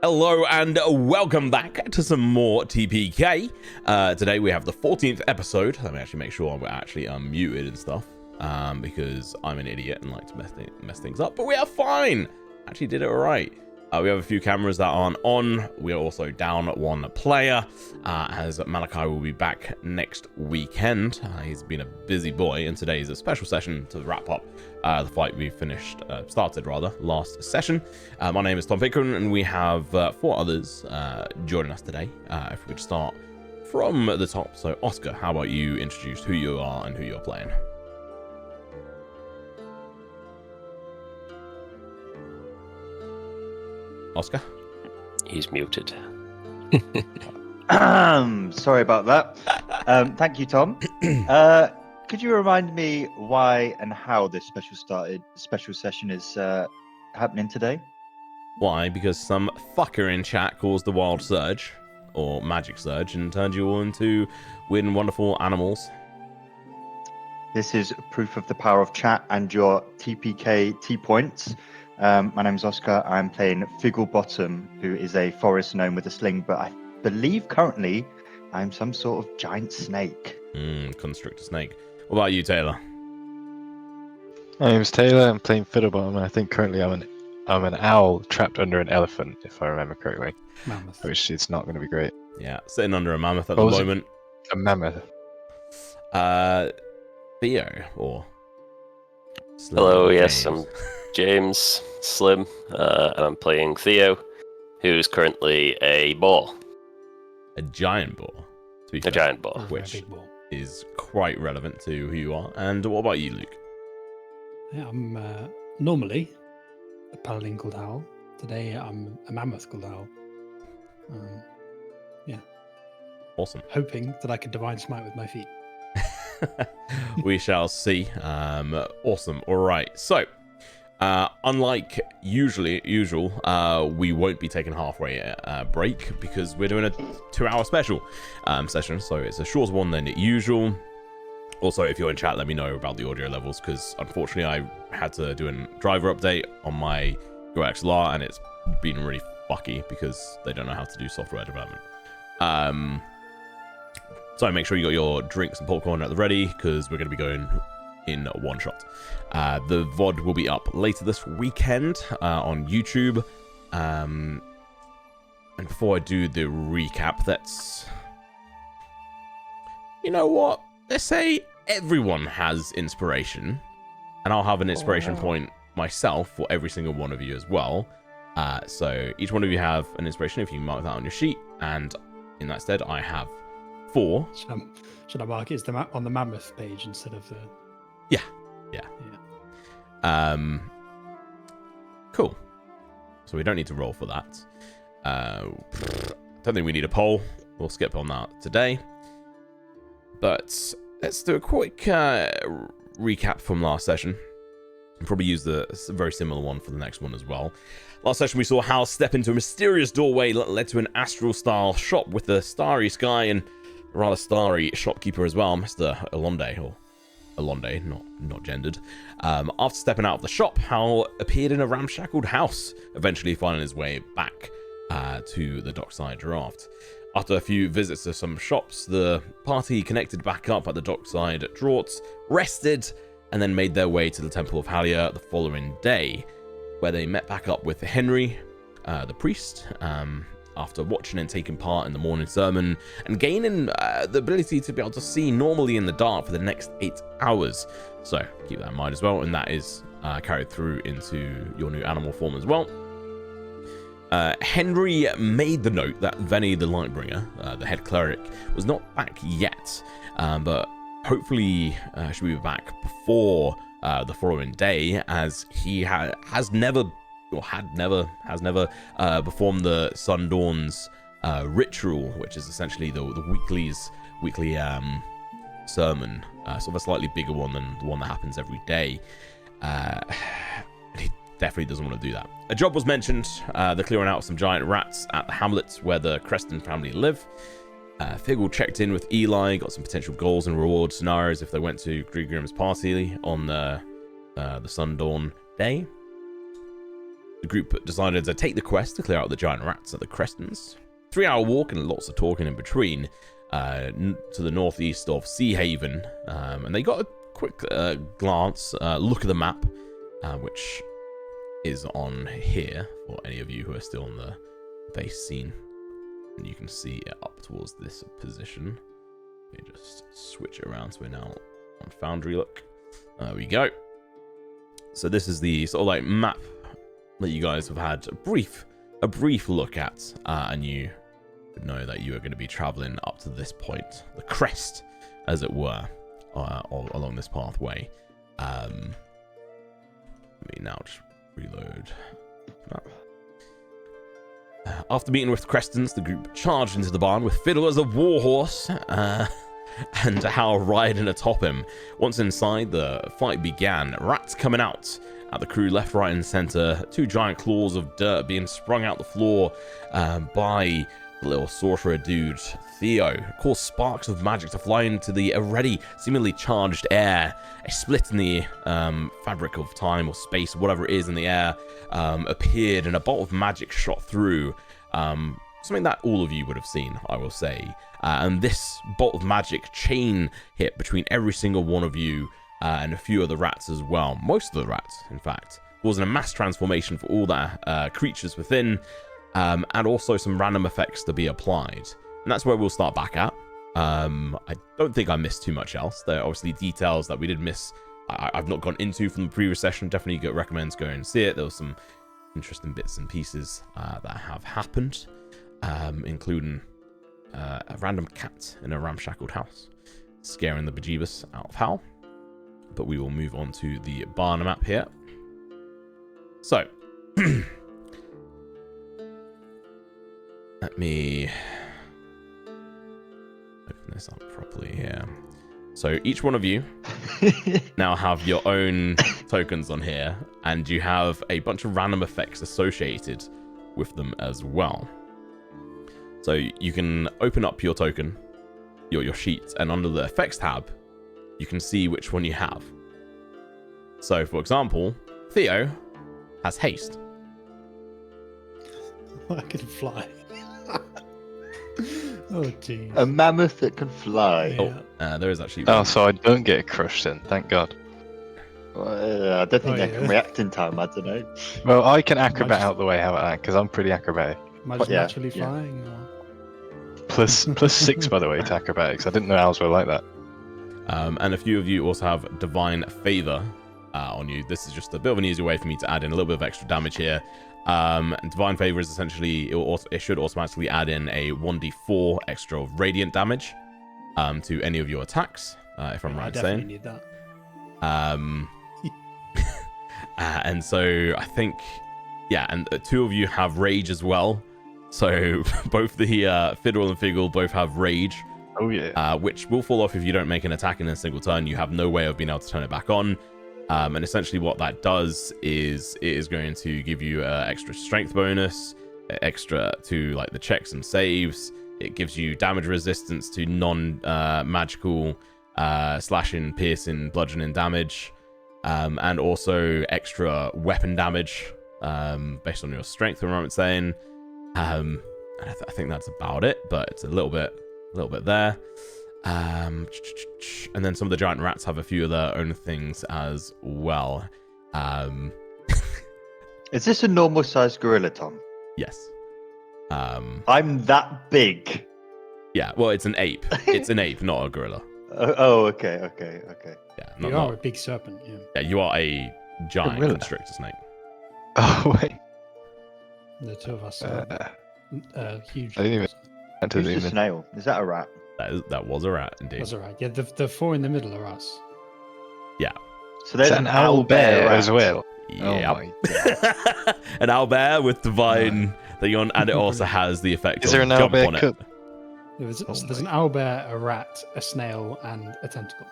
Hello and welcome back to some more TPK. Today we have the 14th episode. Let me actually make sure we're actually unmuted and stuff, because I'm an idiot and like to mess things up, but we are fine. Actually did it all right. We have a few cameras that aren't on. We are also down one player, as Malachi will be back next weekend. He's been a busy boy, and today is a special session to wrap up the fight we started last session. My name is Tom Pickering, and we have 4 others joining us today. If we could start from the top. So, Oscar, how about you introduce who you are and who you're playing? Oscar? He's muted. Sorry about that. Thank you, Tom. Could you remind me why and how this special session is happening today? Why? Because some fucker in chat caused the wild surge, or magic surge, and turned you all into weird and wonderful animals. This is proof of the power of chat and your TPK T points. My name is Oscar. I'm playing Figglebottom, who is a forest gnome with a sling, but I believe currently I'm some sort of giant snake. Constrictor snake. What about you, Taylor? My name's Taylor. I'm playing Fiddlebottom, and I think currently I'm an owl trapped under an elephant, if I remember correctly. Mammoth. Which it's not going to be great. Yeah, sitting under a mammoth at the moment. A mammoth. Theo, or Slim Hello, James. yes, I'm James Slim, and I'm playing Theo, who's currently a boar. A giant boar. To be A fair, giant boar. which Big ball. is quite relevant to who you are. And what about you, Luke? Yeah, I'm normally a paladin called Howl. Today I'm a mammoth called Howl. Awesome. Hoping that I could divine smite with my feet. We shall see. Awesome. All right. So, unlike usual, we won't be taking a halfway break because we're doing a 2-hour special session. So it's a shorter one than usual. Also, if you're in chat, let me know about the audio levels, because unfortunately I had to do a driver update on my Go XLR, and it's been really fucky because they don't know how to do software development. So make sure you got your drinks and popcorn at the ready, because we're going to be going in one shot. The VOD will be up later this weekend on YouTube. And before I do the recap, you know what? Let's say everyone has inspiration, and I'll have an inspiration point myself for every single one of you as well. So each one of you have an inspiration if you mark that on your sheet, and in that stead I have 4. Should I mark it on the mammoth page instead of the... Yeah. Cool. So we don't need to roll for that. Don't think we need a poll. We'll skip on that today. But let's do a quick recap from last session. We'll probably use a very similar one for the next one as well. Last session we saw Hal step into a mysterious doorway that led to an astral-style shop with a starry sky and a rather starry shopkeeper as well, Mr. Alonde, or Alonde, not gendered. After stepping out of the shop, Hal appeared in a ramshackled house, eventually finding his way back to the dockside draft. After a few visits to some shops, the party connected back up at the dockside draughts, rested, and then made their way to the Temple of Halia the following day, where they met back up with Henry, the priest, after watching and taking part in the morning sermon and gaining the ability to be able to see normally in the dark for the next 8 hours. So keep that in mind as well, and that is carried through into your new animal form as well. Henry made the note that Venny the Lightbringer, the head cleric, was not back yet, but hopefully she'll be back before the following day, as he has never performed the Sundawn's ritual, which is essentially the weekly sermon, sort of a slightly bigger one than the one that happens every day. He definitely doesn't want to do that. A job was mentioned, the clearing out some giant rats at the hamlet where the Creston family live. Figgle checked in with Eli, got some potential goals and reward scenarios if they went to Griegrim's party on the Sundawn day. the group decided to take the quest to clear out the giant rats at the Crestons. 3-hour walk and lots of talking in between to the northeast of Sea Haven. And they got a quick glance, look at the map, which is on here for any of you who are still on the base scene. And you can see it up towards this position. Let me just switch it around so we're now on Foundry look. There we go. So this is the sort of like map that you guys have had a brief look at, and you would know that you are going to be traveling up to this point, the crest, as it were, along this pathway. Let me now just reload. After meeting with Crestons, the group charged into the barn with Fiddle as a warhorse and Hal riding atop him. Once inside, the fight began. Rats coming out at the crew left, right, and center. 2 giant claws of dirt being sprung out the floor by the little sorcerer dude, Theo. Of course, sparks of magic to fly into the already seemingly charged air. A split in the fabric of time or space, whatever it is in the air, appeared, and a bolt of magic shot through. Something that all of you would have seen, I will say. And this bolt of magic chain hit between every single one of you and a few of the rats as well. Most of the rats, in fact, causing a mass transformation for all the creatures within, and also some random effects to be applied. And that's where we'll start back at. I don't think I missed too much else. There are obviously details that we did miss. I've not gone into from the previous session. Definitely recommend going and see it. There was some interesting bits and pieces that have happened, including a random cat in a ramshackled house, scaring the bejeebus out of Hal. But we will move on to the barn map here. So, let me open this up properly here. So each one of you now have your own tokens on here, and you have a bunch of random effects associated with them as well. So you can open up your token, your sheet, and under the effects tab, you can see which one you have. So, for example, Theo has haste. I can fly. Oh, geez. A mammoth that can fly. Yeah. There is actually... Oh, so I don't get crushed then, thank God. I don't think Oh, I can yeah. react in time. I don't know. Well, I can acrobat Magic. out the way, how about that? Because I'm pretty acrobatic. Am I just Yeah, naturally yeah. flying? Or... Plus 6, by the way, to acrobatics. I didn't know owls were like that. And a few of you also have Divine Favor on you. This is just a bit of an easier way for me to add in a little bit of extra damage here. And Divine Favor is essentially, it should automatically add in a 1d4 extra of radiant damage to any of your attacks, if I'm I right in definitely saying. need that. And so I think, yeah, and 2 of you have Rage as well. So both the Fiddle and Figgle both have Rage. Oh, yeah. Which will fall off if you don't make an attack in a single turn. You have no way of being able to turn it back on. And essentially what that does is it is going to give you extra strength bonus, extra to like the checks and saves. It gives you damage resistance to non-magical slashing, piercing, bludgeoning damage, and also extra weapon damage based on your strength, if I'm saying. I think that's about it, but it's a little bit there. And then some of the giant rats have a few of their own things as well. Is this a normal sized gorilla, Tom? Yes. I'm that big. Yeah, well, it's an ape. It's an ape, not a gorilla. Okay. Yeah, You are a big serpent, yeah. yeah, you are a giant Gorilla. constrictor snake. Oh, wait. The 2 of us are huge. I didn't even- That Who's doesn't the even... snail? Is that a rat? That was a rat, indeed. That's all right. Yeah, the 4 in the middle are us. So there's Is that an owl bear rat. as well? Yep. Oh my God. An owlbear with divine thing on, and it also has the effect Is of there an jump owlbear on it. cup? So Oh there's an my. owlbear, a rat, a snail, and a tentacle.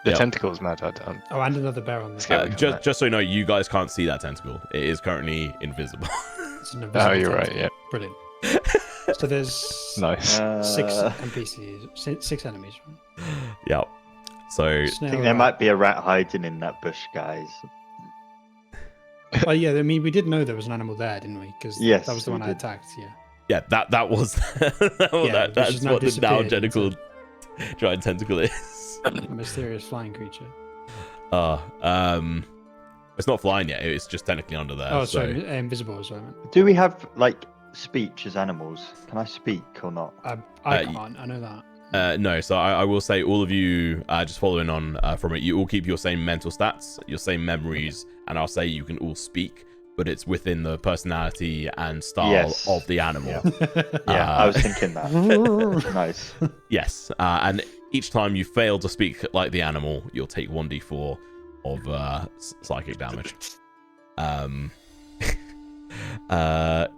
The Yep. tentacle's mad. I don't... Oh, and another bear on Let's there. get rid of that. Just so you know, you guys can't see that tentacle. It is currently invisible. It's an invisible Oh, you're right, tentacle. yeah. Brilliant. So there's Nice. 6 NPCs, 6 enemies. Right? Yep. So I think there might be a rat hiding in that bush, guys. Oh yeah, I mean we did know there was an animal there, didn't we? Because Yes, that was the we one I did. attacked. Yeah. Yeah, that was which that's has now what the now disappeared identical into- giant tentacle is. A mysterious flying creature. It's not flying yet. It's just technically under there. Oh, so sorry, invisible as well. I meant. Do we have like speech as animals? Can I speak or not? I can't. I know that. no. So I will say, all of you, just following on from it, you all keep your same mental stats, your same memories, and I'll say you can all speak, but it's within the personality and style Yes. of the animal. Yeah, I was thinking that. Nice. Yes, and each time you fail to speak like the animal, you'll take 1d4 of psychic damage.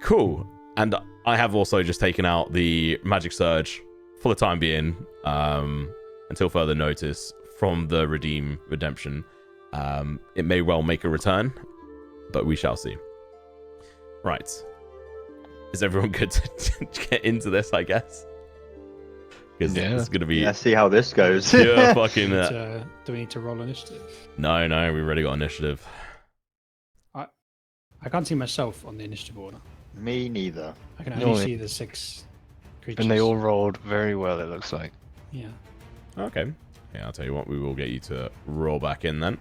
Cool. And I have also just taken out the magic surge for the time being, until further notice from the redemption. It may well make a return, but we shall see. Right. Is everyone good to get into this, I guess? Because Yeah. it's going to be Let's see how this goes. pure fucking... Do we need to roll initiative? No, we already got initiative. I can't see myself on the initiative order. Me neither. I can No, only it- see the 6 creatures. And they all rolled very well, it looks like. Yeah. Okay. Yeah, I'll tell you what, we will get you to roll back in then.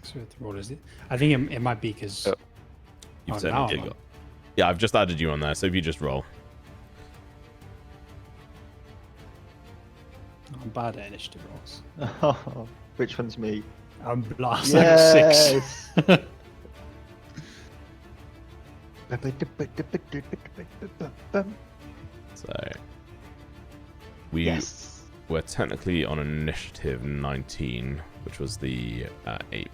So the roll is it? I think it might be because. Oh. You've now certainly I'm got... on. Yeah, I've just added you on there, so if you just roll. I'm bad at initiative rolls. Which one's me? I'm blast. I got 6. Yes. So we Yes. were technically on initiative 19, which was the ape.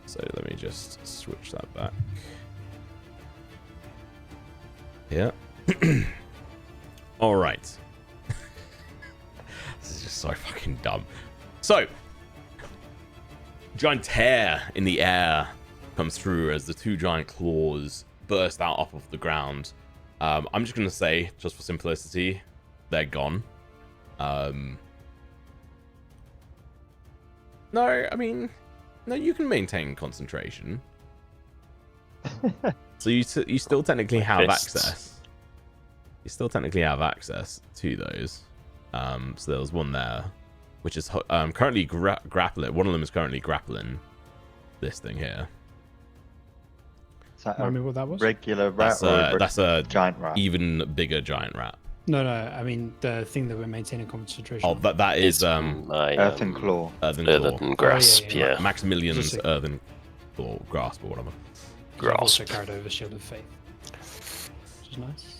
So let me just switch that back. Yeah. All right. This is just so fucking dumb. So, giant tear in the air comes through as the 2 giant claws burst out off of the ground. I'm just going to say, just for simplicity, they're gone. No, I mean, no, you can maintain concentration. So you still technically have Fists. access. You still technically have access to those. So there was one there, which is currently grappling. One of them is currently grappling this thing here. Is that Remind a me what that was? regular rat or That's a giant rat? even bigger giant rat. No, I mean the thing that we're maintaining concentration. Oh, on. that is my Earthen claw. earthen claw. earthen grasp. Oh, yeah. Yeah, Maximilian's Just a- earthen claw grasp or whatever. I've also grasp. carried over Shield of Faith, which is nice.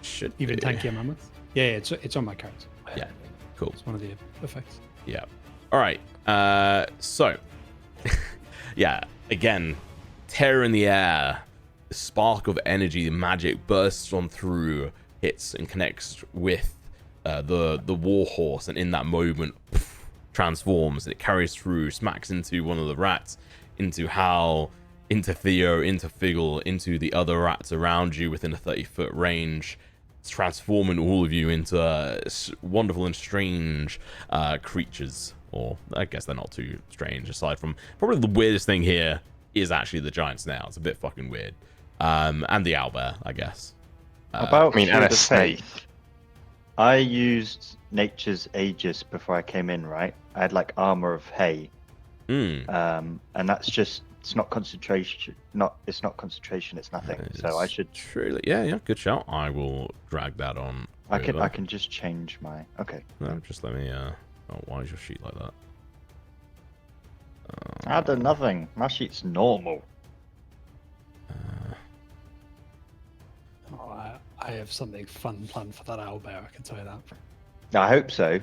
Should Even be. tankier mammoth. Yeah, it's on my character. Yeah, cool. It's one of the effects. Yeah. All right. So, yeah. Again, terror in the air. The spark of energy, the magic bursts on through, hits and connects with the warhorse, and in that moment, transforms. And it carries through, smacks into one of the rats, into Hal, into Theo, into Figgle, into the other rats around you within a 30-foot range. It's transforming all of you into wonderful and strange creatures. Or I guess they're not too strange, aside from probably the weirdest thing here is actually the giant snail. It's a bit fucking weird. And the owlbear, I guess. About I mean, and Shield a of snake. Faith, I used Nature's Aegis before I came in, right? I had like armor of hay. And that's just, it's not concentration. It's not concentration. It's nothing. So I should. Truly, yeah, good shout. I will drag that on. I over. can just change my. Okay. No, just let me. Oh, why is your sheet like that? I done nothing. My sheet's normal. Oh, I have something fun planned for that owlbear. I can tell you that. I hope so.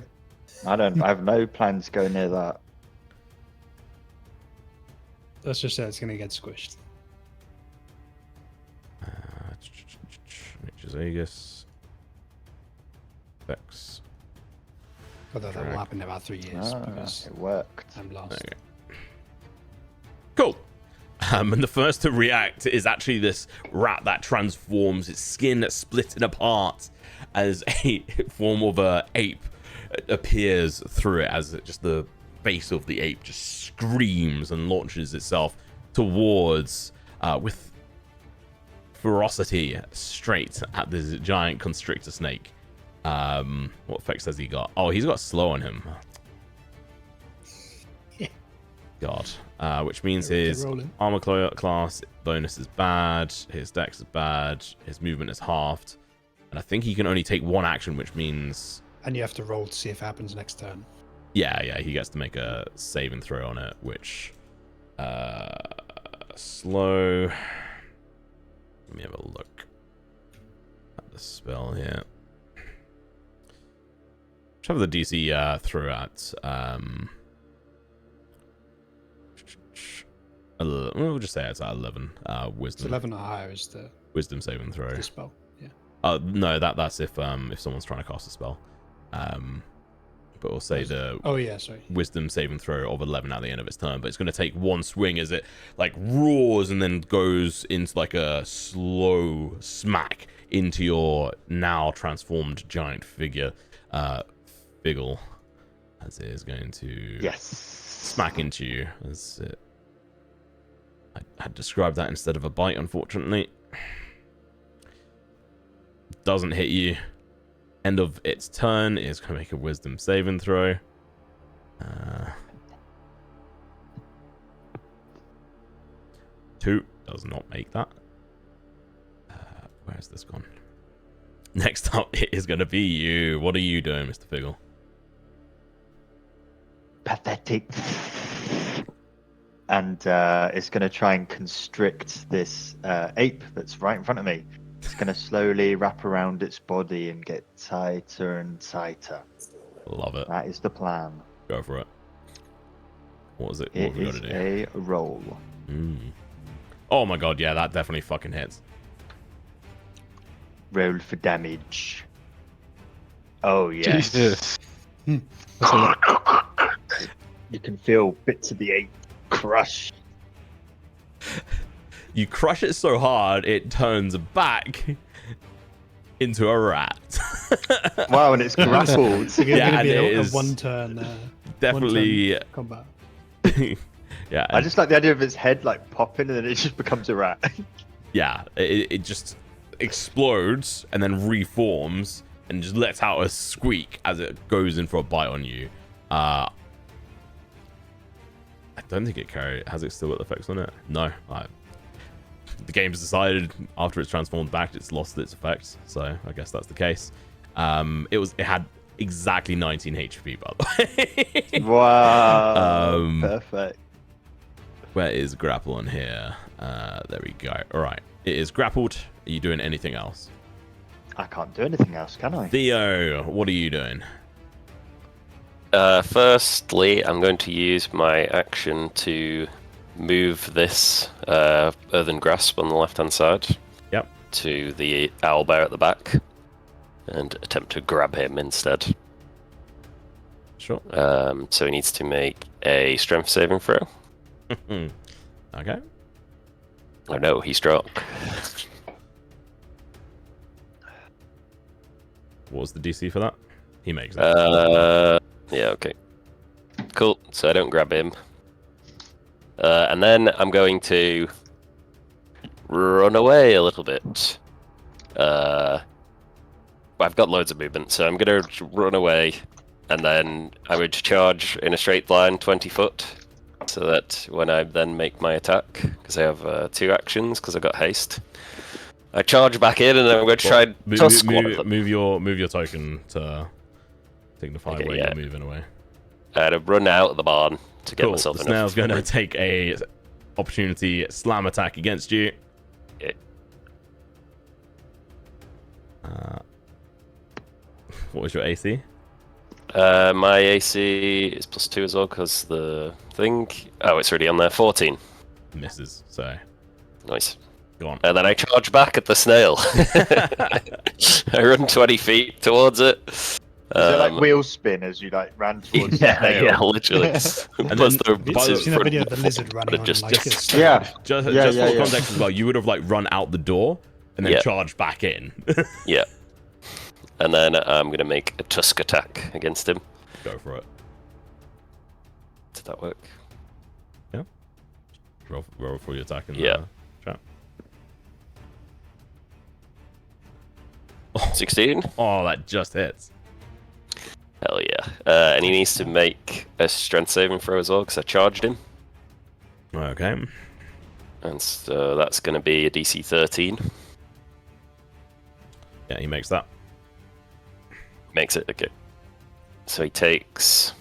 I have no plans to go near that. Let's just say it's going to get squished. Nature's Aegis. Effects. Although that will Correct. happen in about 3 years because It worked. I'm lost. Okay. Cool. And the first to react is actually this rat that transforms, its skin splitting apart as a form of a ape appears through it, as just the face of the ape just screams and launches itself towards, with ferocity, straight at this giant constrictor snake. What effects has he got? Oh, he's got slow on him. God. Which means his armor class bonus is bad, his dex is bad, his movement is halved, and I think he can only take one action, which means... And you have to roll to see if it happens next turn. Yeah, he gets to make a saving throw on it, which... slow... Let me have a look at the spell here. Let's have the DC throw at... we'll just say it's at 11. Wisdom. It's 11 or higher is the wisdom saving throw. the spell. Yeah. No, that's if someone's trying to cast a spell. But we'll say the wisdom saving throw of 11 at the end of its turn. But it's going to take one swing as it like roars and then goes into like a slow smack into your now transformed giant figure, Figgle, as it is going to smack into you. As it, I had described that instead of a bite, unfortunately. Doesn't hit you. End of its turn is going to make a wisdom saving throw. 2 does not make that. Where's this gone? Next up, it is going to be you. What are you doing, Mr. Figgle? Pathetic. And it's going to try and constrict this ape that's right in front of me. It's going to slowly wrap around its body and get tighter and tighter. Love it. That is the plan. Go for it. What is it? What It have we got is to do? a roll. Oh my god, yeah, that definitely fucking hits. Roll for damage. Oh, yes. Jesus. You can feel bits of the ape crush. You crush it so hard, it turns back into a rat. Wow, and it's grappled. It's going to and be it a is one-turn definitely combat. Yeah, I just like the idea of its head like popping and then it just becomes a rat. yeah, it just explodes and then reforms and just lets out a squeak as it goes in for a bite on you. I don't think it has it still got effects on it. No, the game's decided after it's transformed back, it's lost its effects. So I guess that's the case. It had exactly 19 HP, by the way. Wow. Perfect. Where is grapple on here? There we go. All right, it is grappled. Are you doing anything else? I can't do anything else, can I? Theo, what are you doing? Firstly, I'm going to use my action to move this earthen grasp on the left-hand side. Yep. To the owlbear at the back, and attempt to grab him instead. Sure. So he needs to make a strength saving throw. Okay. Oh no, he struck. What was the DC for that? He makes it. Yeah, okay. Cool, so I don't grab him. And then I'm going to run away a little bit. I've got loads of movement, so I'm going to run away, and then I would charge in a straight line 20 foot, so that when I then make my attack, because I have 2 actions, because I've got haste, I charge back in, and then I'm going to try and tusk one of them. Move your token to signify where you're moving away. To run out of the barn to get Cool. myself The enough. snail's going to take a opportunity slam attack against you. Yeah. What was your AC? My AC is +2 as well, because the thing... Oh, it's already on there. 14. Misses, so Nice. go on. And then I charge back at the snail. I run 20 feet towards it. Is it like wheel spin as you like ran towards the snail? Yeah, literally. And Plus then, the by the- You've seen that video of the lizard running on just- like a stone. Yeah. Just for yeah. context as well, you would have like run out the door and then Yeah. charged back in. Yeah. And then I'm going to make a tusk attack against him. Go for it. Did that work? Roll for your attack in Yeah. the chat. 16? Oh, that just hits. Hell yeah. And he needs to make a strength saving throw as well, because I charged him. Okay. And so that's going to be a DC 13. Yeah, he makes that. Makes it, okay. So he takes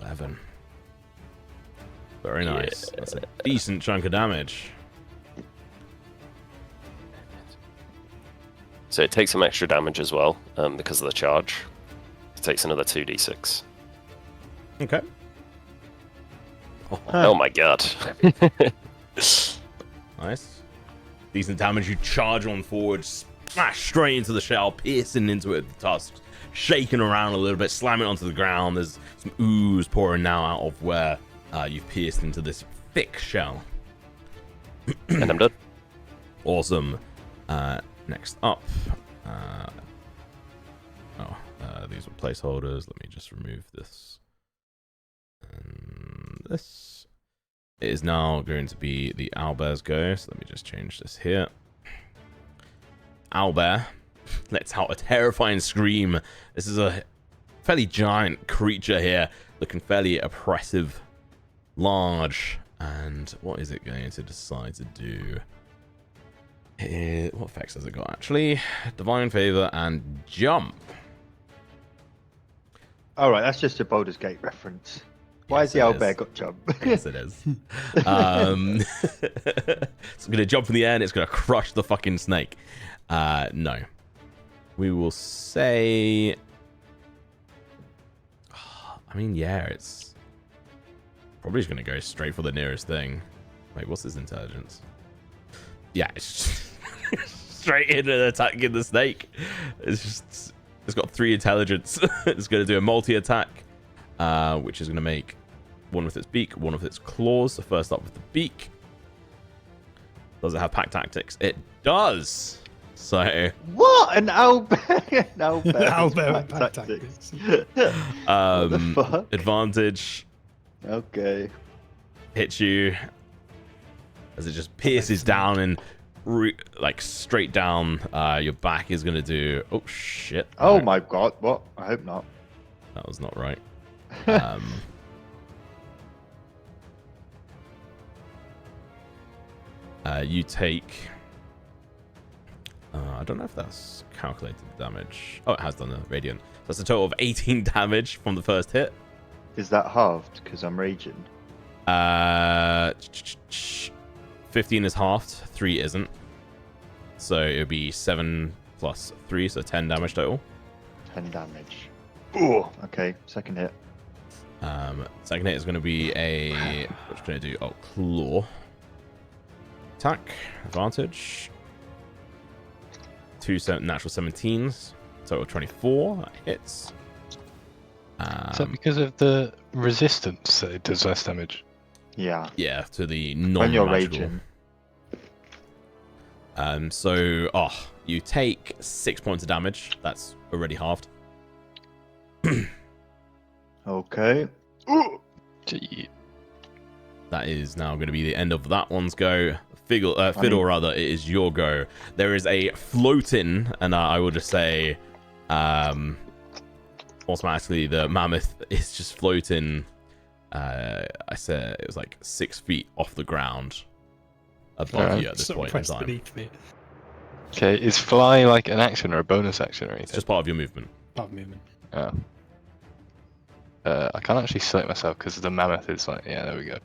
11. Very nice. That's a decent chunk of damage. So it takes some extra damage as well, because of the charge. It takes another 2d6. Okay. Oh my god. Nice. Decent damage. You charge on forward, smash straight into the shell, piercing into it with the tusks, shaking around a little bit, slamming it onto the ground. There's some ooze pouring now out of where you've pierced into this thick shell. And I'm done. Awesome. Next up. These were placeholders. Let me just remove this. And this. It is now going to be the owlbear's go. So let me just change this here. Owlbear lets out a terrifying scream. This is a fairly giant creature here, looking fairly oppressive, large. And what is it going to decide to do? What effects has it got, actually? Divine Favor and Jump. Alright, that's just a Baldur's Gate reference. Why Yes, has the it owlbear is. got jump? Yes, it is. It's going to jump in the air and it's going to crush the fucking snake. No. We will say... I mean, yeah, it's... Probably just going to go straight for the nearest thing. Wait, what's his intelligence? Yeah, it's just straight in and attacking the snake. It's got 3 intelligence. It's going to do a multi-attack, which is going to make one with its beak, one with its claws. So first up with the beak. Does it have pack tactics? It does. So What? An owlbear? An owlbear. Owlbear with with pack pack tactics. what the fuck? advantage Okay. hits you as it just pierces down and like straight down your back is going to do... Oh, shit. Oh No, my god, what? I hope not. that was not right. You take... I don't know if that's calculated damage. Oh, it has done the radiant. So that's a total of 18 damage from the first hit. Is that halved? Because I'm raging. 15 is halved, 3 isn't. So it would be 7 plus 3, so 10 damage total. 10 damage. Ooh, okay, second hit. Second hit is going to be a... What's going to do? Oh, claw. Attack. Advantage. 2 natural 17s. Total 24. That hits. Is that because of the resistance that it does less damage? Yeah. Yeah, to the When you're non-magical. raging. So, you take 6 points of damage. That's already halved. Okay. Ooh. Gee. That is now going to be the end of that one's go. Fiddle, mean- rather, it is your go. There is a floating, and I will just say, automatically the mammoth is just floating. I said it was like 6 feet off the ground above you at this Sort of point in pressed time. beneath me. Okay, is fly like an action or a bonus action or anything? It's just part of your movement. Part of movement. Oh. I can't actually select myself because the mammoth is like, yeah, there we go.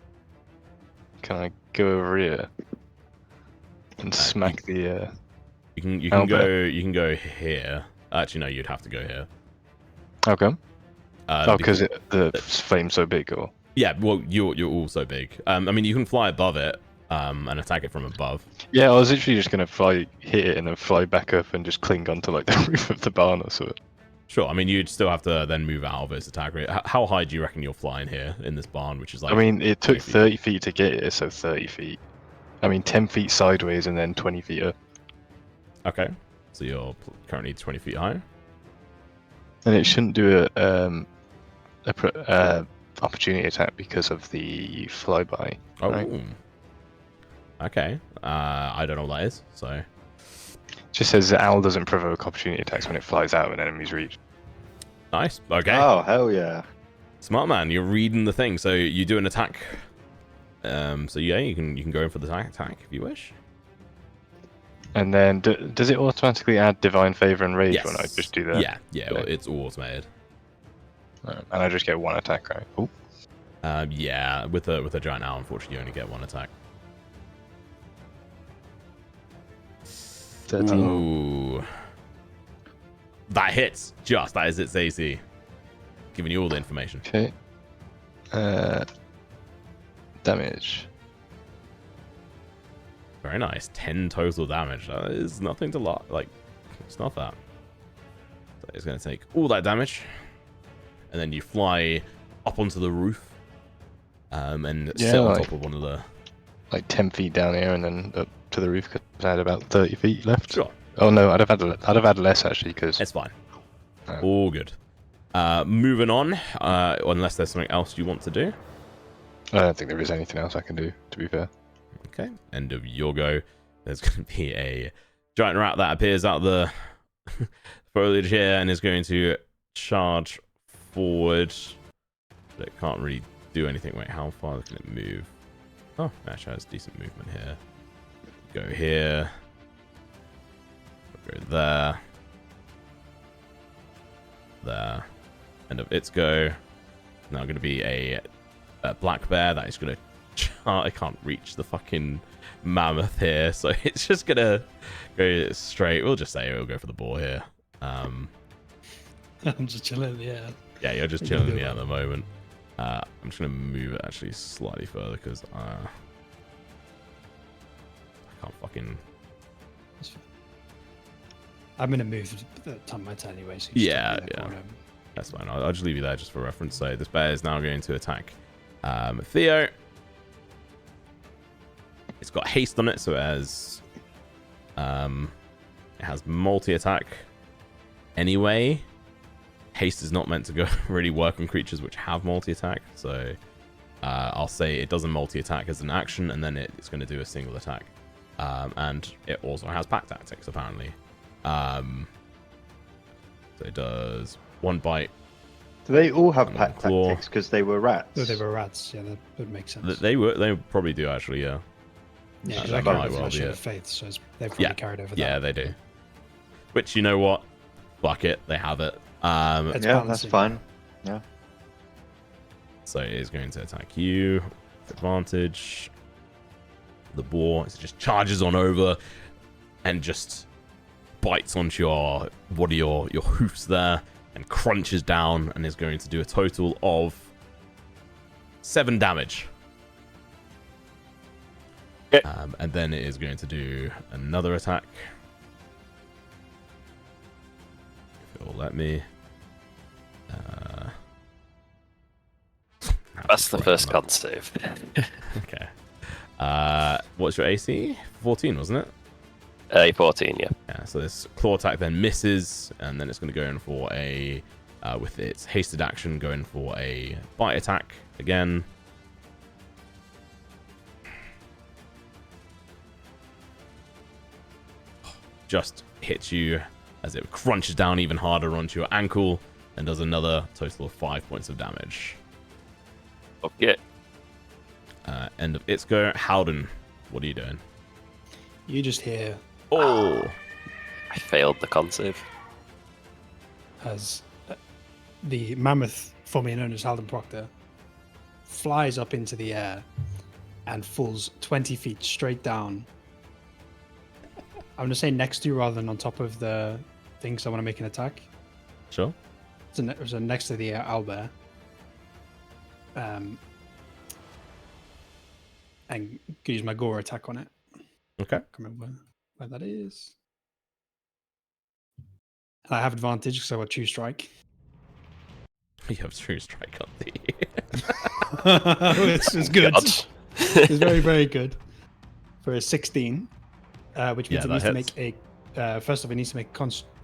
Can I go over here and smack the? You can Owlbear. go here. Actually, no, you'd have to go here. How come? Because Because the flame's so big, or? yeah, well, you're also big. I mean, you can fly above it and attack it from above. Yeah, I was literally just gonna hit it and then fly back up and just cling onto like the roof of the barn or something. Sure. I mean, you'd still have to then move out of its attack rate. How high do you reckon you're flying here in this barn, which is like... I mean, it took 20 30 feet to get here, so 30 feet. I mean, 10 feet sideways and then 20 feet up. Okay. So you're currently 20 feet high. And it shouldn't do opportunity attack because of the flyby. Oh. Right. Okay. I don't know what that is, so. It just says the owl doesn't provoke opportunity attacks when it flies out of an enemy's reach. Nice. Okay. Oh, hell yeah. Smart man, you're reading the thing. So you do an attack. So yeah, you can go in for the attack if you wish. And then does it automatically add divine favor and rage Yes. when I just do that? Yeah. Well, it's all automated. And I just get one attack, right? Oh. Yeah. With a giant owl, unfortunately, you only get one attack. 13. Ooh. That hits. That is its AC. Giving you all the information. Okay. Damage. Very nice. 10 total damage. That is nothing to like. It's not that. So it's going to take all that damage, and then you fly up onto the roof, and sit on top of one of the. Like 10 feet down here, and then up to the roof because I had about 30 feet left. Sure. Oh no, I'd have had less actually because. It's fine. All good. Moving on. Unless there's something else you want to do. I don't think there is anything else I can do. To be fair. Okay, end of your go. There's going to be a giant rat that appears out of the foliage here and is going to charge forward. But it can't really do anything. Wait, how far can it move? Oh, actually has decent movement here. Go here. Go there. There. End of its go. Now going to be a black bear that is going to I can't reach the fucking mammoth here, so it's just gonna go straight. We'll just say we'll go for the boar here. I'm just chilling, yeah. Yeah, you're just chilling in the air at the moment. I'm just gonna move it actually slightly further because I can't fucking. I'm gonna move the top of my turn anyway. So Yeah. That's fine. I'll just leave you there just for reference. So this bear is now going to attack Theo. It's got haste on it, so it has multi-attack. Anyway, haste is not meant to go really work on creatures which have multi-attack, so I'll say it does a multi-attack as an action, and then it's going to do a single attack. And it also has pack tactics, apparently. So it does one bite. Do they all have pack claw. tactics because they were rats? No, they were rats. Yeah, that would make sense. They probably do actually, yeah. Yeah, that I might carried well the be it. of faith, so they've probably carried over that. Yeah, they do. Which, you know what? Fuck it, they have it. Yeah, that's fine. Yeah. So it is going to attack you. Advantage. The boar, it just charges on over and just bites onto your hoofs there and crunches down and is going to do a total of 7 damage. Okay. And then it is going to do another attack. If it will let me. That's the first con save. Okay. What's your AC? 14, wasn't it? A14, yeah. Yeah, so this claw attack then misses, and then it's going to go in for a, with its hasted action, going for a bite attack again. Just hits you as it crunches down even harder onto your ankle and does another total of 5 points of damage. Okay. End of its go. Howden, what are you doing? You just hear Oh! I failed the con save. as the mammoth, formerly known as Halden Proctor, flies up into the air and falls 20 feet straight down. I'm going to say next to you rather than on top of the thing, because I want to make an attack. Sure. So next to the owlbear. And can use my gore attack on it. Okay. I can't remember where that is. And I have advantage because I got true strike. You have true strike on the. It's good. God. It's very, very good. For a 16, which means Yeah, it needs that to make a. First off, it needs to make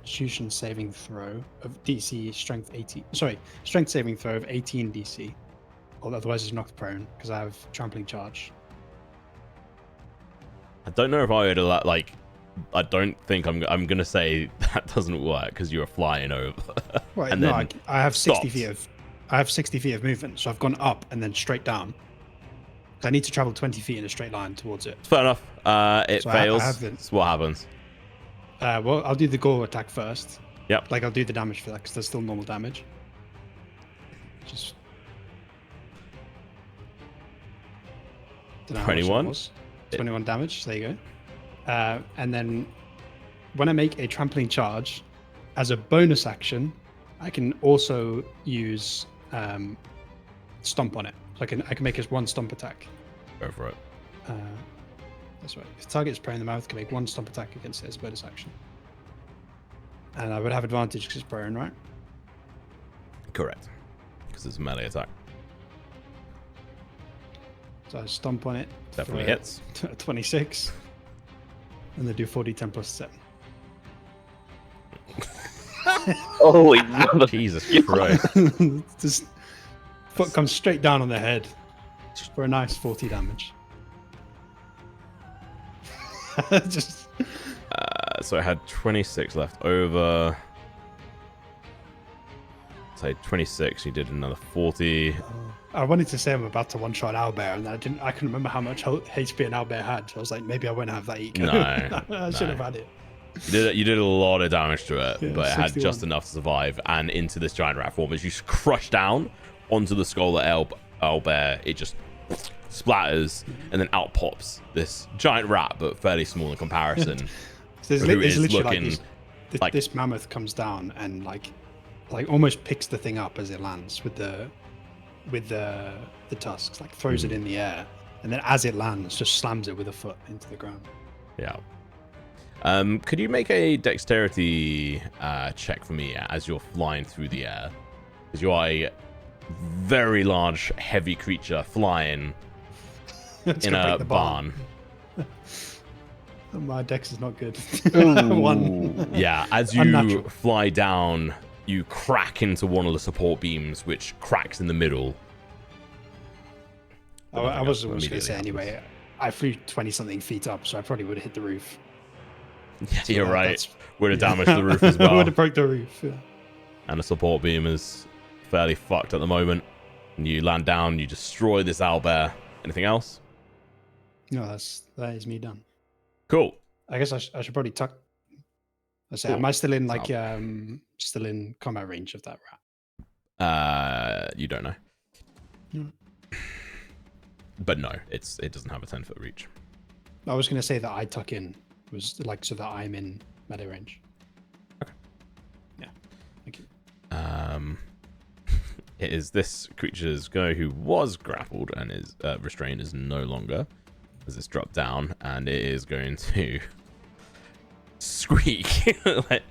Constitution saving throw of DC strength 18. Sorry, strength saving throw of 18 DC. Or otherwise, it's knocked prone because I have trampling charge. I don't know if I would like. I don't think I'm gonna say that doesn't work because you're flying over. Right, and no, then I have 60 stopped. feet of. I have 60 feet of movement, so I've gone up and then straight down. I need to travel 20 feet in a straight line towards it. Fair enough. It So fails. I have the- So what happens? Well, I'll do the gore attack first. Yep. Like I'll do the damage for that because there's still normal damage. Just. Don't know how much that 21? was. 21 damage. There you go. And then when I make a trampling charge, as a bonus action, I can also use stomp on it. So I can make as one stomp attack. Go for it. That's right. If the target is prone, the mouth can make one stomp attack against it as a bonus action. And I would have advantage because it's prone, right? Correct. Because it's a melee attack. So I stomp on it. Definitely for hits. 26. And they do 4d10 plus 7. Holy mother. Jesus Christ. Just foot comes straight down on their head for a nice 40 damage. Just So I had 26 left over. Say 26. You did another 40. I wanted to say I'm about to one-shot owlbear, and I couldn't remember how much HP an owlbear had. So I was like, maybe I won't have that eco. No, I should have had it. You did a lot of damage to it, Yeah, but it had 61. just enough to survive. And into this giant rat form, as you crush down onto the skull of owlbear, it just splatters and then out pops this giant rat, but fairly small in comparison. So who there's is literally looking like this mammoth comes down and like almost picks the thing up as it lands with the tusks, like throws it in the air, and then as it lands, just slams it with a foot into the ground. Yeah. Could you make a dexterity check for me as you're flying through the air? Because you are a very large, heavy creature flying It's in gonna a break the barn. My dex is not good. Ooh. One. Yeah, as you Unnatural. fly down, you crack into one of the support beams, which cracks in the middle. I was going to immediately say happens. anyway. I flew 20-something feet up, so I probably would have hit the roof. Yeah, So you're right. that's- Would have damaged the roof as well. would have broke the roof. Yeah. And the support beam is fairly fucked at the moment. And you land down, you destroy this owlbear. Anything else? No, that is me done. Cool. I guess I should probably tuck. I say, Cool. am I still in Sound. still in combat range of that rat? You don't know. No. But no, it doesn't have a 10-foot reach. I was going to say that I tuck in was like so that I'm in melee range. Okay. Yeah. Thank you. It is this creature's go who was grappled and is restrained is no longer, as it's dropped down, and it is going to squeak. Like,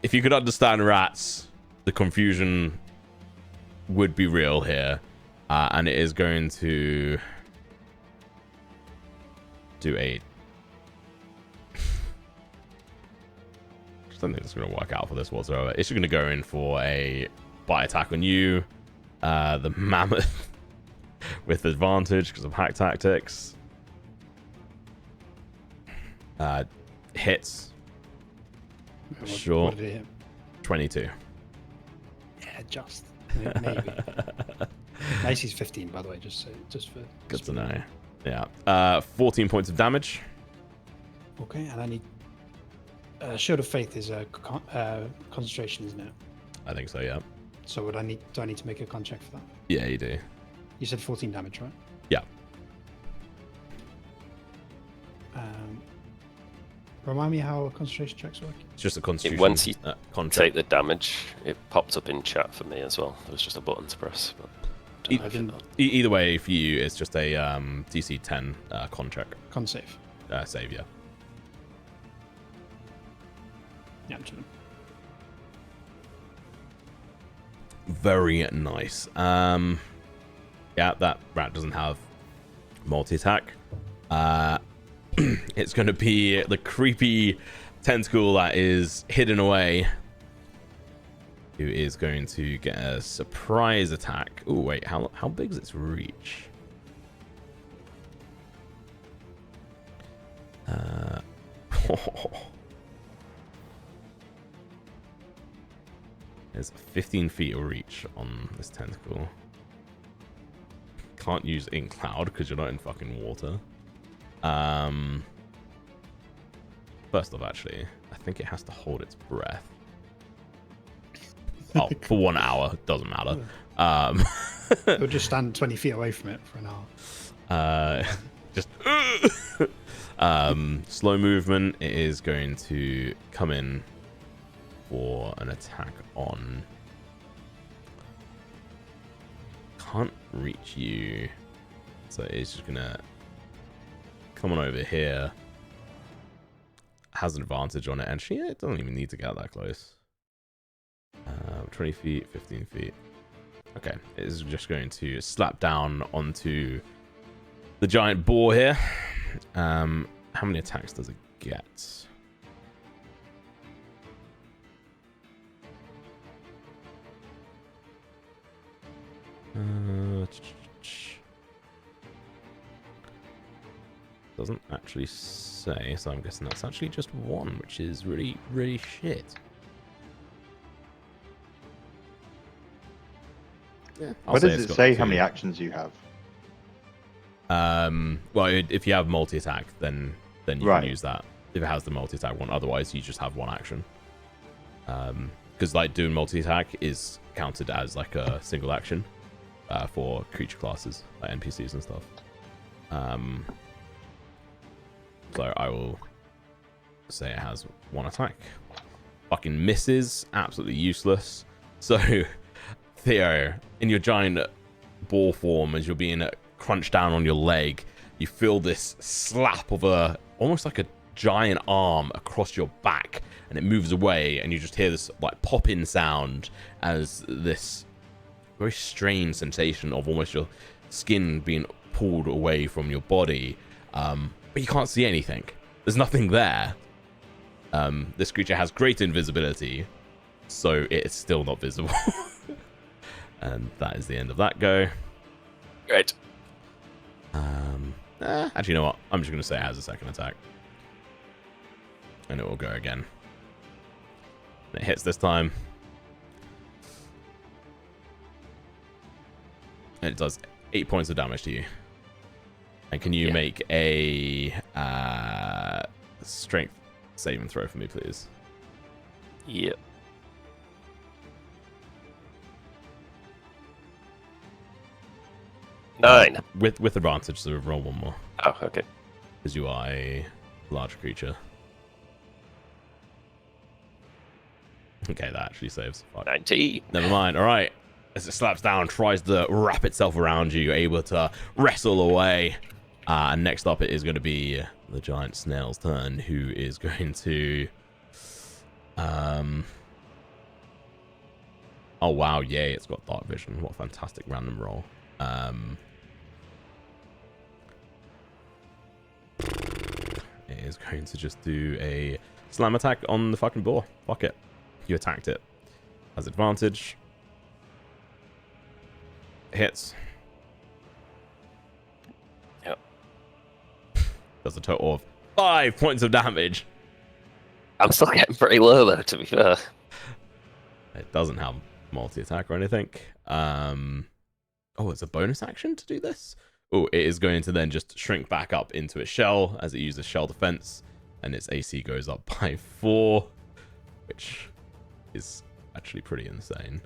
if you could understand rats, the confusion would be real here, and it is going to do a. I don't think it's going to work out for this whatsoever. It's going to go in for a bite attack on you. The mammoth with advantage because of hack tactics. Hits. Sure. What did it hit? 22. Yeah, just maybe. Macy's 15, by the way, just for. Good to know. Yeah. 14 points of damage. Okay, and I need. Shield of Faith is a concentration, isn't it? I think so, yeah. So do I need to make a con check for that? Yeah, you do. You said 14 damage, right? Yeah. Remind me how concentration checks work. It's just a constitution Once you contract. take the damage, it popped up in chat for me as well. There was just a button to press. But don't know I if didn't- it- Either way, for you, it's just a DC 10 con check. Con save. Save, yeah. Yeah, I'm chilling. Very nice. Yeah, that rat doesn't have multi-attack. It's going to be the creepy tentacle that is hidden away, who is going to get a surprise attack. Oh wait, how big is its reach? There's 15 feet of reach on this tentacle. Can't use Ink Cloud because you're not in fucking water. First off, actually, I think it has to hold its breath. Oh, for 1 hour. Doesn't matter. It'll just stand 20 feet away from it for an hour. Just slow movement. It is going to come in for an attack on. Can't reach you, so it's just gonna come on over here. Has an advantage on it, and it doesn't even need to get that close. 20 feet, 15 feet. Okay, it is just going to slap down onto the giant boar here. How many attacks does it get? Doesn't actually say, so I'm guessing that's actually just one, which is really, really shit. Yeah, What does it say how many actions you have? Well, if you have multi-attack, then you Right. can use that. If it has the multi-attack one, otherwise you just have one action. Because like doing multi-attack is counted as like a single action for creature classes, like NPCs and stuff. So I will say it has one attack. Fucking misses, absolutely useless. So Theo, in your giant ball form, as you're being crunched down on your leg, you feel this slap of almost like a giant arm across your back, and it moves away, and you just hear this like pop-in sound as this very strange sensation of almost your skin being pulled away from your body, but you can't see anything. There's nothing there. This creature has great invisibility, so it is still not visible. And that is the end of that go. Great. Actually, you know what? I'm just going to say it has a second attack. And it will go again. And it hits this time. And it does 8 points of damage to you. And can you make a strength saving throw for me, please? Yep. Nine. With advantage, so roll one more. Oh, okay. Because you are a large creature. Okay, that actually saves. Fuck. 19. Never mind. All right. As it slaps down, tries to wrap itself around you, you're able to wrestle away. And next up, it is going to be the giant snail's turn, who is going to... Oh, wow. Yay, it's got dark vision. What a fantastic random roll. It is going to just do a slam attack on the fucking boar. Fuck it. You attacked it. Has advantage. Hits. Yep. Does a total of 5 points of damage. I'm still getting pretty low, though, to be fair. It doesn't have multi-attack or anything. Oh, it's a bonus action to do this? Oh, it is going to then just shrink back up into its shell as it uses shell defense, and its AC goes up by 4, which is actually pretty insane.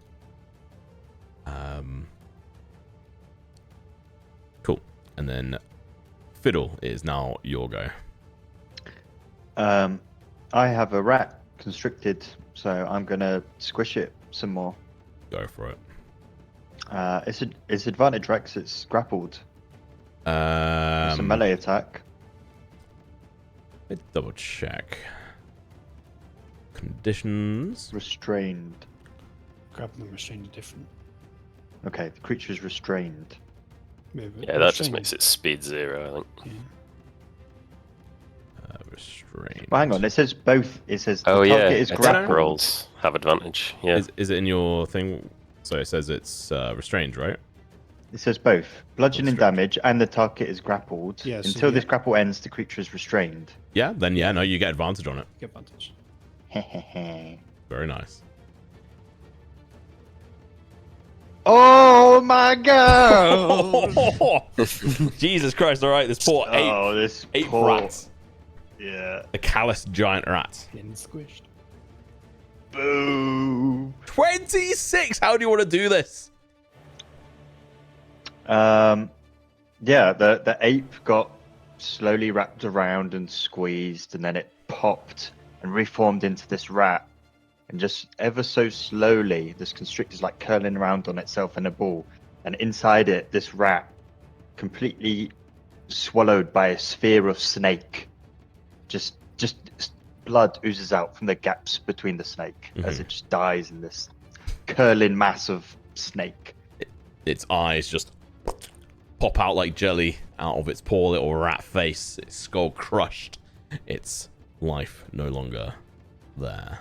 Cool. And then Fiddle is now your go. I have a rat constricted, so I'm gonna squish it some more. Go for it. It's advantage, right? 'Cause it's grappled. It's a melee attack. Let me double check. Conditions. Restrained. Grappling and restrained are different. Okay, the creature is restrained. Yeah, that just makes it speed 0, I think. Yeah. restrained. Well, hang on. It says both. It says Oh the yeah, target is attack grappled. rolls have advantage. Yeah. Is it in your thing? So it says it's restrained, right? It says both bludgeoning Restrained. damage and the target is grappled. Yeah, so Until yeah. this grapple ends, the creature is restrained. Yeah, then yeah, no, you get advantage on it. Get advantage. Very nice. Oh my god! Jesus Christ! All right, this poor This ape poor... rat, Yeah. the callous giant rat. Getting squished. Boo! 26. How do you want to do this? Yeah, the ape got slowly wrapped around and squeezed, and then it popped and reformed into this rat. And just ever so slowly, this constrictor's like curling around on itself in a ball. And inside it, this rat, completely swallowed by a sphere of snake. Just blood oozes out from the gaps between the snake as it just dies in this curling mass of snake. Its eyes just pop out like jelly out of its poor little rat face. Its skull crushed. Its life no longer there.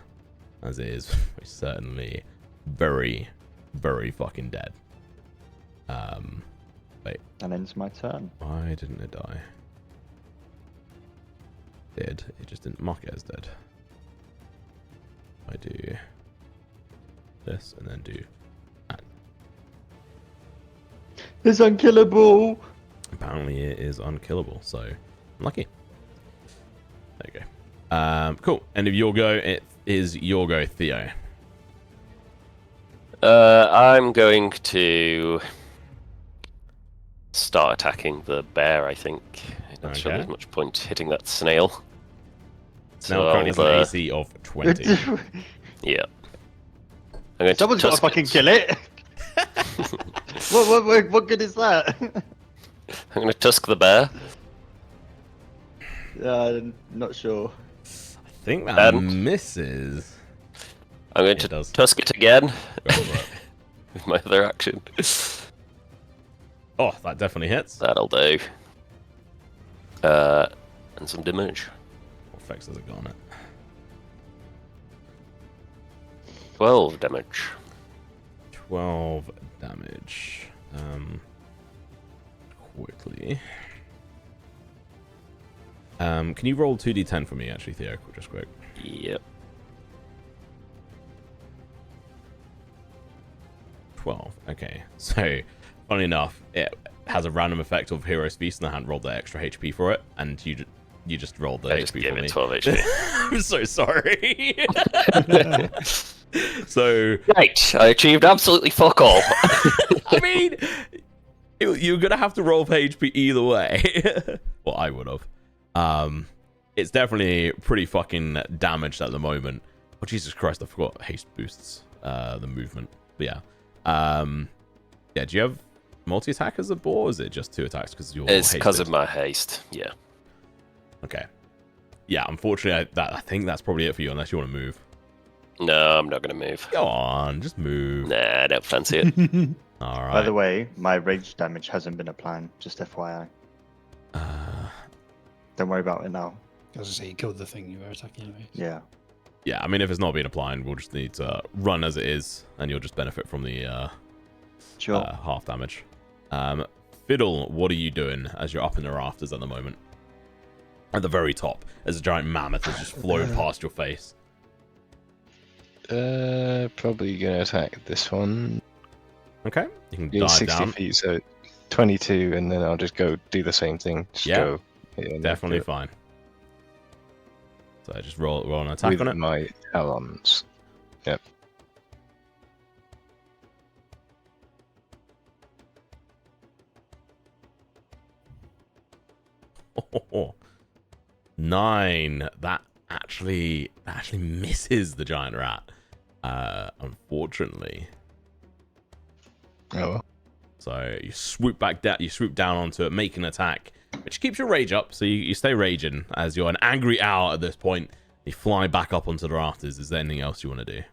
As it is certainly very, very fucking dead. Wait. And ends my turn. Why didn't it die? It just didn't mark it as dead. I do this and then do that. It's unkillable! Apparently it is unkillable, so lucky. There you go. Cool. End of your go. It is your go, Theo. I'm going to start attacking the bear, I think. I'm not sure Okay. there's much point hitting that snail. Now currently has an AC of 20. Yeah. I'm going Someone's to got to tusk fucking it. kill it! What good is that? I'm going to tusk the bear. Not sure. I think that And- misses. I'm going It to does. tusk it again Go for it. with my other action. Oh, that definitely hits. That'll do. And some damage. What effects has it got on it? 12 damage. 12 damage. Quickly. Can you roll 2d10 for me, actually, Theo? Just quick. Yep. 12. Okay. So, funny enough, it has a random effect of Hero's Feast, and I hadn't rolled the extra HP for it, and you just rolled the I just HP gave for it me. 12 HP. I'm so sorry. So, Right, I achieved absolutely fuck all. I mean, you're gonna have to roll for HP either way. Well, I would have. It's definitely pretty fucking damaged at the moment. Oh Jesus Christ! I forgot haste boosts the movement. But yeah, yeah. Do you have multi-attack as a boar? Or is it just 2 attacks because you're? It's because of hasted? my haste, yeah. Okay. Yeah, unfortunately, I think that's probably it for you unless you want to move. No, I'm not going to move. Go on, just move. Nah, I don't fancy it. All right. By the way, my rage damage hasn't been applied, just FYI. Don't worry about it now. As I say, you killed the thing you were attacking anyway. Yeah. Yeah, I mean, if it's not being applied, we'll just need to run as it is, and you'll just benefit from the Sure. half damage. Fiddle, what are you doing as you're up in the rafters at the moment? At the very top, as a giant mammoth has just flown past your face. Probably gonna attack this one. Okay, you can Yeah, dive 60 down. feet, so 22, and then I'll just go do the same thing. Just Yeah, go. Yeah, Definitely do it fine. So just roll an attack with on it. my talons. Yep. Oh, 9. That actually misses the giant rat. Unfortunately. Oh well. So you swoop back down. You swoop down onto it, make an attack, which keeps your rage up. So you stay raging as you're an angry owl at this point. You fly back up onto the rafters. Is there anything else you want to do?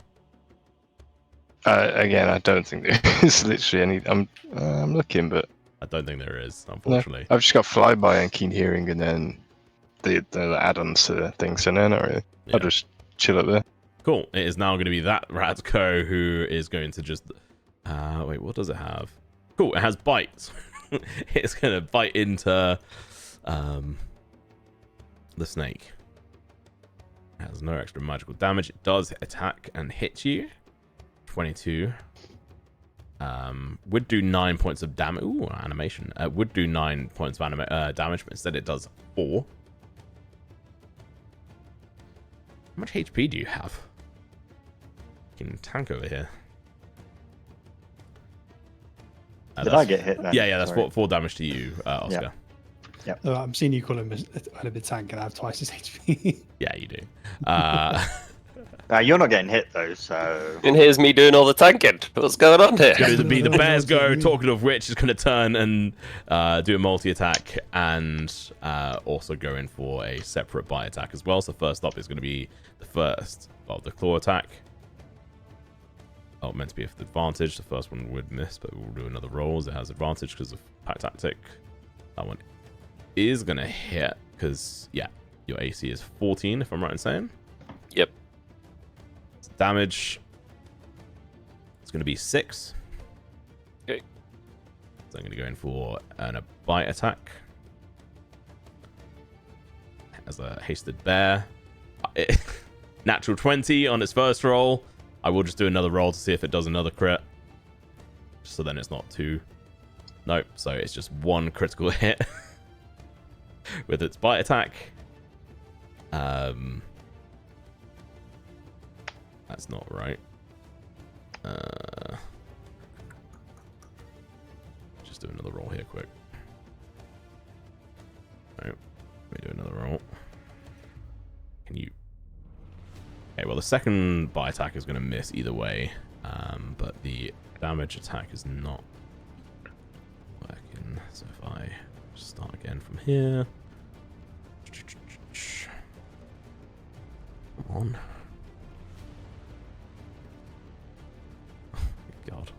Again, I don't think there's literally any. I'm looking, but I don't think there is, no, unfortunately. I've just got flyby and keen hearing, and then the add-ons to things, so no, not really. Yeah. I'll just chill up there. Cool. It is now going to be that Ratco who is going to just... wait, what does it have? Cool, it has bites. It's going to bite into the snake. It has no extra magical damage. It does attack and hit you. 22. Would do 9 points of damage. Ooh, animation. Would do 9 points of damage, but instead it does 4. How much HP do you have? Fucking tank over here. Did I get hit then? Yeah, that's Sorry. 4 damage to you, Oscar. Yeah. I'm seeing you call him a bit tank, and I have twice his HP. Yeah, you do. You're not getting hit though, so. And here's me doing all the tanking. What's going on here? It's going to be the bears go. Talking of which, is going to turn and do a multi-attack and also go in for a separate bite attack as well. So first up is going to be the first of the claw attack. Oh, meant to be with advantage. The first one would miss, but we'll do another roll as it has advantage because of pack tactic. That one is going to hit because, yeah, your AC is 14, if I'm right in saying. Yep. Damage. It's going to be 6. Okay. So I'm going to go in for a bite attack. As a hasted bear. Natural 20 on its first roll. I will just do another roll to see if it does another crit. So then it's not 2. Nope. So it's just 1 critical hit with its bite attack. That's not right. Just do another roll here quick. Nope. Let me do another roll. Can you... Okay, well the second bite attack is going to miss either way. But the damage attack is not working. So if I start again from here... Come on. God.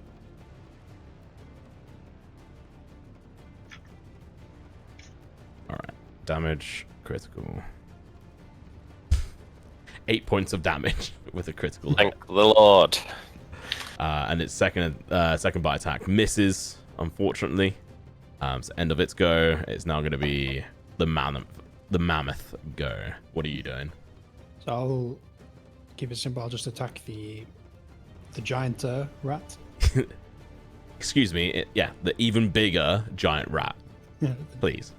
Alright. Damage. Critical. 8 points of damage with a critical hit. Thank the Lord. And its second bite attack misses, unfortunately. So end of its go. It's now going to be the mammoth go. What are you doing? So I'll keep it simple. I'll just attack the giant rat. Excuse me. Yeah, the even bigger giant rat. Yeah. Please.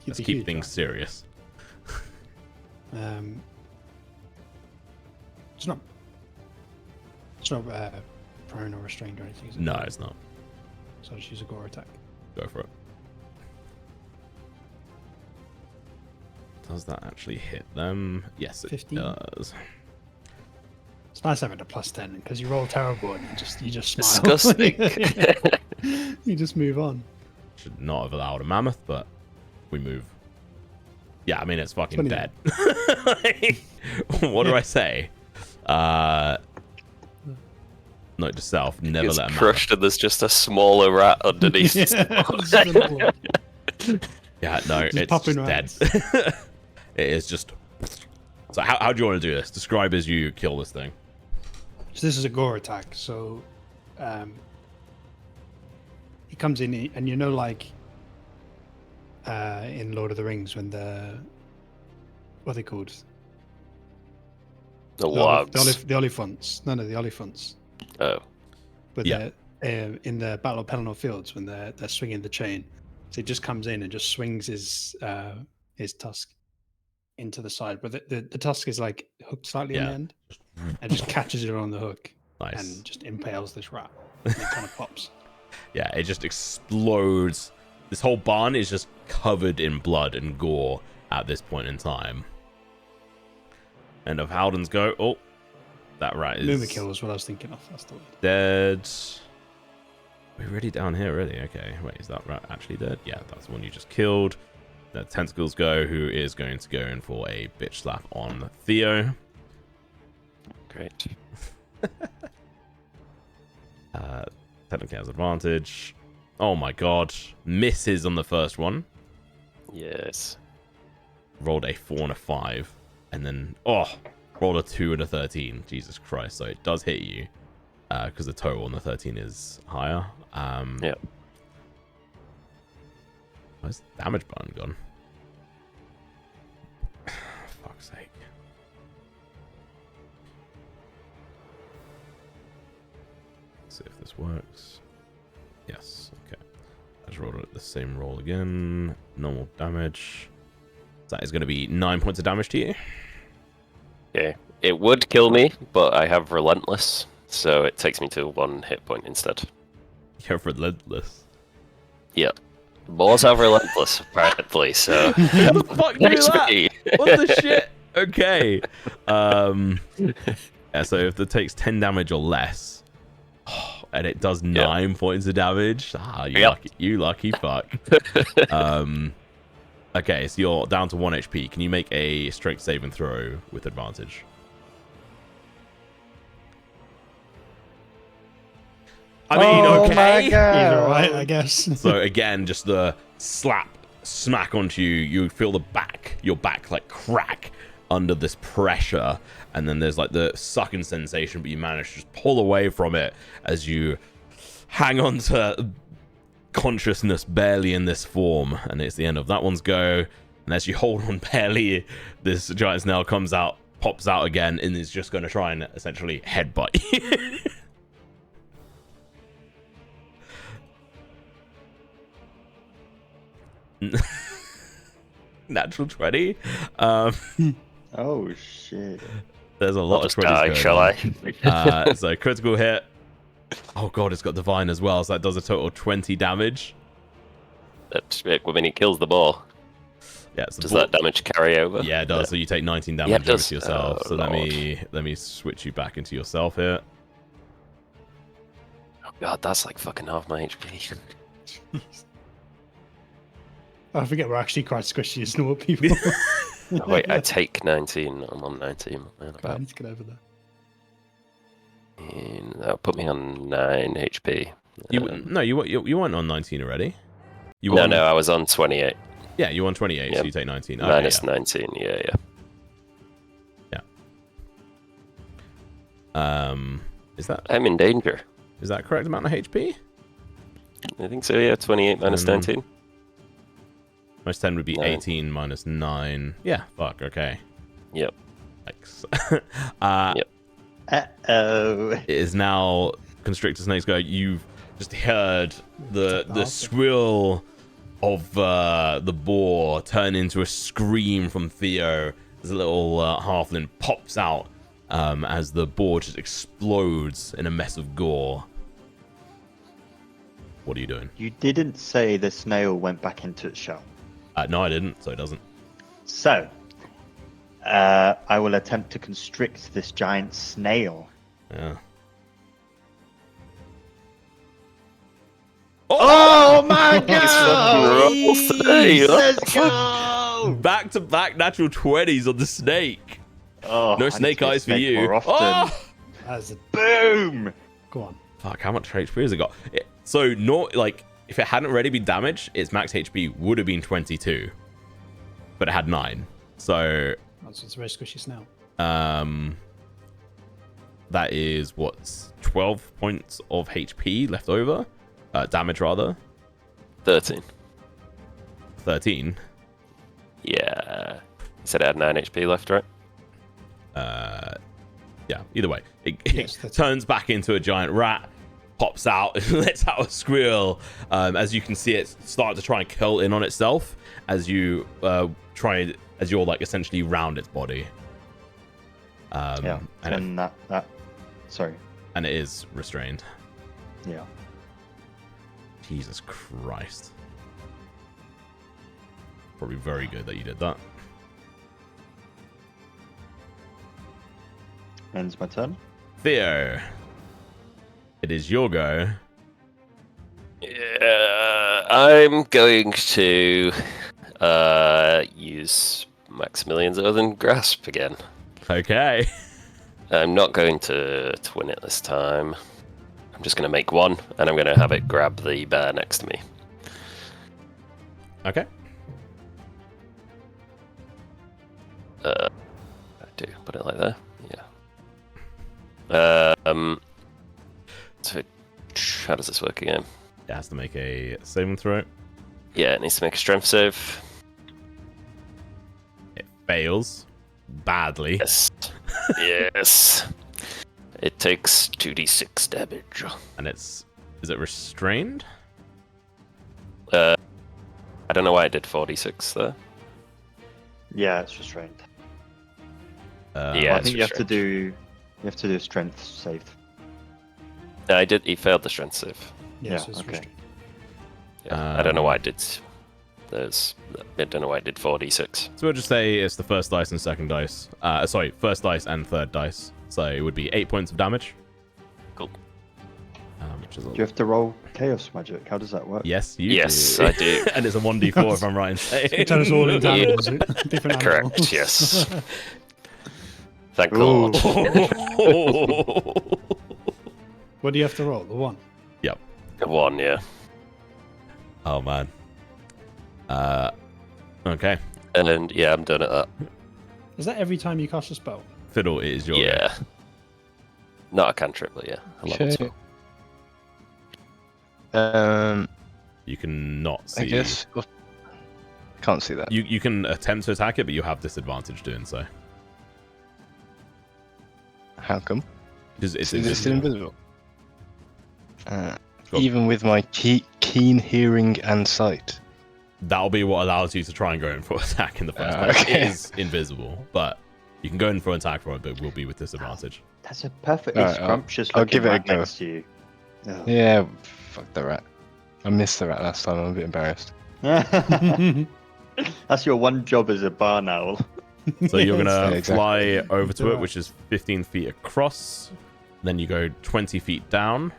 Let's keep huge things rat. serious. It's not prone or restrained or anything, is it? No, it's not. So I'll just use a gore attack. Go for it. Does that actually hit them? Yes, it 15? does. It's nice having a +10 because you roll terrible and you just smile. Disgusting. You just move on. Should not have allowed a mammoth, but we move. Yeah, I mean, it's fucking 20. dead. What do I say? Note to self, never It's let a crushed and there's just a smaller rat underneath. Yeah, no, Just it's popping just dead. rats. It is just... So how do you want to do this? Describe as you kill this thing. So this is a gore attack. So he comes in and you know, like in Lord of the Rings when what are they called? The wargs. The Olifants. No, the Olifants. Oh. But Yeah. they're in the Battle of Pelennor Fields when they're swinging the chain. So he just comes in and just swings his tusk into the side, but the tusk is like hooked slightly in the end, and just catches it on the hook. Nice. And just impales this rat. And it kind of pops. Yeah, it just explodes. This whole barn is just covered in blood and gore at this point in time. End of Howden's go. Oh, that rat is Mumakill was what I was thinking of. That's the one. dead. We're really down here, really. Okay, wait, is that rat actually dead? Yeah, that's the one you just killed. The tentacles go, who is going to go in for a bitch slap on Theo. Great. Technically has advantage. Oh my god. Misses on the first one. Yes. Rolled a 4 and a 5, and then rolled a 2 and a 13. Jesus Christ! So it does hit you, because the total on the 13 is higher. Yep. Where's the damage button gone? Fuck's sake. Let's see if this works. Yes, okay. I just rolled the same roll again. Normal damage. That is going to be 9 points of damage to you. Okay. It would kill me, but I have relentless, so it takes me to 1 hit point instead. You're relentless. Yeah. Boars have relentless, apparently, so... How the fuck do that? me. What the shit? Okay. Yeah, so if it takes 10 damage or less, and it does 9 points of damage, you lucky fuck. Okay, so you're down to 1 HP. Can you make a strength save and throw with advantage? I mean, okay. My God. He's alright, I guess. So again, just the smack onto you. You feel your back like crack under this pressure, and then there's like the sucking sensation, but you manage to just pull away from it as you hang on to consciousness barely in this form, and it's the end of that one's go. And as you hold on barely, this giant snail pops out again, and is just going to try and essentially headbutt you. Natural 20. Oh shit. There's a lot of 20s die, going shall on. I? So critical hit. Oh god, it's got divine as well, so that does a total of 20 damage. When it kills the boar, Yeah, it's the does ball. that damage carry over? Yeah, it does. So you take 19 damage Yeah, it over does. to yourself. Oh, So let Lord. me switch you back into yourself here. Oh god, that's like fucking half my HP. I forget we're actually quite squishy as normal people. Oh, wait, I take 19. I'm on 19. Man, I need to get over there. That'll put me on 9 HP. You weren't on 19 already. No, I was on 28. Yeah, you won 28, so Yep. you take 19. Okay, Minus yeah. 19, yeah. Is I'm in danger. that correct amount of HP? I think so, yeah. 28 minus 19. Minus 10 would be 9. 18 minus 9. Yeah, fuck, okay. Yep. Thanks. Yep. Uh-oh. It is now Constrictor Snake's go. You've just heard the squeal of the boar turn into a scream from Theo as a little halfling pops out as the boar just explodes in a mess of gore. What are you doing? You didn't say the snail went back into its shell. No, I didn't, so it doesn't. So, I will attempt to constrict this giant snail. Yeah. Oh my God! god! Hey, Let's go! Back to back natural 20s on the snake. Oh, No I need snake to get eyes for snake you. more often. Oh! As a, Boom! go on. Fuck, how much HP has it got? So, not like, if it hadn't already been damaged, its max HP would have been 22. But it had 9. So, It's a very squishy snail. that is, what, 12 points of HP left over? Damage, rather. 13. 13. Yeah. You said I had 9 HP left, right? Yeah, either way. It Yes, that's- turns back into a giant rat, pops out, and lets out a squeal. As you can see, it start to try and curl in on itself as you you're like essentially round its body. Yeah, and that. Sorry. it is restrained. Yeah. Jesus Christ. Probably very good that you did that. Ends my turn. Theo, it is your go. Yeah, I'm going to use Maximilian's Earthen Grasp again. Okay. I'm not going to win it this time. I'm just going to make one, and I'm going to have it grab the bear next to me. Okay. I do put it like that. Yeah. So how does this work again? It has to make a saving throw. Yeah, it needs to make a strength save. It fails badly. Yes. Yes. It takes 2d6 damage. And is it restrained? I don't know why I did 4d6 there. Yeah, it's restrained. Yeah, I it's think you have to restrained. do a strength save. No, he failed the strength save. Yeah, so it's okay. restrained. Yeah, I don't know why I did. I don't know why I did 4d6. So we'll just say it's the first dice and second dice. Sorry, first dice and third dice. So it would be 8 points of damage. Cool. Which is Do you have to roll chaos magic? How does that work? Yes, you Yes, do. I do. And it's a 1d4 if I'm right in saying. Turn us all into animals. Different animals. Correct. Yes. Thank the Ooh. Lord. What do you have to roll? The 1. Yep. The 1, yeah. Oh man. Okay. And yeah, I'm done at that. Is that every time you cast a spell? Fiddle, it is your Yeah. Not a cantrip, but yeah. A level Okay. spell. You can not see. I guess. Well, can't see that. You can attempt to attack it, but you have disadvantage doing so. How come? Because it's Is it still invisible. invisible? Sure. Even with my keen hearing and sight. That'll be what allows you to try and go in for attack in the first Ah, place. okay. It is invisible, but you can go in for attack for it, but will be with disadvantage. That's a perfectly Alright, scrumptious I'll looking give it a rat go. next to you. Ugh. Yeah, fuck the rat. I missed the rat last time. I'm a bit embarrassed. That's your one job as a barn owl. So you're Yes. gonna Yeah, exactly. fly over to it, which is 15 feet across. Then you go 20 feet down.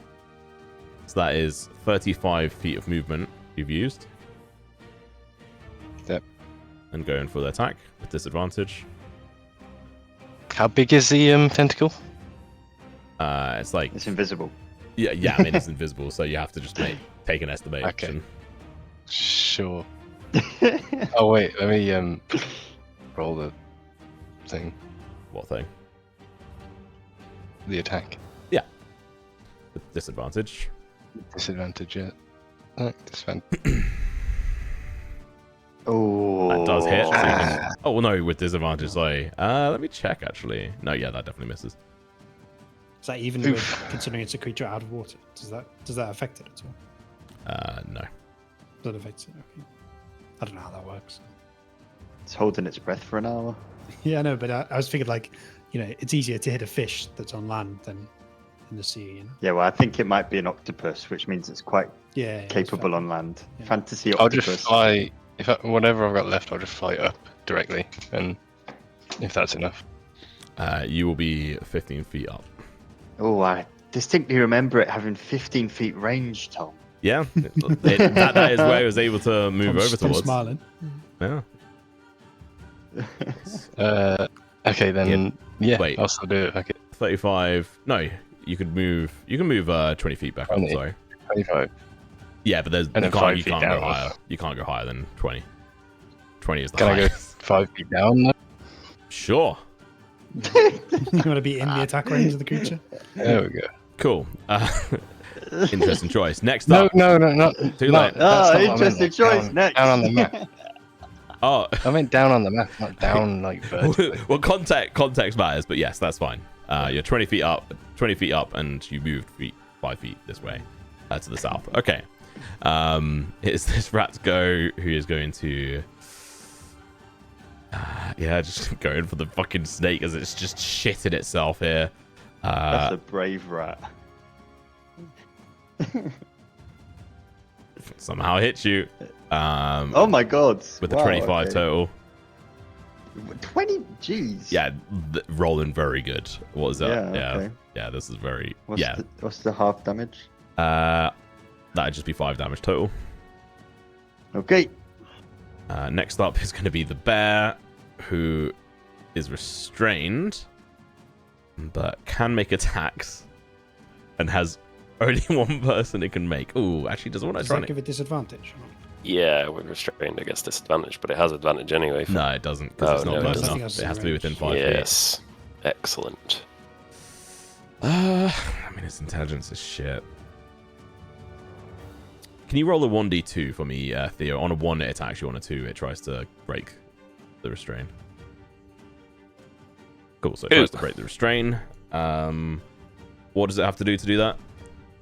So that is 35 feet of movement you've used. Yep. And go in for the attack with disadvantage. How big is the tentacle? It's like It's invisible. yeah. I mean it's invisible, so you have to just take an estimation. Okay. Sure. Oh wait, let me roll the thing, What thing? the attack. With disadvantage. Disadvantage, yeah. Disadvantage. Oh, That does hit. So you can... Oh well, no, with disadvantage. Sorry. Let me check actually. No, yeah, that definitely misses. Is that even with, considering it's a creature out of water? Does that affect it at all? No. Doesn't affect it. Okay. I don't know how that works. It's holding its breath for an hour. Yeah, I know, but I was thinking like, it's easier to hit a fish that's on land than in the sea. Yeah, well, I think it might be an octopus, which means it's quite Yeah. it's capable fair. on land. Yeah. Fantasy I'll octopus. just fly. Whatever I've got left, I'll just fly up directly, and if that's enough. You will be 15 feet up. Oh, I distinctly remember it having 15 feet range, Tom. Yeah, that is where it was able to move over I'm towards. smiling. Yeah. Okay, then. Yeah, Wait. I'll still do it. Okay, 35. No, you can move. You can move 20 feet back up. 20. Sorry. 25. Yeah, but And you then can't 5 go feet down. higher. You can't go higher than 20. 20 is the Can I go highest. 5 feet down? Though? Sure. You want to be in the attack range of the creature? There we go. Cool. Interesting choice. Next No, up. no, not. Too no, late. that's not what I meant, Interesting like, choice. Down, Next. down on the map. Oh, I meant down on the map, not down like vertically. well, context matters, but yes, that's fine. You're 20 feet up, and you moved 5 feet this way to the south. Okay. It's this rat's go who is going to just go in for the fucking snake as it's just shitting itself here. That's a brave rat. Somehow hits you. Oh my god. With a Wow, 25 okay. total. 20? Jeez. Yeah, rolling very good. What is that? Yeah, okay. Yeah, this is very What's the half damage? That'd just be 5 damage total. Okay. Next up is going to be the bear, who is restrained, but can make attacks, and has only one person it can make. Ooh, actually, doesn't want to Does try that give it disadvantage? Yeah, with restrained, I guess disadvantage, but it has advantage anyway. No, it doesn't, Oh, because it's not no, it close doesn't. I think enough. that's It has to be range. within 5 feet. Yes. Excellent. I mean, its intelligence is shit. Can you roll a 1d2 for me, Theo? On a 1, it attacks you. On a 2, it tries to break the restrain. Cool, so it tries to break the restrain. What does it have to do that?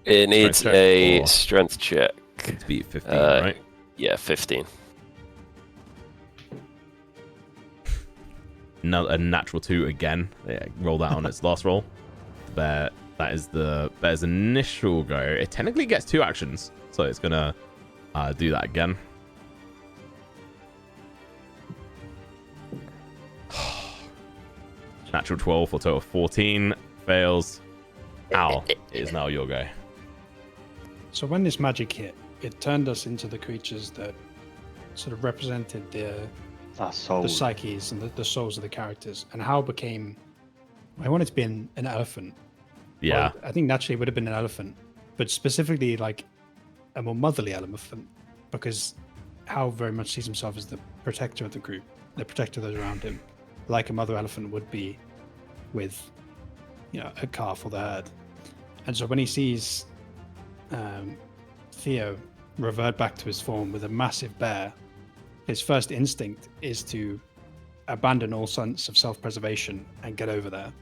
It needs check a or- strength check. To beat 15, right? Yeah, 15. No, a natural 2 again. Yeah, roll that on its last roll. The bear, that is the bear's initial go. It technically gets 2 actions, so it's gonna do that again. Natural 12 for a total of 14. Fails. Ow. It is now your go. So when this magic hit, it turned us into the creatures that sort of represented Our soul. the psyches and the souls of the characters. And Hal became. I wanted to be an elephant. Yeah. Or I think naturally it would have been an elephant, but specifically like a more motherly elephant, because Hal very much sees himself as the protector of the group, the protector of those around him, like a mother elephant would be with, a calf or the herd. And so when he sees Theo revert back to his form with a massive bear, his first instinct is to abandon all sense of self-preservation and get over there.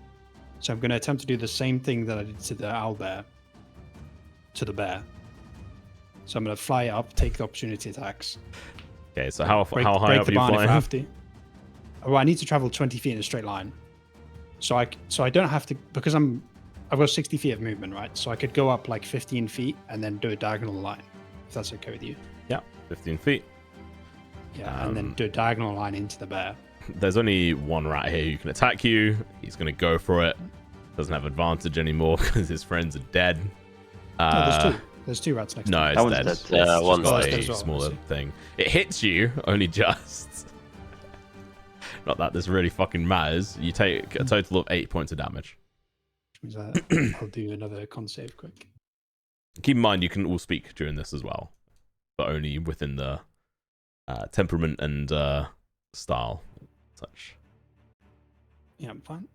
So I'm going to attempt to do the same thing that I did to the owlbear, to the bear. So I'm going to fly up, take the opportunity attacks. Okay, so how high break up the are you barn if I flying? have to. Well, I need to travel 20 feet in a straight line. So I don't have to, because I've got 60 feet of movement, right? So I could go up like 15 feet and then do a diagonal line, if that's okay with you. Yeah, 15 feet. Yeah, and then do a diagonal line into the bear. There's only one rat here who can attack you. He's going to go for it. Doesn't have advantage anymore because his friends are dead. No, there's two. There's 2 rats next to No, me. it's That one's dead. dead It's too. just One's got dead a as well, smaller obviously. thing. It hits you, only just. Not that this really fucking matters. You take a total of 8 points of damage. Which means I'll do another con save quick. Keep in mind, you can all speak during this as well, but only within the temperament and style. Such. Yeah, I'm fine.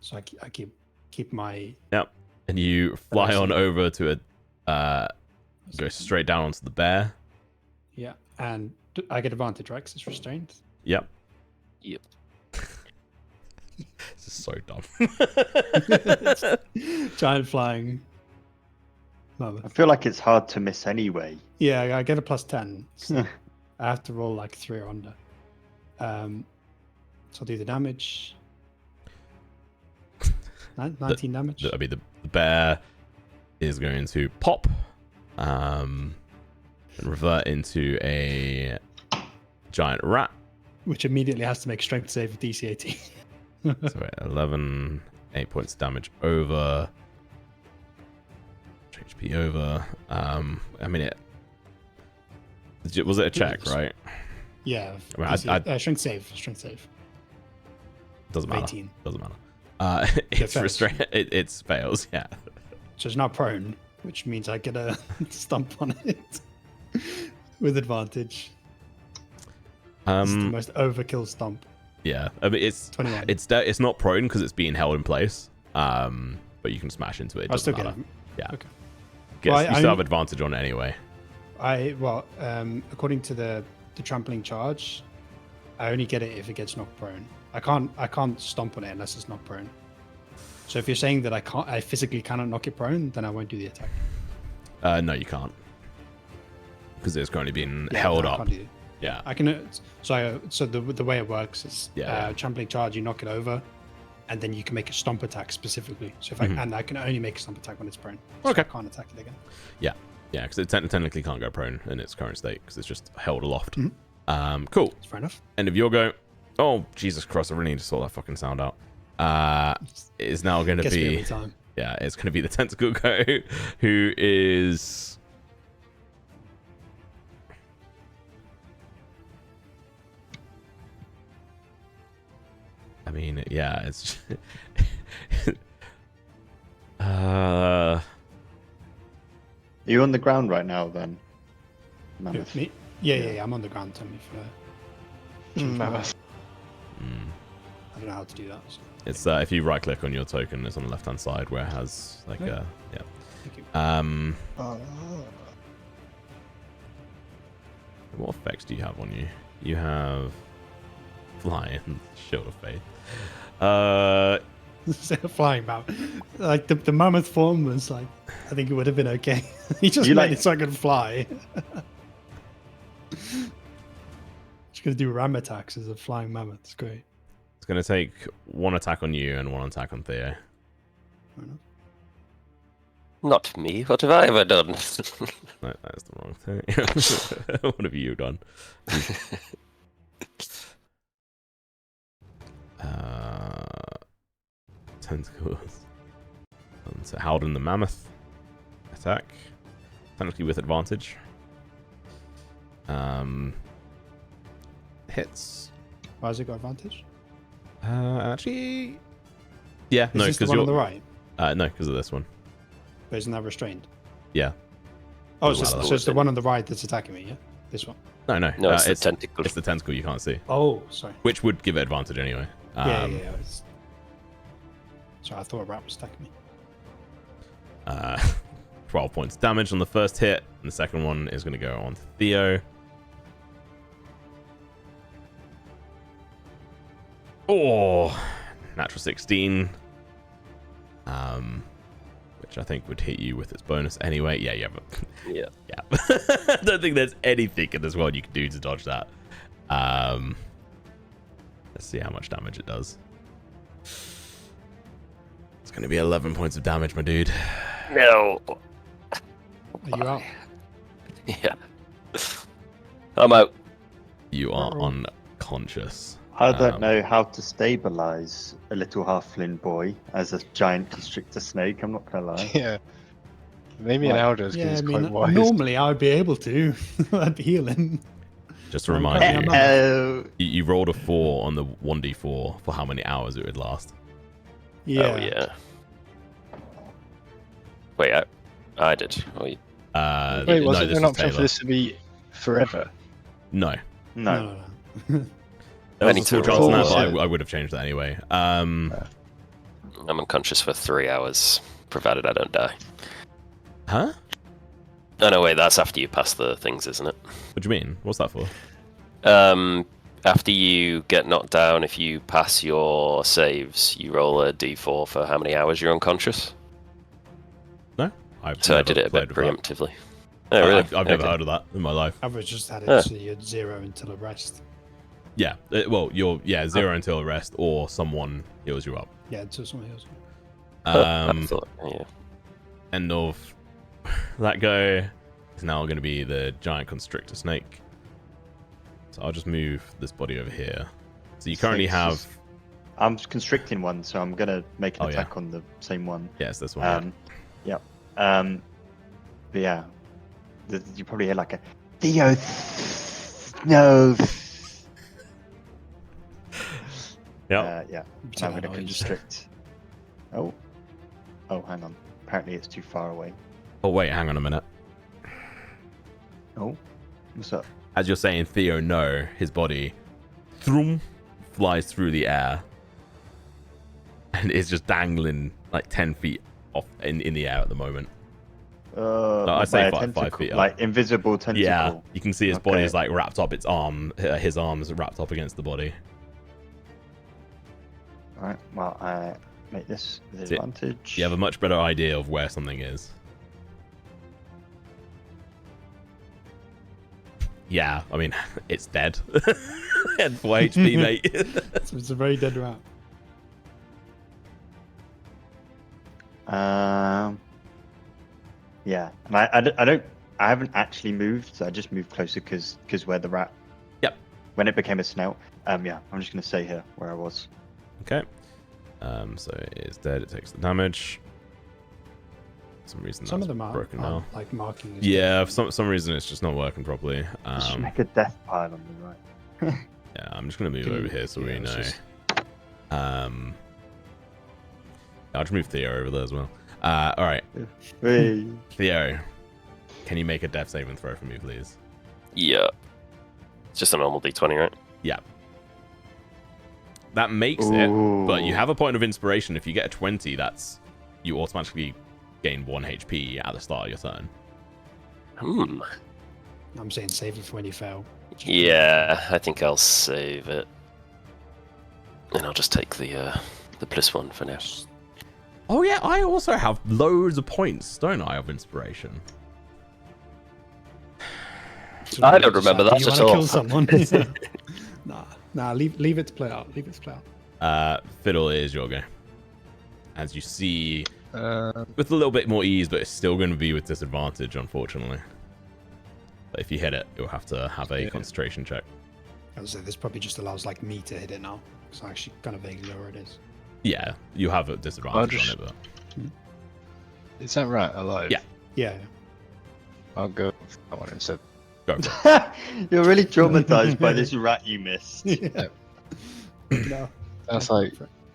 So I keep my Yep. And you fly Nice. on over to go straight down onto the bear. yeah, and I get advantage, right? 'Cause it's restrained. Yep. Yep. This is so dumb. Giant flying. No, I feel like it's hard to miss anyway. yeah, I get a +10. So I have to roll like 3 or under. So I'll do the damage. 19 damage. I mean, the bear is going to pop and revert into a giant rat. Which immediately has to make strength save with DC 18. So wait, 11, 8 points damage over. HP over. I mean, was it a check, right? Yeah. I mean, DC, strength save. Doesn't matter. 18. Doesn't matter. It's fails. restrained. It fails. Yeah. So it's not prone, which means I get a stomp on it with advantage. It's the most overkill stomp. Yeah. I mean, it's 21. it's not prone because it's being held in place. But you can smash into it. It I'll still doesn't get matter. it. Yeah. Okay. Guess Well, you I still have mean- advantage on it anyway. According to the trampling charge, I only get it if it gets knocked prone. I can't stomp on it unless it's not prone. So if you're saying that I physically cannot knock it prone, then I won't do the attack. No, you can't. Because it's currently being Yeah, held no, I up. can't do it. Yeah. I can. So the way it works is Yeah. trampling charge. You knock it over, and then you can make a stomp attack specifically. So if I can only make a stomp attack when it's prone. So Okay. I can't attack it again. Yeah, because it technically can't go prone in its current state because it's just held aloft. Mm-hmm. Cool. It's fair enough. End of your go. Oh, Jesus Christ, I really need to sort that fucking sound out. It's now going to Gets me be... every time. Yeah, it's going to be the tentacle go, who is... I mean, yeah, it's... Are you on the ground right now then? Mammoth? Me? Yeah. I'm on the ground. Tell me for. Change my Mammoth. I don't know how to do that. So. It's if you right click on your token, it's on the left hand side where it has like Yeah. yeah. Thank you. What effects do you have on you? You have fly and shield of faith. Flying mammoth. Like the mammoth form was like, I think it would have been okay. He just You made like- it so I could fly. Just gonna do ram attacks as a flying mammoth. It's great. It's gonna take one attack on you and one attack on Theo. Fair enough. Not me. What have I ever done? No, that's the wrong thing. What have you done? Tentacles. And so Howden the Mammoth. Attack. Technically with advantage. Hits. Why has it got advantage? Actually... Yeah, Is no, this the because one you're... on the right? No, because of this one. But isn't that restrained? Yeah. Oh, Doesn't so matter. it's the one on the right that's attacking me, yeah? This one? No. No, it's the tentacle. It's the tentacle you can't see. Oh, sorry. Which would give it advantage anyway. Yeah. Sorry, I thought a rat was attacking me. 12 points of damage on the first hit, and the second one is going to go on to Theo. Oh, natural 16. Which I think would hit you with its bonus anyway. Yeah, you have a... Yeah. Yeah. I don't think there's anything in this world you can do to dodge that. Let's see how much damage it does. It's going to be 11 points of damage, my dude. No. Are you out? Yeah. I'm out. You are unconscious. I don't know how to stabilize a little halfling boy as a giant constrictor snake. I'm not gonna lie. Yeah. Maybe an Right. Elders Yeah, is I quite mean, wise. normally I would be able to. I'd heal him. Just to I'm remind currently you, a mammoth. you rolled a 4 on the 1d4 for how many hours it would last. Yeah. Oh, yeah. Wait, I did. Oh, Wait, no, wasn't this there an was option for Taylor. this to be forever? No. No. No. There I was need a small to chance roll on that, but it. I would have changed that anyway. I'm unconscious for 3 hours, provided I don't die. Huh? Oh, no, wait, that's after you pass the things, isn't it? What do you mean? What's that for? After you get knocked down, if you pass your saves, you roll a d4 for how many hours you're unconscious. No? I've So I never did it a bit played with that. preemptively. Oh, really? I've never Okay. heard of that in my life. I've just had it Huh. so you're 0 until a rest. Yeah. Well, you're 0 until arrest, or someone heals you up. Yeah, until someone heals me. I thought, yeah. End of that go is now going to be the giant constrictor snake. So I'll just move this body over here. So you currently Snakes have... is- I'm constricting one, so I'm gonna make an Oh, yeah. attack on the same one. Yes, this one. Yeah. Yeah. But yeah, you probably hear like a Theo. No. Yep. Yeah. Pretend I'm I gonna know you just- constrict. Oh. Oh, hang on. Apparently it's too far away. Oh, wait, hang on a minute. Oh. What's up? As you're saying Theo no, his body throom, flies through the air and is just dangling like 10 feet off in the air at the moment. I'd say by a 5 feet up. Like invisible tentacle. Yeah, you can see his body Okay. is like wrapped up, his arms wrapped up against the body. Alright, well, I make this with See, advantage. You have a much better idea of where something is. Yeah, I mean, it's dead. And 4 HP, mate. So it's a very dead rat. Yeah, and I haven't actually moved, so I just moved closer because where the rat. Yep. When it became a snout. Yeah, I'm just gonna stay here where I was. Okay. So it's dead. It takes the damage. For some reason Some that's of them broken are now. like marking. as Yeah, dead. for some reason it's just not working properly. Just make a death pile on the right. Yeah, I'm just gonna move Can over you- here so yeah, we it's know. just- I'll just move Theo over there as well. All right, Hey. Theo, can you make a death saving throw for me, please? Yeah. It's just a normal d20, right? Yeah. That makes it, but you have a point of inspiration. If you get a 20, that's you automatically gain 1 HP at the start of your turn. I'm saying save it for when you fail. Yeah, I think I'll save it. And I'll just take the +1 for now. Oh yeah, I also have loads of points, don't I, of inspiration? I don't remember that you at want to all. kill someone? nah, leave it to play out. Leave it to play out. Fiddle, it is your go. As you see, with a little bit more ease, but it's still going to be with disadvantage, unfortunately. But if you hit it, you'll have to have a concentration check. I would say this probably just allows like me to hit it now, because I actually kind of vaguely know where it is. Yeah, you have a disadvantage on it, but... Is that right? Alive? Yeah. Yeah. I'll go with that one instead. Go for it. You're really traumatized by this rat you missed. Yeah. No. That's like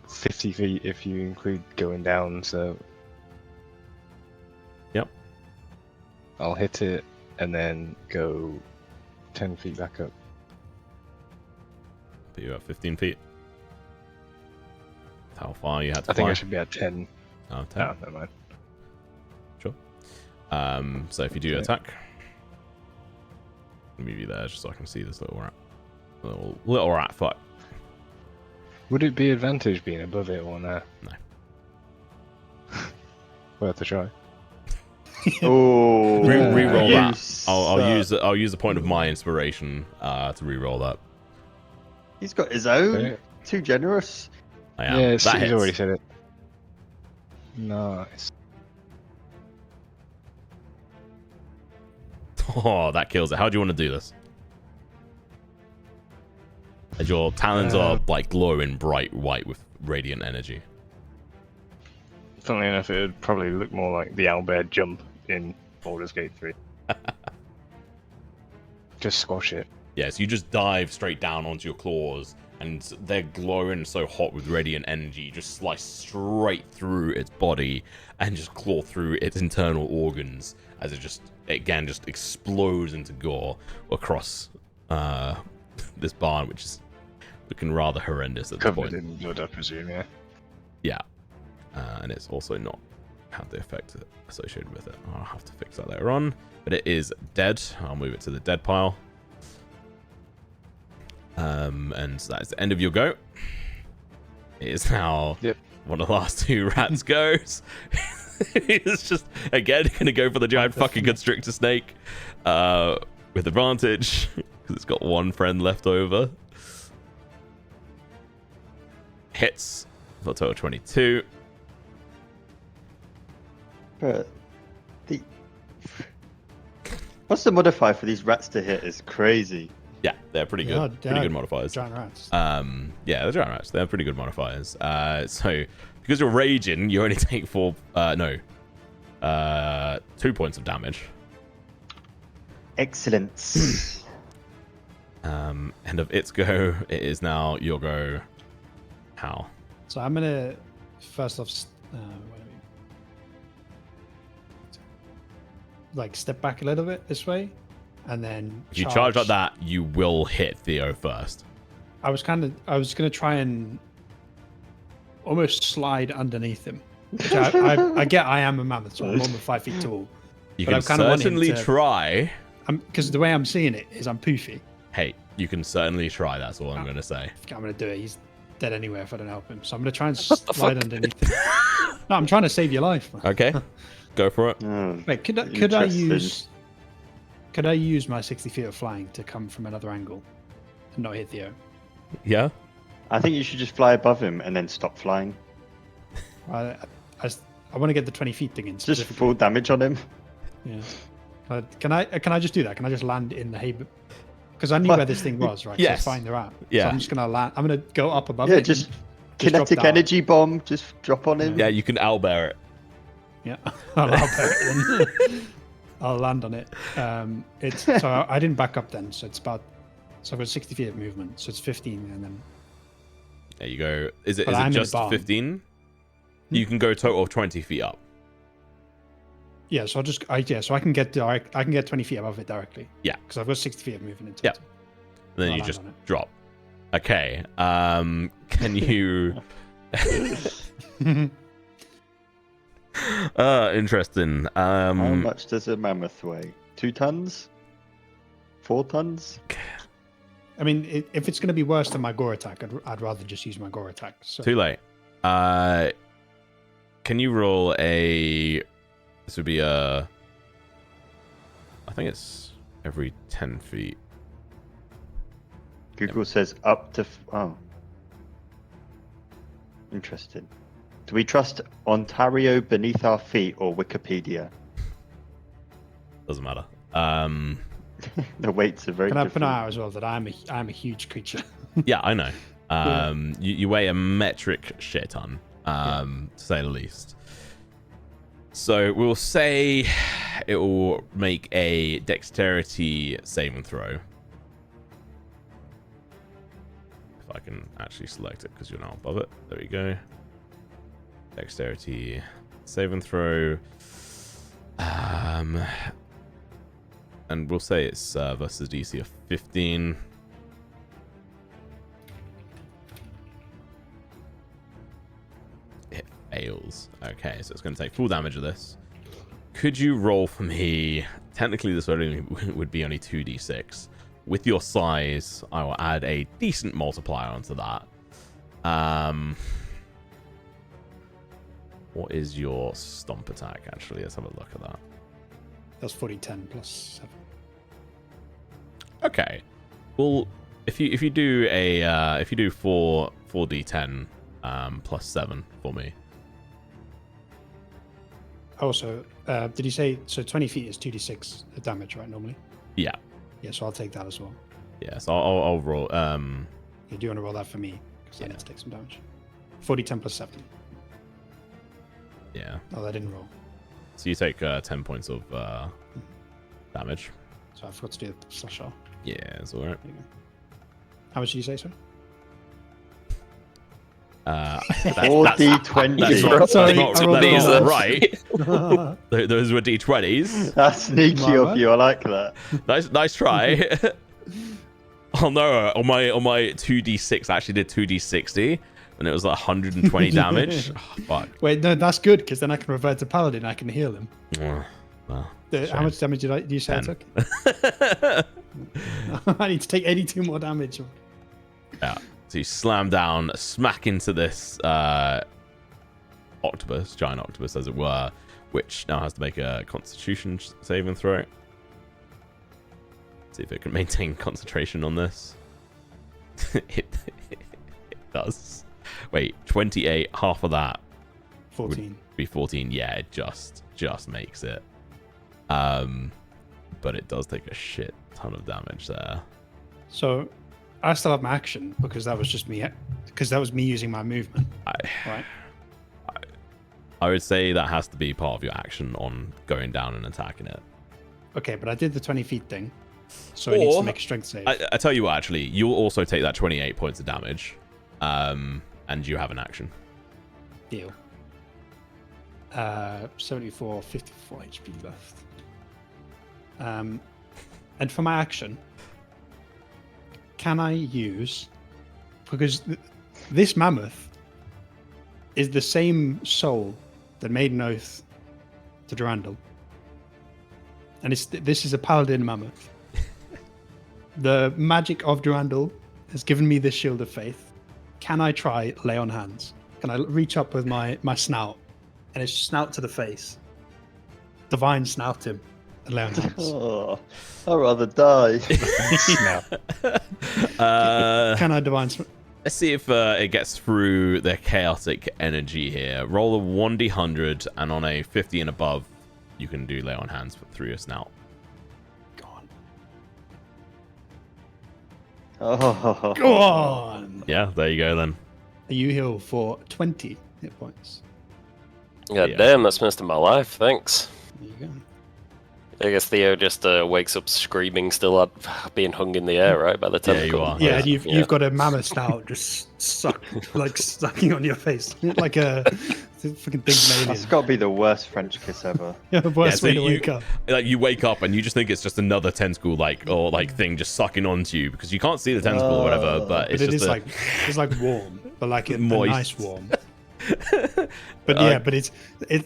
50 feet if you include going down, so... Yep. I'll hit it and then go 10 feet back up. Put you at 15 feet. How far you had to I think fly? I should be at 10. Oh, 10. Oh, never mind. Sure. So if you do attack, move you there just so I can see this little rat. Little rat foot. Would it be advantage being above it or no? No. Worth a try. Oh, Reroll you that. suck. I'll use the point of my inspiration to reroll that. He's got his own. Okay. Too generous. I am. Yeah, That he's hits. already said it. Nice. Oh, that kills it. How do you want to do this? As your talons are like glowing bright white with radiant energy. Funnily enough, it would probably look more like the owlbear jump in Baldur's Gate 3. Just squash it. Yeah, so you just dive straight down onto your claws, and they're glowing so hot with radiant energy, just slice straight through its body and just claw through its internal organs as it just explodes into gore across this barn, which is looking rather horrendous at this Covered point. in blood, I presume, yeah. Yeah, and it's also not had the effect associated with it. I'll have to fix that later on, but it is dead. I'll move it to the dead pile. And that is the end of your go. It is now one of the last two rats goes. It's just again gonna go for the giant fucking constrictor snake with advantage because it's got one friend left over. Hits for a total of 22. But what's the modifier for these rats to hit is crazy. Yeah, they're pretty good. Yeah, Pretty good modifiers. Giant rats. Yeah, the giant rats. They're pretty good modifiers. So because you're raging, you only take 2 points of damage. Excellent. End of its go. It is now your go. How? So I'm gonna first off, like step back a little bit this way, and then If you charge like that, you will hit Theo first. I was gonna try and almost slide underneath him. Which I get. I am a mammoth, so I'm more than 5 feet tall. You But can I'm kinda wanting certainly to- try. Because the way I'm seeing it is I'm poofy. Hey, you can certainly try. That's all I'm going to say. I'm gonna do it. He's dead anyway if I don't help him. So I'm gonna try and slide underneath him. No, I'm trying to save your life, man. Okay, go for it. Wait, could I Interesting. use my 60 feet of flying to come from another angle and not hit Theo? Yeah. I think you should just fly above him and then stop flying. I want to get the 20 feet thing in. Just specifically. full damage on him. Yeah. Can I just do that? Can I just land in the hay? Because I knew where this thing was, right? Yes. So find the rat. Yeah. So I'm just gonna land. I'm gonna go up above Yeah, it. just and drop kinetic down. energy bomb. Just drop on him. Yeah, you can owlbear it. Yeah. I'll land on it. It's so I didn't back up then, so it's about. So I've got 60 feet of movement, so it's 15, and then There you go. Is it But I'm in just a barn. 15? You can go total of 20 feet up. Yeah, so so I can get 20 feet above it directly. Yeah. Because I've got 60 feet of movement in Yeah. total. Then I'll you land just on it. drop. Okay. Can you? Interesting. How much does a mammoth weigh? 2 tons? 4 tons? I mean, if it's going to be worse than my gore attack, I'd rather just use my gore attack. So. Too late. Can you roll a? This would be a. I think it's every 10 feet. Google says up to. Oh. Interesting. Do we trust Ontario beneath our feet or Wikipedia? Doesn't matter. The weights are very Can I different. point out as well that I'm a huge creature? Yeah, I know. Yeah. You weigh a metric shit ton, to say the least. So we'll say it will make a dexterity saving throw. If I can actually select it because you're now above it. There we go. Dexterity saving throw. And we'll say it's versus DC of 15. It fails. Okay, so it's going to take full damage of this. Could you roll for me? Technically, this would be only 2d6. With your size, I will add a decent multiplier onto that. What is your stomp attack? Actually, let's have a look at that. That's 40-10 plus 7. Okay. Well, if you do a 4d10 plus 7 for me. Also, did you say so? 20 feet is 2d6 damage, right? Normally. Yeah. Yeah, so I'll take that as well. Yeah. So I'll roll. Yeah, do you want to roll that for me? Because I need to take some damage. 40-10 plus 7. Yeah. Oh, that didn't roll. So you take 10 points of damage. So I forgot to do the slash R. Yeah, it's all right. There you go. How much did you say, sir? 4d20. That's not right. Sorry. Those were d20s. That's sneaky of you. I like that. Nice try. Oh no! On my 2d6, I actually did 2d60, and it was like 120 damage. Oh, fuck. Wait, no, that's good because then I can revert to paladin. I can heal him. Well, How much damage did you say I 10. took? I need to take 82 more damage. Yeah. So you slam down, smack into this octopus, giant octopus as it were, which now has to make a Constitution saving throw. See if it can maintain concentration on this. it does. Wait, 28, half of that 14. would be 14. Yeah, it just makes it. But it does take a shit ton of damage there. So I still have my action because that was just me. Because that was me using my movement. Right. I would say that has to be part of your action on going down and attacking it. Okay, but I did the 20 feet thing. So it needs to make a strength save. I tell you what, actually, you'll also take that 28 points of damage. And you have an action. Deal. 74, 54 HP left. And for my action, can I use... Because this mammoth is the same soul that made an oath to Durandal. And this is a paladin mammoth. The magic of Durandal has given me this shield of faith. Can I try lay on hands? Can I reach up with my snout and its snout to the face? Divine snout him and lay on hands. Oh, I'd rather die. Can I divine snout? Let's see if it gets through the chaotic energy here. Roll a 1d100, and on a 50 and above, you can do lay on hands through your snout. Go on. Oh. Go on! Yeah, there you go then. You heal for 20 hit points. God Yeah. damn, that's most of my life. Thanks. There you go. I guess Theo just wakes up screaming, still being hung in the air, right, by the Yeah, you tentacle. are. Yeah, and you've got a mammoth snout just sucking on your face like a fucking thing from That's Alien. got to be the worst French kiss ever. The worst so way to wake up. Like you wake up and you just think it's just another tentacle thing just sucking onto you because you can't see the tentacle or whatever, but But it's it just is it's like warm, but like a Moist. nice warm. But yeah, but it's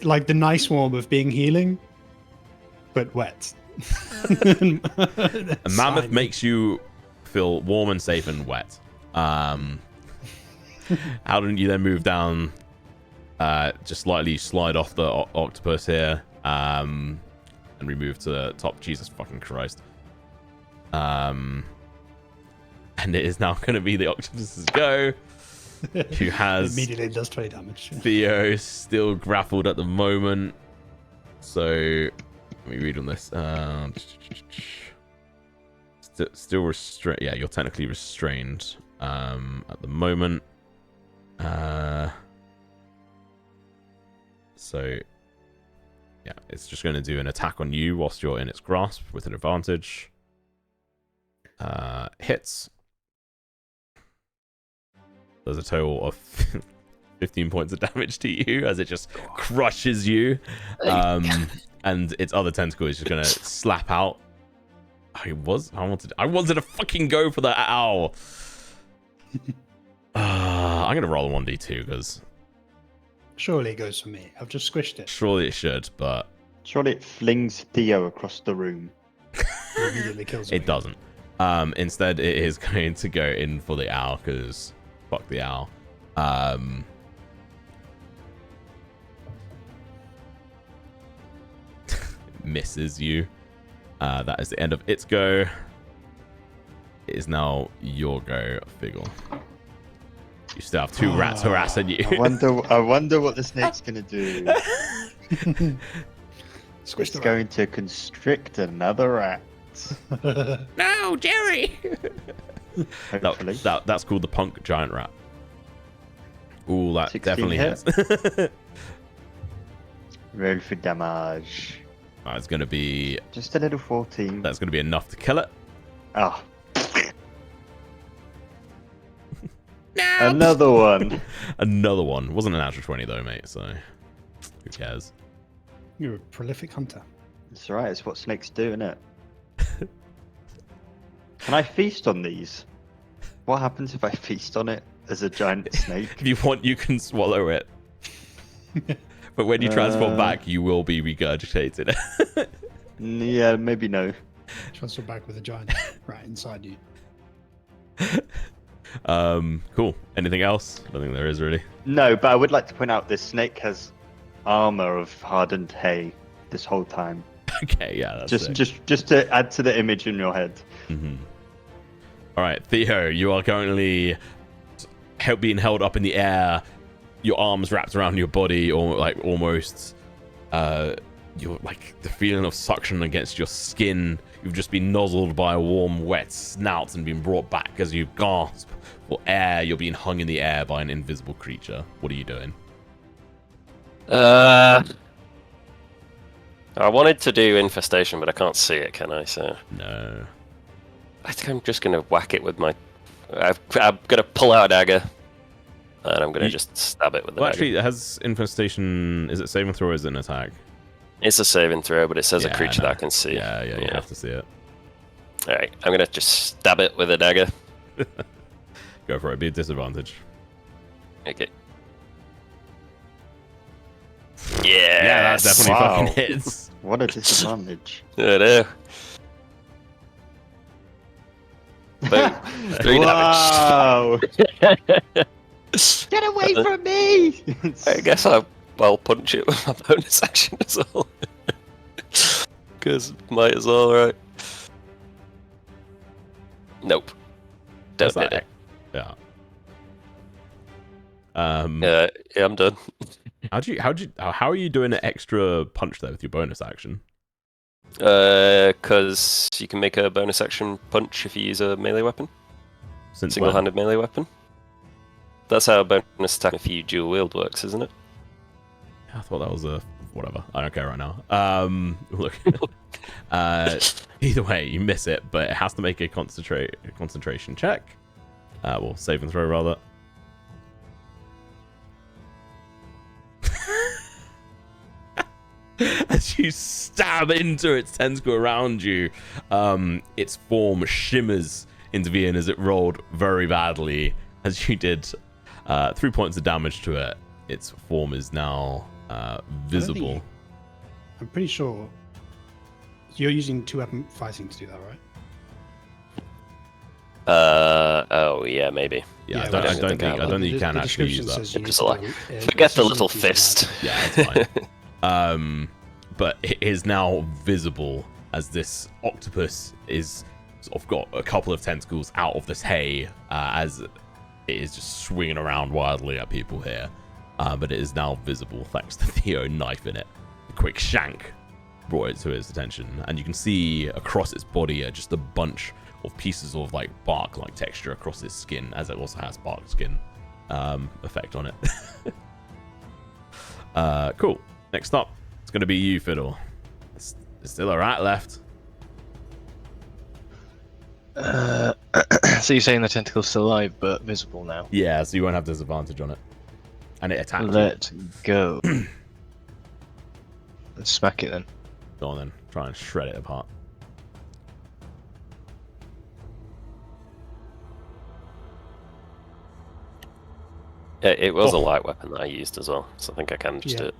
like the nice warm of being healing, but wet. a mammoth makes you feel warm and safe and wet. How don't you then move down? Just slightly slide off the octopus here, and we move to the top. Jesus fucking Christ! And it is now going to be the octopus's go. Who has immediately does 20 damage. Theo still grappled at the moment. So let me read on this. Still restrained. Yeah, you're technically restrained at the moment. So yeah, it's just going to do an attack on you whilst you're in its grasp with an advantage. Hits. There's a total of 15 points of damage to you as it just crushes you. And its other tentacle is just gonna slap out. I wanted to fucking go for the owl. I'm gonna roll a 1d2 because Surely it goes for me. I've just squished it. surely it should, but Surely it flings Theo across the room. It immediately kills me. it doesn't. Instead, it is going to go in for the owl because fuck the owl. Misses you. That is the end of its go. It is now your go, Figgle. You still have two rats harassing you. I wonder what the snake's gonna do. Squish It's the going to constrict another rat. No, Jerry! Hopefully. That's called the punk giant rat. Ooh, that 16 definitely hit. hits. Roll for damage. It's going to be... Just a little 14. That's going to be enough to kill it. Ah, No! another one. Another one. Wasn't an natural 20 though, mate, so... Who cares? You're a prolific hunter. It's alright, it's what snakes do, isn't it? Can I feast on these? What happens if I feast on it as a giant snake? If you want, you can swallow it. But when you transform back, you will be regurgitated. Yeah, maybe no. Transfer back with a giant rat inside you. Cool. Anything else? I don't think there is really. No, but I would like to point out this snake has armor of hardened hay this whole time. Okay, yeah, that's sick. Just to add to the image in your head. Mm-hmm. All right, Theo, you are currently being held up in the air, your arms wrapped around your body, or like almost, you're like the feeling of suction against your skin. You've just been nozzled by a warm, wet snout and been brought back as you gasp for air. You're being hung in the air by an invisible creature. What are you doing? I wanted to do infestation, but I can't see it, can I? So No. I think I'm just gonna whack it with my. I'm gonna pull out a dagger, and I'm gonna just stab it with the Well, dagger. actually, it has infestation. Is it saving throw or is it an attack? It's a saving throw, but it says Yeah, a creature no. that I can see. Yeah, you have to see it. All right, I'm gonna just stab it with a dagger. Go for it. Be a disadvantage. Okay. Yeah, that definitely Wow. fucking hits. What a disadvantage. I know. Boom. 3 Wow! damage. Get away from me! I guess I'll punch it with my bonus action as well. Because might as well, right? Nope. Don't That's hit it. Yeah. Yeah, I'm done. How are you doing an extra punch there with your bonus action? Because you can make a bonus action punch if you use a melee weapon. Since Single-handed melee weapon. That's how a bonus attack if you dual wield works, isn't it? when? I thought that was a whatever. I don't care right now. Look. Either way, you miss it, but it has to make a concentration check. Well, save and throw rather. As you stab into its tentacle around you, its form shimmers into being as it rolled very badly. As you did 3 points of damage to it, its form is now visible. I'm pretty sure you're using 2-weapon fighting to do that, right? Oh yeah, maybe. Yeah, Yeah, I don't think you can actually use that. Just like, forget the little fist. Yeah, it's fine. But it is now visible as this octopus is sort of got a couple of tentacles out of this hay as it is just swinging around wildly at people here. But it is now visible thanks to Theo knifing it. A quick shank brought it to his attention, and you can see across its body just a bunch of pieces of like bark-like texture across its skin, as it also has bark skin effect on it. Cool. Next up, it's going to be you, Fiddle. There's still a rat left. So you're saying the tentacle's still alive but visible now? Yeah, so you won't have disadvantage on it. And it attacks you. Let's go. Let's smack it then. Go on then. Try and shred it apart. It was a light weapon that I used as well, so I think I can just do it.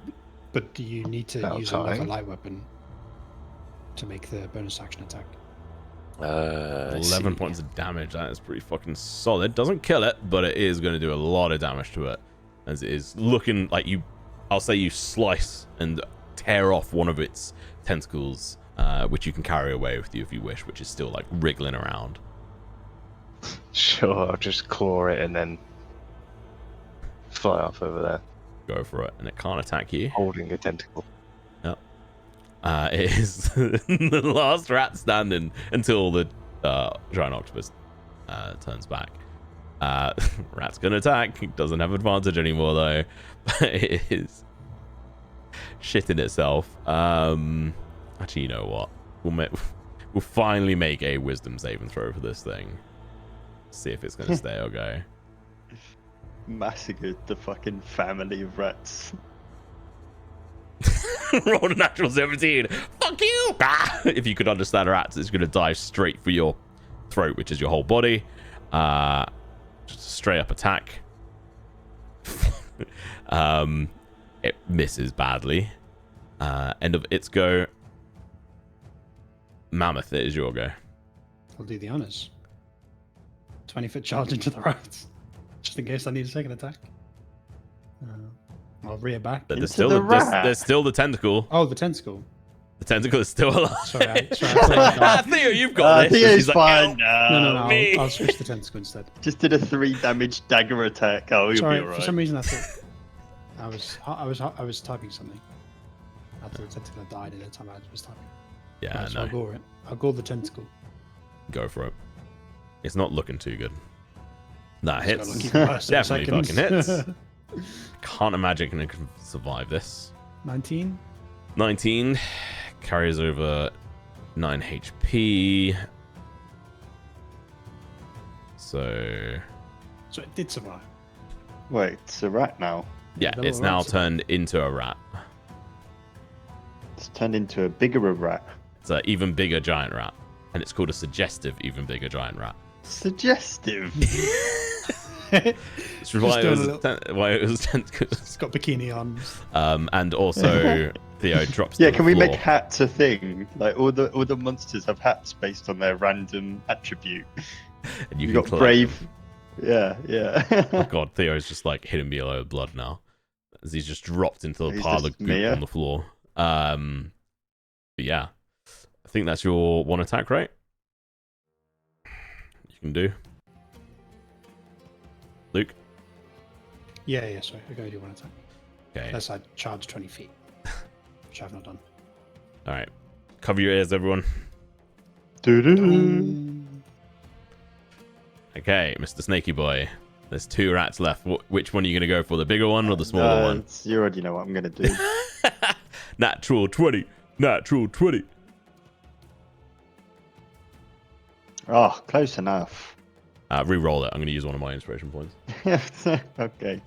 But do you need to About use another time. light weapon to make the bonus action attack? 11 points of damage. That is pretty fucking solid. Doesn't kill it, but it is going to do a lot of damage to it. As it is looking like you... I'll say you slice and tear off one of its tentacles, which you can carry away with you if you wish, which is still like wriggling around. Sure, I'll just claw it and then fly off over there, Go for it. And it can't attack you. holding a tentacle. It is the last rat standing until the giant octopus turns back. Rat's gonna attack. It doesn't have advantage anymore though. But it is shitting itself. Actually, you know what? We'll finally make a wisdom saving throw for this thing. See if it's gonna stay or go. Massacred the fucking family of rats. Roll a natural 17. Fuck you! Ah! If you could understand rats, it's going to dive straight for your throat, which is your whole body. Just a straight up attack. It misses badly. End of its go. Mammoth, it is your go. I'll do the honors. 20-foot charge into the rats, just in case I need a second attack. I'll rear back. But there's Into the rat. there's still the tentacle. Oh, the tentacle. The tentacle is still alive. Sorry, I Theo, you've got this. Theo's She's like, fine "Help." now. no, me. I'll switch the tentacle instead. Just did a 3 damage dagger attack. Oh, you'll Sorry, be alright. for some reason I thought I was typing something. I thought the tentacle had died at the time I was typing. Yeah, Right, so no. I'll gore it. I'll gore the tentacle. Go for it. It's not looking too good. That It's hits. gonna look worse in a Definitely second. fucking hits. Can't imagine it can survive this. 19. 19 carries over 9 HP. So So it did survive. Wait, it's a rat now. yeah, the it's little now rats. turned into a rat. It's turned into a bigger rat. It's an even bigger giant rat, and it's called a suggestive even bigger giant rat. Suggestive. It's why it was tentacles. It's got bikini on. And also Theo drops. Yeah, to the can we floor. make hats a thing? Like all the monsters have hats based on their random attribute. And You can got collect brave. them. Yeah. Oh god, Theo's just like hitting me below with blood now, as he's just dropped into a He's pile just of goop Mia. on the floor. But yeah, I think that's your one attack, right? You can do. Luke. Yeah, sorry. I gotta do one attack. Okay. Unless I charge 20 feet, which I've not done. All right. Cover your ears, everyone. Doo-doo. Okay, Mr. Snaky Boy. There's 2 rats left. Which one are you going to go for? The bigger one or the smaller one? You already know what I'm gonna do. Natural 20. Natural 20. Oh, close enough. Re-roll it. I'm going to use one of my inspiration points. Okay.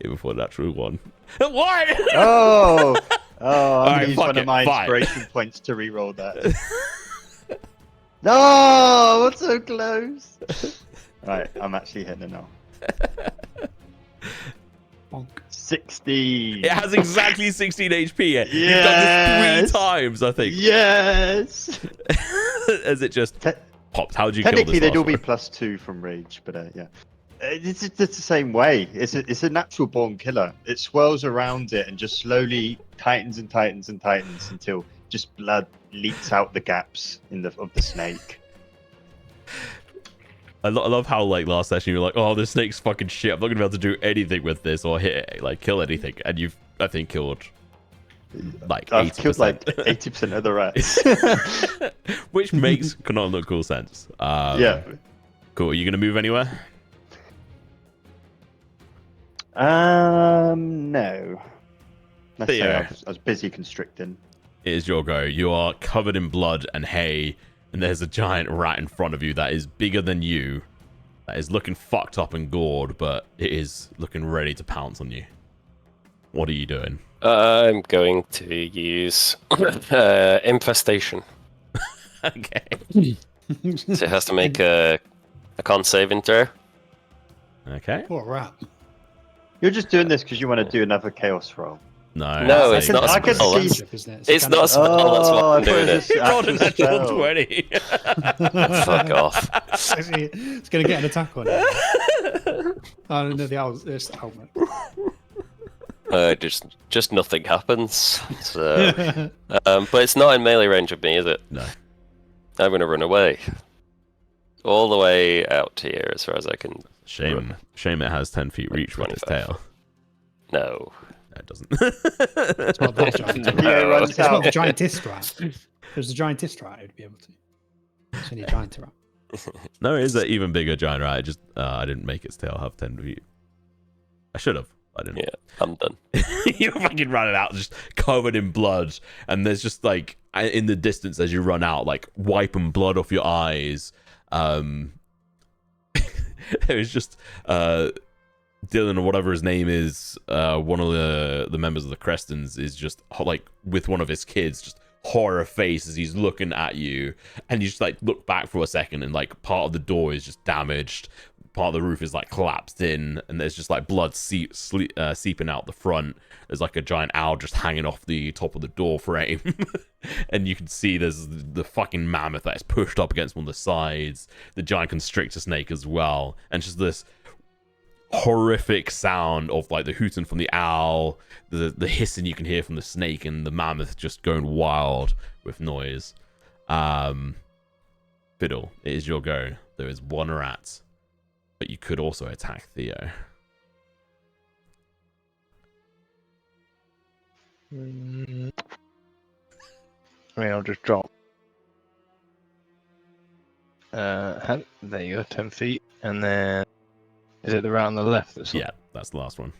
Even for a natural 1. What? Oh, I'm Alright, gonna use fuck one it, of my fine. inspiration points to re-roll that. No, what's so close? Right, I'm actually hitting it now. Bonk. 16. It has exactly 16 HP. You've done this Yes. 3 times, I think. Yes. As it just popped. How did you kill Technically, this they'd all last be one? +2 from rage, but yeah. It's the same way. It's a natural born killer. It swirls around it and just slowly tightens and tightens and tightens until just blood leaks out the gaps of the snake. I love how like last session you were like, oh, this snake's fucking shit. I'm not gonna be able to do anything with this or hit it, like kill anything, and you've I think killed like 80%. I've killed like 80% of the rats. Which makes canonical sense. Yeah. Cool. Are you gonna move anywhere? No. Let's say Theo. I was busy constricting. It is your go. You are covered in blood and hay, and there's a giant rat in front of you that is bigger than you, that is looking fucked up and gored, but it is looking ready to pounce on you. What are you doing? I'm going to use infestation. Okay. So it has to make a con saving throw. Okay. What a rat. You're just doing this because you want to do another chaos roll. No. No, that's it's not a I can spell. see- Cantrip, isn't it? It's not a spell, that's why I'm I thought doing it was it. You rolled a actual natural spell. 20. Fuck off. Actually, it's going to get an attack on it. Oh, no, the owl. It's the helmet. Just nothing happens. So, but it's not in melee range of me, is it? No. I'm gonna run away. All the way out here, as far as I can. Shame it has 10 feet reach with its 25. tail. No. No, it doesn't. It's not that giant. Theo runs It's not out. the giantist rat. If it was the giantist rat, it would be able to. It's only a giant rat. No, it is an even bigger giant rat. I didn't make its tail have 10 feet. I should have. I didn't. Yeah, I'm done. You fucking run it out, just covered in blood, and there's just like in the distance as you run out, like wiping blood off your eyes. There's just Dylan or whatever his name is, one of the members of the Crestons is just like with one of his kids, just horror face as he's looking at you, and you just like look back for a second, and like part of the door is just damaged. Part of the roof is like collapsed in, and there's just like blood seeping out the front. There's like a giant owl just hanging off the top of the door frame. And you can see there's the fucking mammoth that is pushed up against one of the sides, the giant constrictor snake as well, and just this horrific sound of like the hooting from the owl, the hissing you can hear from the snake, and the mammoth just going wild with noise. Fiddle, it is your go. There is one rat, but you could also attack Theo. I mean, I'll just drop. There you go, 10 feet. And then, is it the rat on the left? That's Yeah, that's the last one.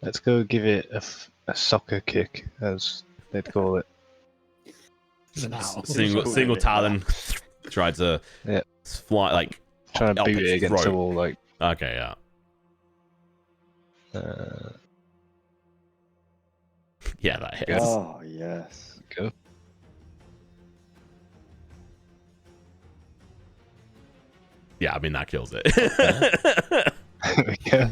Let's go give it a soccer kick, as they'd call it. It's an owl. Single talon. Tried to fly, like, Trying to up boot its it against the throat. wall, like. Okay, yeah. Yeah, that hits. Oh, yes. Go. Yeah, I mean, that kills it. There we go.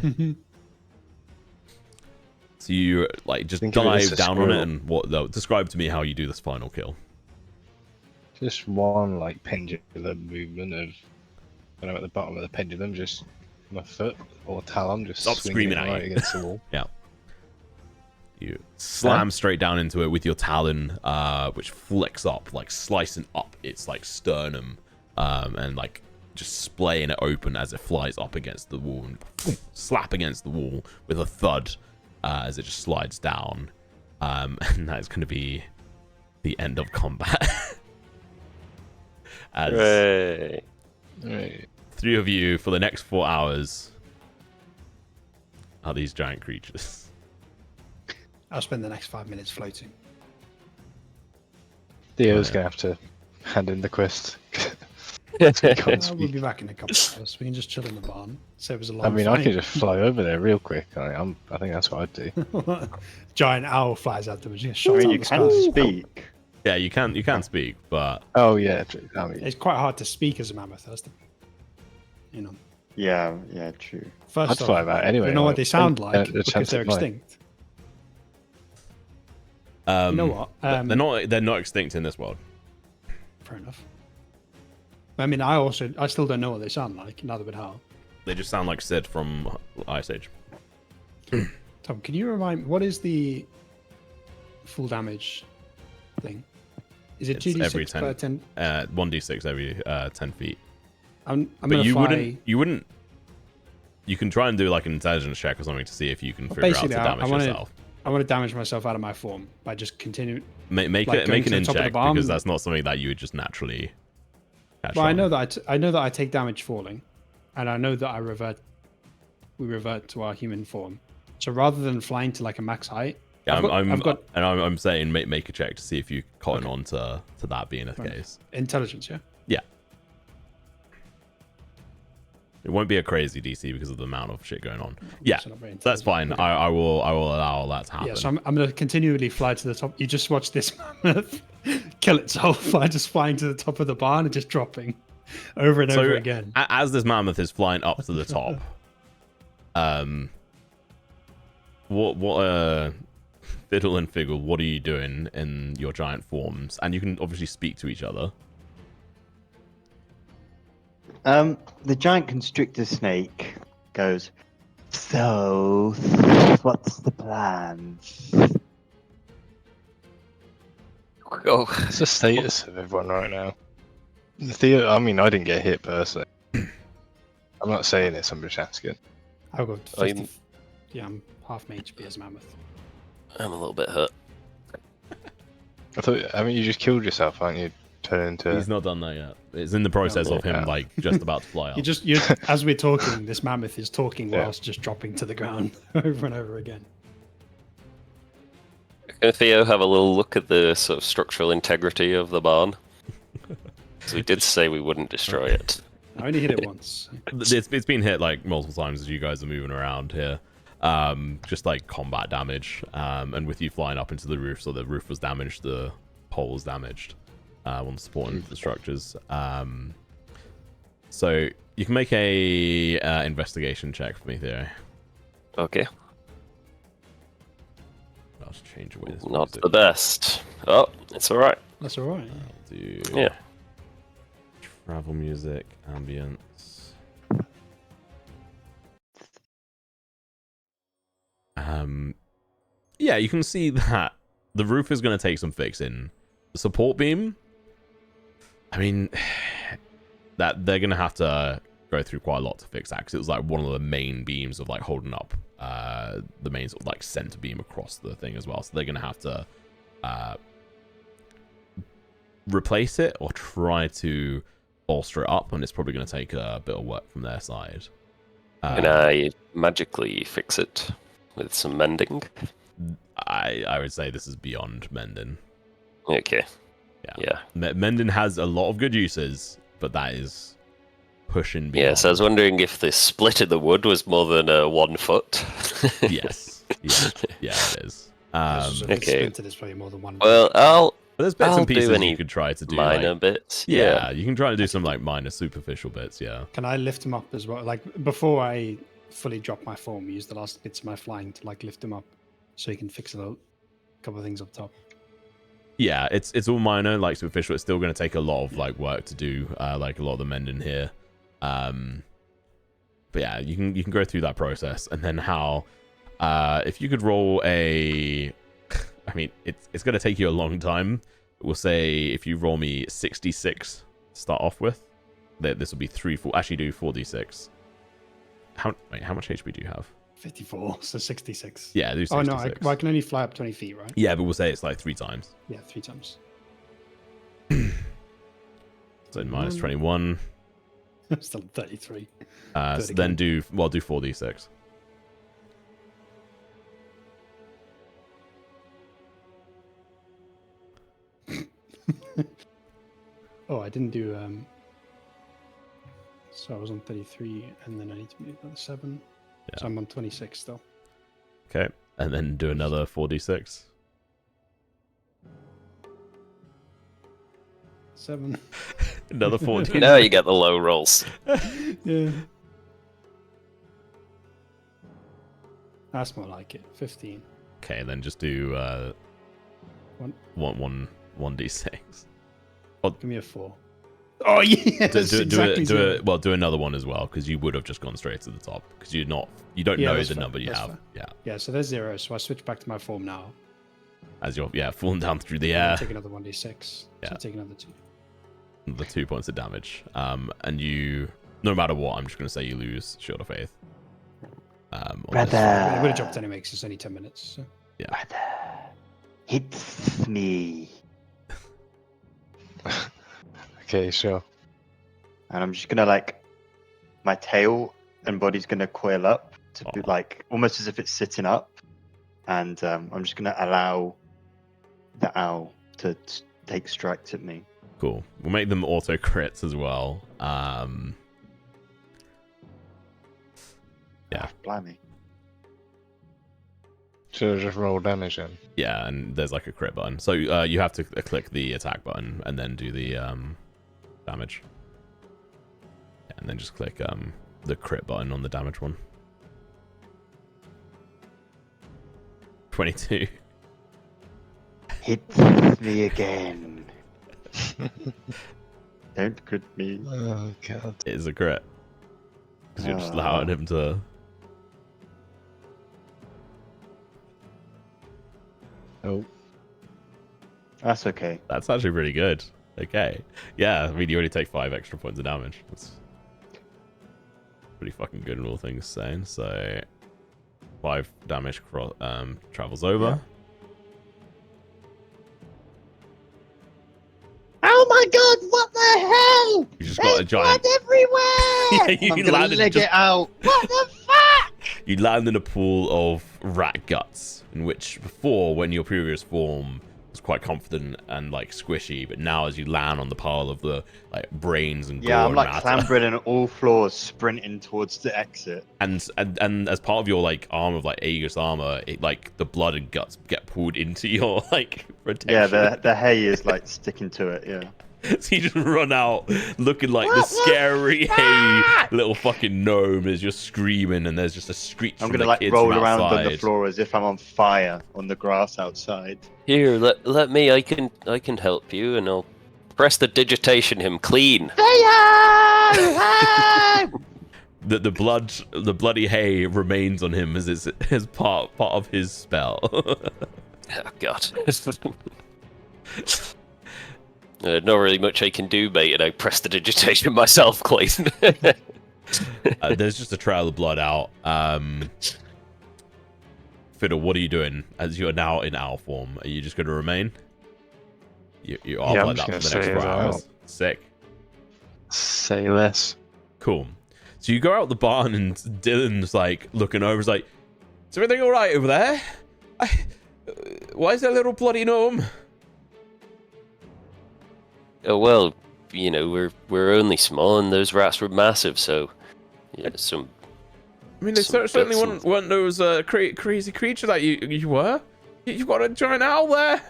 So you, like, just Think of it as dive a down on it, squirrel. and what, though? Describe to me how you do this final kill. Just one, like, pendulum movement of when I'm at the bottom of the pendulum, just my foot or talon just Stop swinging screaming it at right you. against the wall. Yeah. You slam straight down into it with your talon, which flicks up, like slicing up its like sternum, and like just splaying it open as it flies up against the wall and slap against the wall with a thud as it just slides down. And that is going to be the end of combat. As Hooray. Right. 3 of you for the next 4 hours are these giant creatures. I'll spend the next 5 minutes floating. Theo's yeah. gonna have to hand in the quest. He can't We'll speak. be back in a couple of hours. We can just chill in the barn. Save us a long I mean, I flight. could just fly over there real quick. I think that's what I'd do. Giant owl flies at them and just I shots mean, out you the can sky. speak. Yeah, you can speak, but Oh yeah, I mean, It's quite hard to speak as a mammoth. That's the, Yeah, true. First I'd off, fly about anyway. you know what like, they sound the like chance because they're of flying. extinct. You know what? they're not extinct in this world. Fair enough. I mean, I still don't know what they sound like. Neither would how. They just sound like Sid from Ice Age. Tom, can you remind me what is the full damage thing? Is it It's 2d6 every per 10? 1d6 every 10 feet. I'm But gonna you fly. wouldn't. You can try and do like an intelligence check or something to see if you can figure out to Basically, I damage wanna- yourself. I want to damage myself out of my form by just continuing. Make like, going an to the in top of the check barn. because that's not something that you would just naturally catch Well, I on. know that I know that I take damage falling, and I know that we revert to our human form. So rather than flying to like a max height, Yeah, I've got I'm saying make a check to see if you cotton on to that being the Right. case. intelligence. Yeah. Yeah. It won't be a crazy DC because of the amount of shit going on. Yeah, So not very that's fine. intelligent. Okay. I will allow that to happen. Yeah, so I'm going to continually fly to the top. You just watch this mammoth kill itself by just flying to the top of the barn and just dropping over and over again. As this mammoth is flying up to the top, what Fiddle and Figgle, what are you doing in your giant forms? And you can obviously speak to each other. The giant constrictor snake goes, so what's the plan? Oh, What's the status of everyone right now? Theo, I mean, I didn't get hit personally. I'm not saying this. I'm just asking. I've got Oh, 50. Yeah, I'm half my HP as mammoth. I'm a little bit hurt. I thought. I mean, you just killed yourself, aren't you? Turn into. He's not done that yet. It's in the process of him Yeah. like just about to fly up. You as we're talking, this mammoth is talking Yeah. whilst just dropping to the ground over and over again. Can Theo have a little look at the sort of structural integrity of the barn? Because we did say we wouldn't destroy it. I only hit it once. It's been hit like multiple times as you guys are moving around here. Just like combat damage. And with you flying up into the roof, so the roof was damaged, the pole was damaged. On supporting the structures. So you can make a investigation check for me, Theo. Okay. I'll just change away this Not music. the best. Oh, it's alright. That's all right. I'll do Yeah. travel music, ambience. Yeah, you can see that the roof is going to take some fixing. The support beam, I mean, that they're going to have to go through quite a lot to fix that because it was like one of the main beams of like holding up the main sort of like center beam across the thing as well. So they're going to have to replace it or try to bolster it up, and it's probably going to take a bit of work from their side. Can I magically fix it with some mending? I would say this is beyond mending. Okay. Yeah. Yeah. Mending has a lot of good uses, but that is pushing beyond. Yes, I was wondering if the split in the wood was more than 1 foot. Yes. Yeah, it is. Okay. There's probably more than one. Well, But there's bits I'll and do pieces any you could try to do. minor like, bits. yeah, you can try to do some like minor superficial bits. Yeah. Can I lift him up as well? Like before I fully drop my form, use the last bits of my flying to like lift him up, so he can fix a couple of things up top. Yeah, it's all minor, like superficial. It's still going to take a lot of like work to do, like a lot of the mending here. But yeah, you can go through that process, and then how, if you could roll a, I mean, it's going to take you a long time. We'll say if you roll me 66 to start off with, this will be 4. Actually, do 4d6. How much HP do you have? 54, so 66. Yeah, do 66. Oh no, I can only fly up 20 feet, right? Yeah, but we'll say it's like 3 times. Yeah, 3 times. So minus 21. Still 33. So then do 4d6. Oh, I didn't do. So I was on 33, and then I need to move another 7. Yeah. So I'm on 26 still. Okay, and then do another 4d6. 7. Another 4d6. Now you get the low rolls. Yeah. That's more like it. 15. Okay, then just do One. 1d6. Give me a 4. Oh yeah. Do another one as well, because you would have just gone straight to the top, because you don't know that's the fair, number you that's have. fair. Yeah, Yeah. So there's 0. So I switch back to my form now. as you're falling down through the And air. take another 1d6. Yeah. So I take another 2. The 2 points of damage. And you, no matter what, I'm just going to say you lose Shield of Faith. On this. Brother. It would have dropped anyway because it's only 10 minutes. So. Brother, it's me. Okay, sure. And I'm just gonna like, my tail and body's gonna coil up to be like almost as if it's sitting up, and I'm just gonna allow the owl to take strikes at me. Cool. We'll make them auto crits as well. Yeah. Blimey. So just roll damage then. Yeah, and there's like a crit button. So you have to click the attack button and then do the damage. Yeah, and then just click the crit button on the damage one. 22. Hit me again. Don't crit me. Oh god. It is a crit. Because you're just Ah. allowing him to... Oh. That's okay. That's actually pretty good. Okay. Yeah, I mean, you already take 5 extra points of damage. That's pretty fucking good in all things saying. So, 5 damage travels over. Yeah. Oh my god, what the hell? You just got a giant... Blood everywhere! Yeah, I'm gonna leg it out. What the fuck? You land in a pool of rat guts, in which before, when your previous form was quite confident and like squishy, but now as you land on the pile of the like brains and Yeah, gore I'm and like matter, clambering on all floors, sprinting towards the exit. and as part of your like armor of like Aegis armor, it like the blood and guts get pulled into your like protection. Yeah, the hay is like sticking to it. Yeah. So you just run out looking like What the the scary fuck? little fucking gnome as you're screaming, and there's just a screech I'm from gonna the like kids roll from around on the outside. floor as if I'm on fire on the grass outside. Here, let me. I can help you, and I'll press the digitation him clean. The bloody hay remains on him as part of his spell. Oh God. Not really much I can do, mate, and I press the digitation myself clean. There's just a trail of blood out. Fiddle, what are you doing as you are now in owl form? Are you just going to remain? You are Yeah, I'm like just that for the gonna next stay 4 as owl. hours. Sick. Say less. Cool. So you go out the barn and Dylan's like looking over. He's like, "Is everything all right over there? Why is there a little bloody gnome?" Oh well, you know we're only small, and those rats were massive, so yeah, some. I mean, they Some certainly bits weren't those crazy creature that you were. You've got a giant owl there.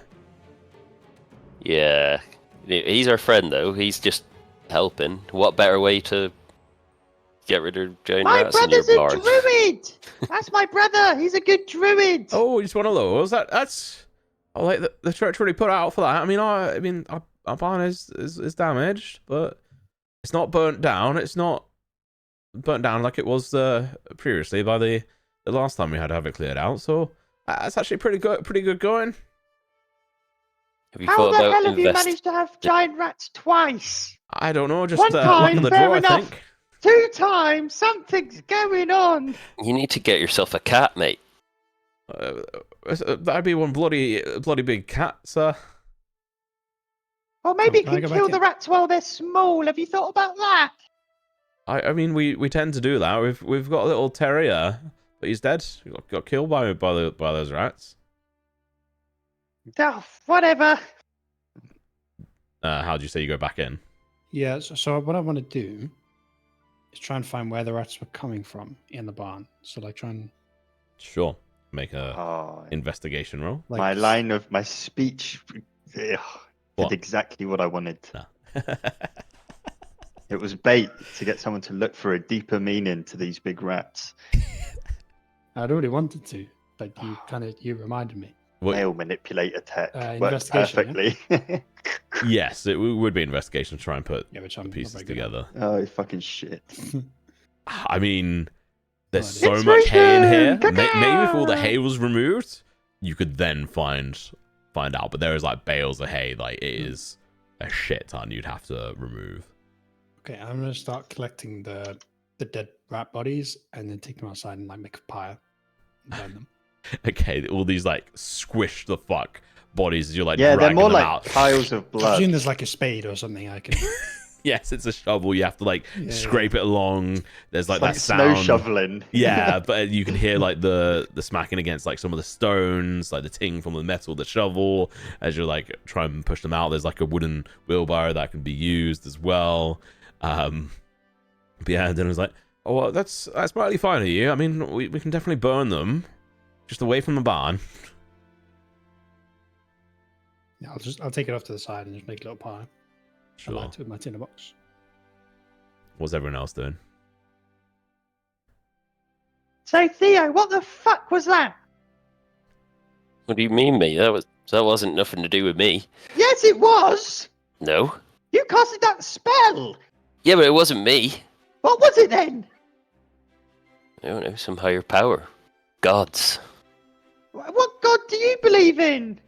Yeah, he's our friend though. He's just helping. What better way to get rid of giant My rats in your brother's a barn? druid! That's my brother! He's a good druid! Oh, he's one of those. That's. I like the church really put out for that. I mean, our barn is damaged, but it's not burnt down. It's not burnt down like it was previously by the last time we had to have it cleared out. So that's actually pretty good going. Have you How thought the about hell have you managed to have giant rats twice? I don't know, just One luck time, of the fair draw, I enough. think. 2 times, something's going on. You need to get yourself a cat, mate. That'd be one bloody big cat, sir. Or maybe Can I you go can back kill in? the rats while they're small. Have you thought about that? I mean, we tend to do that. We've got a little terrier, but he's dead. He got killed by those rats. Oh, whatever. How do you say you go back in? Yeah, so what I want to do is try and find where the rats were coming from in the barn. So like try and Sure. Make a Oh, investigation roll. like my line of my speech did What? exactly what I wanted. No. It was bait to get someone to look for a deeper meaning to these big rats. I'd already wanted to, but you reminded me. What- Male manipulator tech worked Investigation, perfectly. yes, it would be investigation to try and put Yeah, which the I'm not pieces very good at. together. Oh, fucking shit. I mean, there's It's so much hay in here. Regan! Maybe if all the hay was removed, you could then find out. But there is like bales of hay. Like it is a shit ton you'd have to remove. Okay, I'm gonna start collecting the dead rat bodies and then take them outside and like make a pyre and burn them. Okay, all these like squished the fuck bodies as you're like Yeah, they're dragging more them like out. piles of I blood. presume there's like a spade or something I can. Yes, it's a shovel. You have to like Yeah. scrape it along. There's like It's like that snow sound. shoveling. Yeah, but you can hear like the smacking against like some of the stones, like the ting from the metal, the shovel, as you're like trying to push them out. There's like a wooden wheelbarrow that can be used as well. But yeah, and then it was like, oh, well, that's partly fine of you. I mean, we can definitely burn them, just away from the barn. Yeah, I'll take it off to the side and just make a little pyre. Sure. With my tinder box. What's everyone else doing? So Theo, what the fuck was that? What do you mean, me? That wasn't nothing to do with me. Yes, it was. No. You casted that spell. Yeah, but it wasn't me. What was it then? I don't know, some higher power. Gods. What god do you believe in?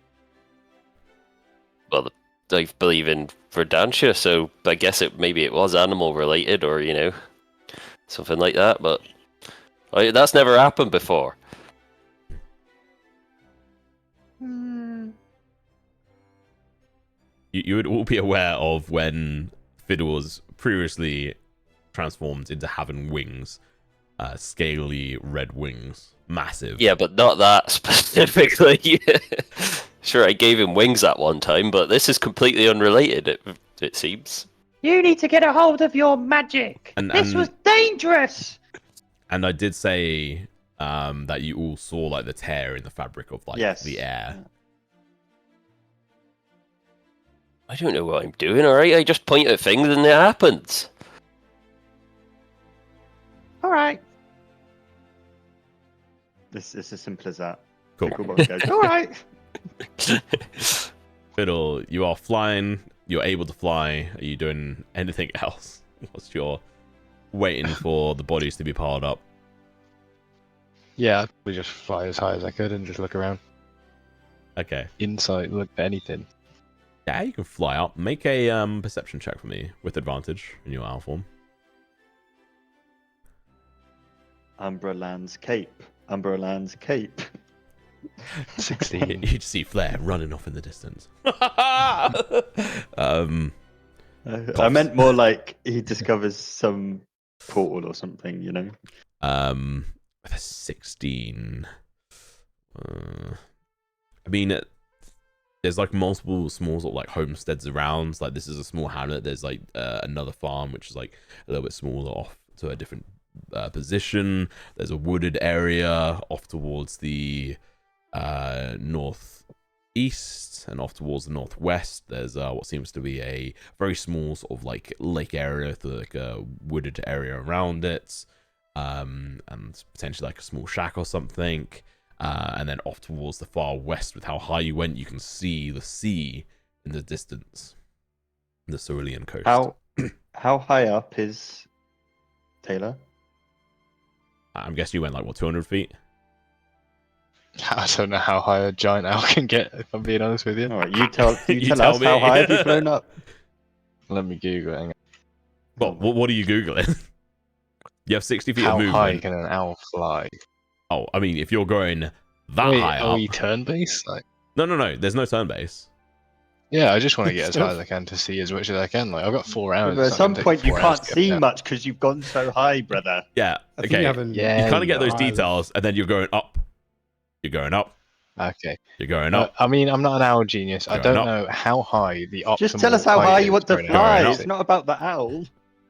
Well, I believe in Verdantia, so I guess maybe it was animal related or, something like that, but that's never happened before. You would all be aware of when Fiddle was previously transformed into having wings, scaly red wings, massive. Yeah, but not that specifically. Sure, I gave him wings at one time, but this is completely unrelated, it seems. You need to get a hold of your magic. This was dangerous. And I did say that you all saw like the tear in the fabric of like the air. I don't know what I'm doing, alright? I just point at things and it happens. All right. This is as simple as that. Cool. All right. Fiddle, you are flying. You're able to fly. Are you doing anything else? Whilst you're waiting for the bodies to be piled up? Yeah, I'd probably just fly as high as I could and just look around. Okay. Insight, look at anything. Yeah, you can fly up. Make a perception check for me with advantage in your owl form. Umbraland's cape. Umbraland's cape. 16. You just see Flair running off in the distance. I meant more like he discovers some portal or something, With a 16. I mean, there's like multiple small sort of like homesteads around. Like this is a small hamlet. There's like another farm which is like a little bit smaller off to a different position. There's a wooded area off towards the northeast, and off towards the northwest there's what seems to be a very small sort of like lake area with like a wooded area around it, and potentially like a small shack or something. And then off towards the far west, with how high you went, you can see the sea in the distance, the Cerulean coast. How high up is Taylor? I'm guessing you went like what, 200 feet? I don't know how high a giant owl can get, if I'm being honest with you. All right, you tell You us tell me. how high have you flown up? Let me Google it. Hang on. What are you googling? You have 60 feet How of movement. high can an owl fly? Oh, I mean, if you're going that Wait, high are up. we turn-based? Like, No. There's no turn base. yeah, I just want to get as high as I can to see as much as I can. Like, I've got 4 hours. But at it's not some gonna take point you 4 hours can't to get see down. much because you've gone so high, brother. Yeah. I think Okay. you haven't. Yeah, You kind of get those higher than- details, and then you're going up. You're going up. Okay. You're going up. I mean, I'm not an owl genius. I Going don't up. know how high the optimal Just tell us how high height you is want to for an owl. fly. Going up. It's not about the owl.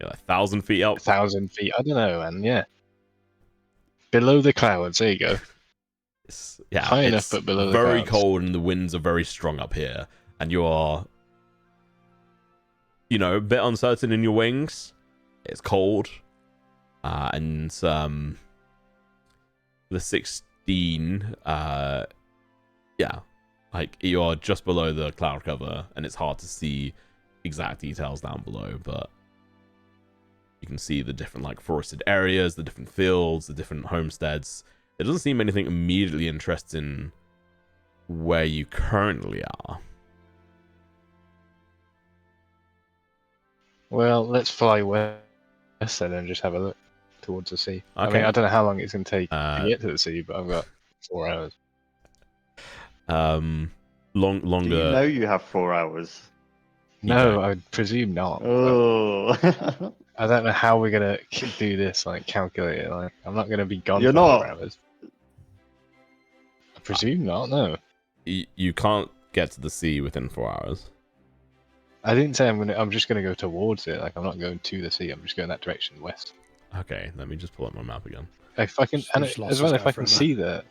You're 1,000 feet up. 1,000 feet. I don't know, man. Yeah. Below the clouds. There you go. Yeah, High enough, it's but below the very clouds. cold and the winds are very strong up here, and you are, a bit uncertain in your wings. It's cold, and the 16, yeah, like you are just below the cloud cover, and it's hard to see exact details down below, but you can see the different like forested areas, the different fields, the different homesteads. It doesn't seem anything immediately interesting where you currently are. Well, let's fly west and then just have a look towards the sea. I Okay. mean, I don't know how long it's going to take to Uh, get to the sea, but I've got 4 hours. Longer. Do you know you have 4 hours? No, I presume not. but Oh. I don't know how we're going to do this, like, calculate it. Like, I'm not going to be gone You're for not. 4 hours. I presume not, no. You can't get to the sea within 4 hours. I didn't say I'm just going to go towards it. Like, I'm not going to the sea. I'm just going that direction, west. Okay, let me just pull up my map again. If I can, Just- and just lost as well, this if guy I for a can see that.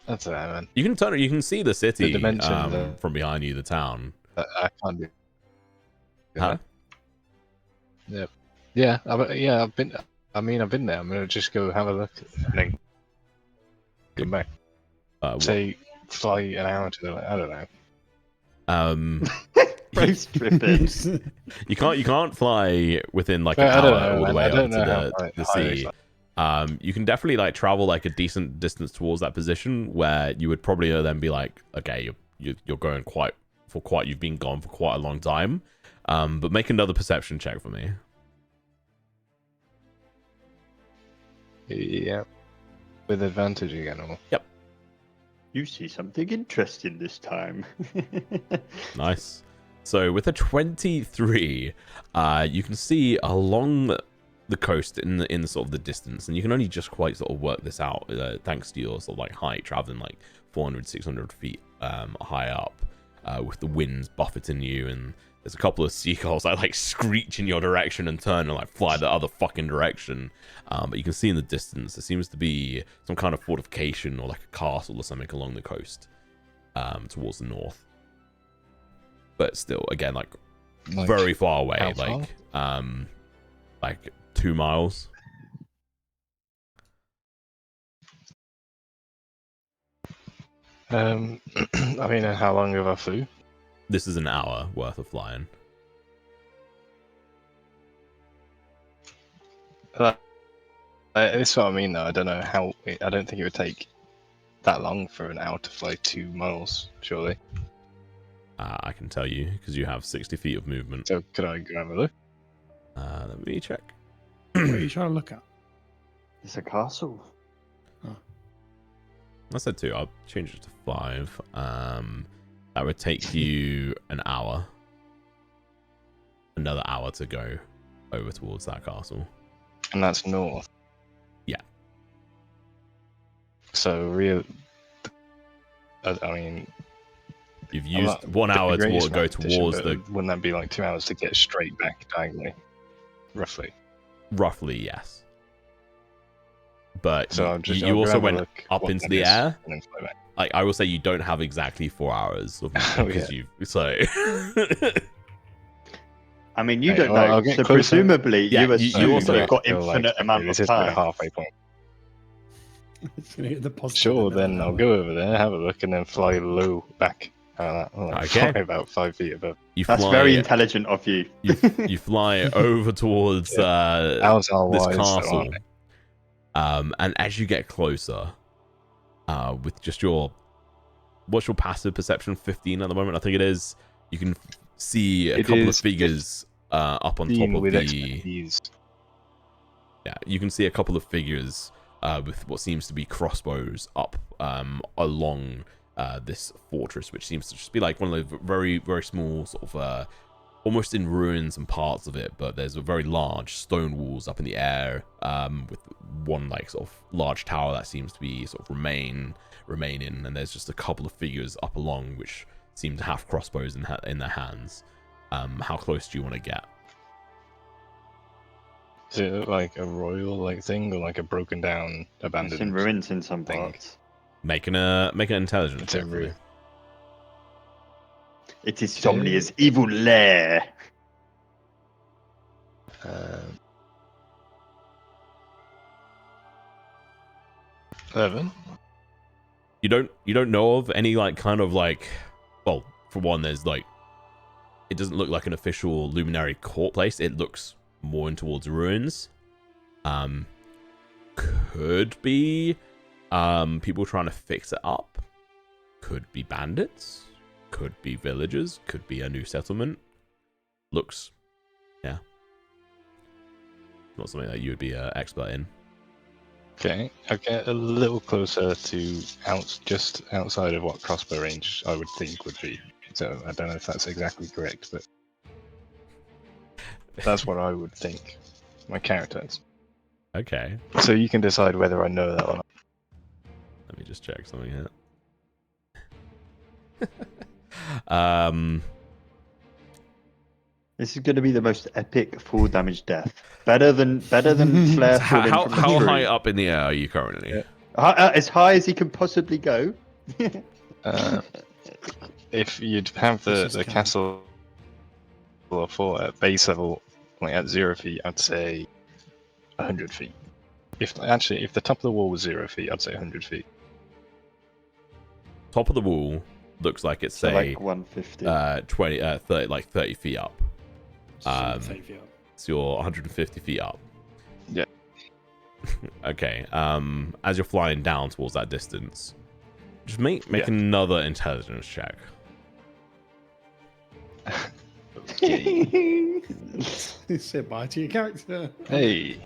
That's alright, man. You can see the city dimensions, from behind you, the town. I can't do. Huh? Yeah, I've been. I mean, I've been there. I'm gonna just go have a look and then come back. Say, fly an hour to the. I don't know. Race tripping. You can't fly within like But an I don't hour know, all the man. way I up don't to know how the high they sea. fly. You can definitely like travel like a decent distance towards that position where you would probably then be like, okay, you're going you've been gone for quite a long time. But make another perception check for me. Yeah, with advantage again, or You see something interesting this time. Nice. So with a 23, you can see along the coast in the sort of the distance, and you can only just quite sort of work this out thanks to your sort of like height, traveling like 400, 600 feet high up, with the winds buffeting you, and there's a couple of seagulls that like screech in your direction and turn and like fly the other fucking direction. But you can see in the distance there seems to be some kind of fortification or like a castle or something along the coast, towards the north. But still, again, like very far away, how far? like 2 miles. I mean, how long have I flew? This is an hour worth of flying. This is what I mean, though. I don't know how. I don't think it would take that long for an hour to fly 2 miles, surely. I can tell you because you have 60 feet of movement. So could I grab a look? Let me check. What are you trying to look at? It's a castle. I said 2. I'll change it to 5. That would take you an hour. Another hour to go over towards that castle. And that's north. Yeah. So I mean, You've I'm used not 1 the hour to greatest go mathematician, towards but the... Wouldn't that be like 2 hours to get straight back diagonally? Roughly. Roughly, yes. But So you also went up what into that the is, air. and then fly back. Like, I will say you don't have exactly 4 hours of movement because yeah. you... So... I mean, you Hey, don't well, know. I'll get So closer. presumably, Yeah, you assume you also you've got feel infinite like, amount okay, of this is a time. halfway point. It's gonna hit the positive Sure, in the middle then of I'll that go over there, have a look, and then fly low back. Okay. Fly about 5 feet above. You That's fly, very intelligent of you. you fly over towards Owls are this wise, though, castle. aren't they? And as you get closer, with just your... What's your passive perception? 15 at the moment, I think it is. You can see a It couple of is figures up on top 15 of with the... expertise. Yeah, you can see a couple of figures with what seems to be crossbows up along this fortress, which seems to just be like one of those very, very small sort of almost in ruins and parts of it, but there's a very large stone walls up in the air, with one like sort of large tower that seems to be sort of remaining, and there's just a couple of figures up along which seem to have crossbows in their hands. How close do you want to get? Is it like a royal like thing, or like a broken down abandoned? It's in ruins in some thing. parts. Make an intelligence It's check in for me. ruin. It is Somnia's evil lair. 11. You don't know of any like kind of like, well, for one, there's like, it doesn't look like an official luminary court place. It looks more in towards ruins. Could be people trying to fix it up. Could be bandits. Could be villagers. Could be a new settlement. Looks, yeah, not something that you would be an expert in. Okay, I'll get a little closer to just outside of what crossbow range I would think would be. So I don't know if that's exactly correct, but that's what I would think. My character is. Okay, So you can decide whether I know that or not. let me just check something here. This is going to be the most epic full damage death. Better than Flare falling How from the tree. high up in the air are you currently? Yeah. As high as he can possibly go. If you'd have the This is castle or fort at base level, like at 0 feet, I'd say 100 feet. If the top of the wall was 0 feet, I'd say 100 feet. Top of the wall looks like it's So say like 150. 30, like 30 feet up. So 30 feet up. So you're 150 feet up. Yeah. Okay. As you're flying down towards that distance, just make Yeah. another intelligence check. Say bye to your character. Hey,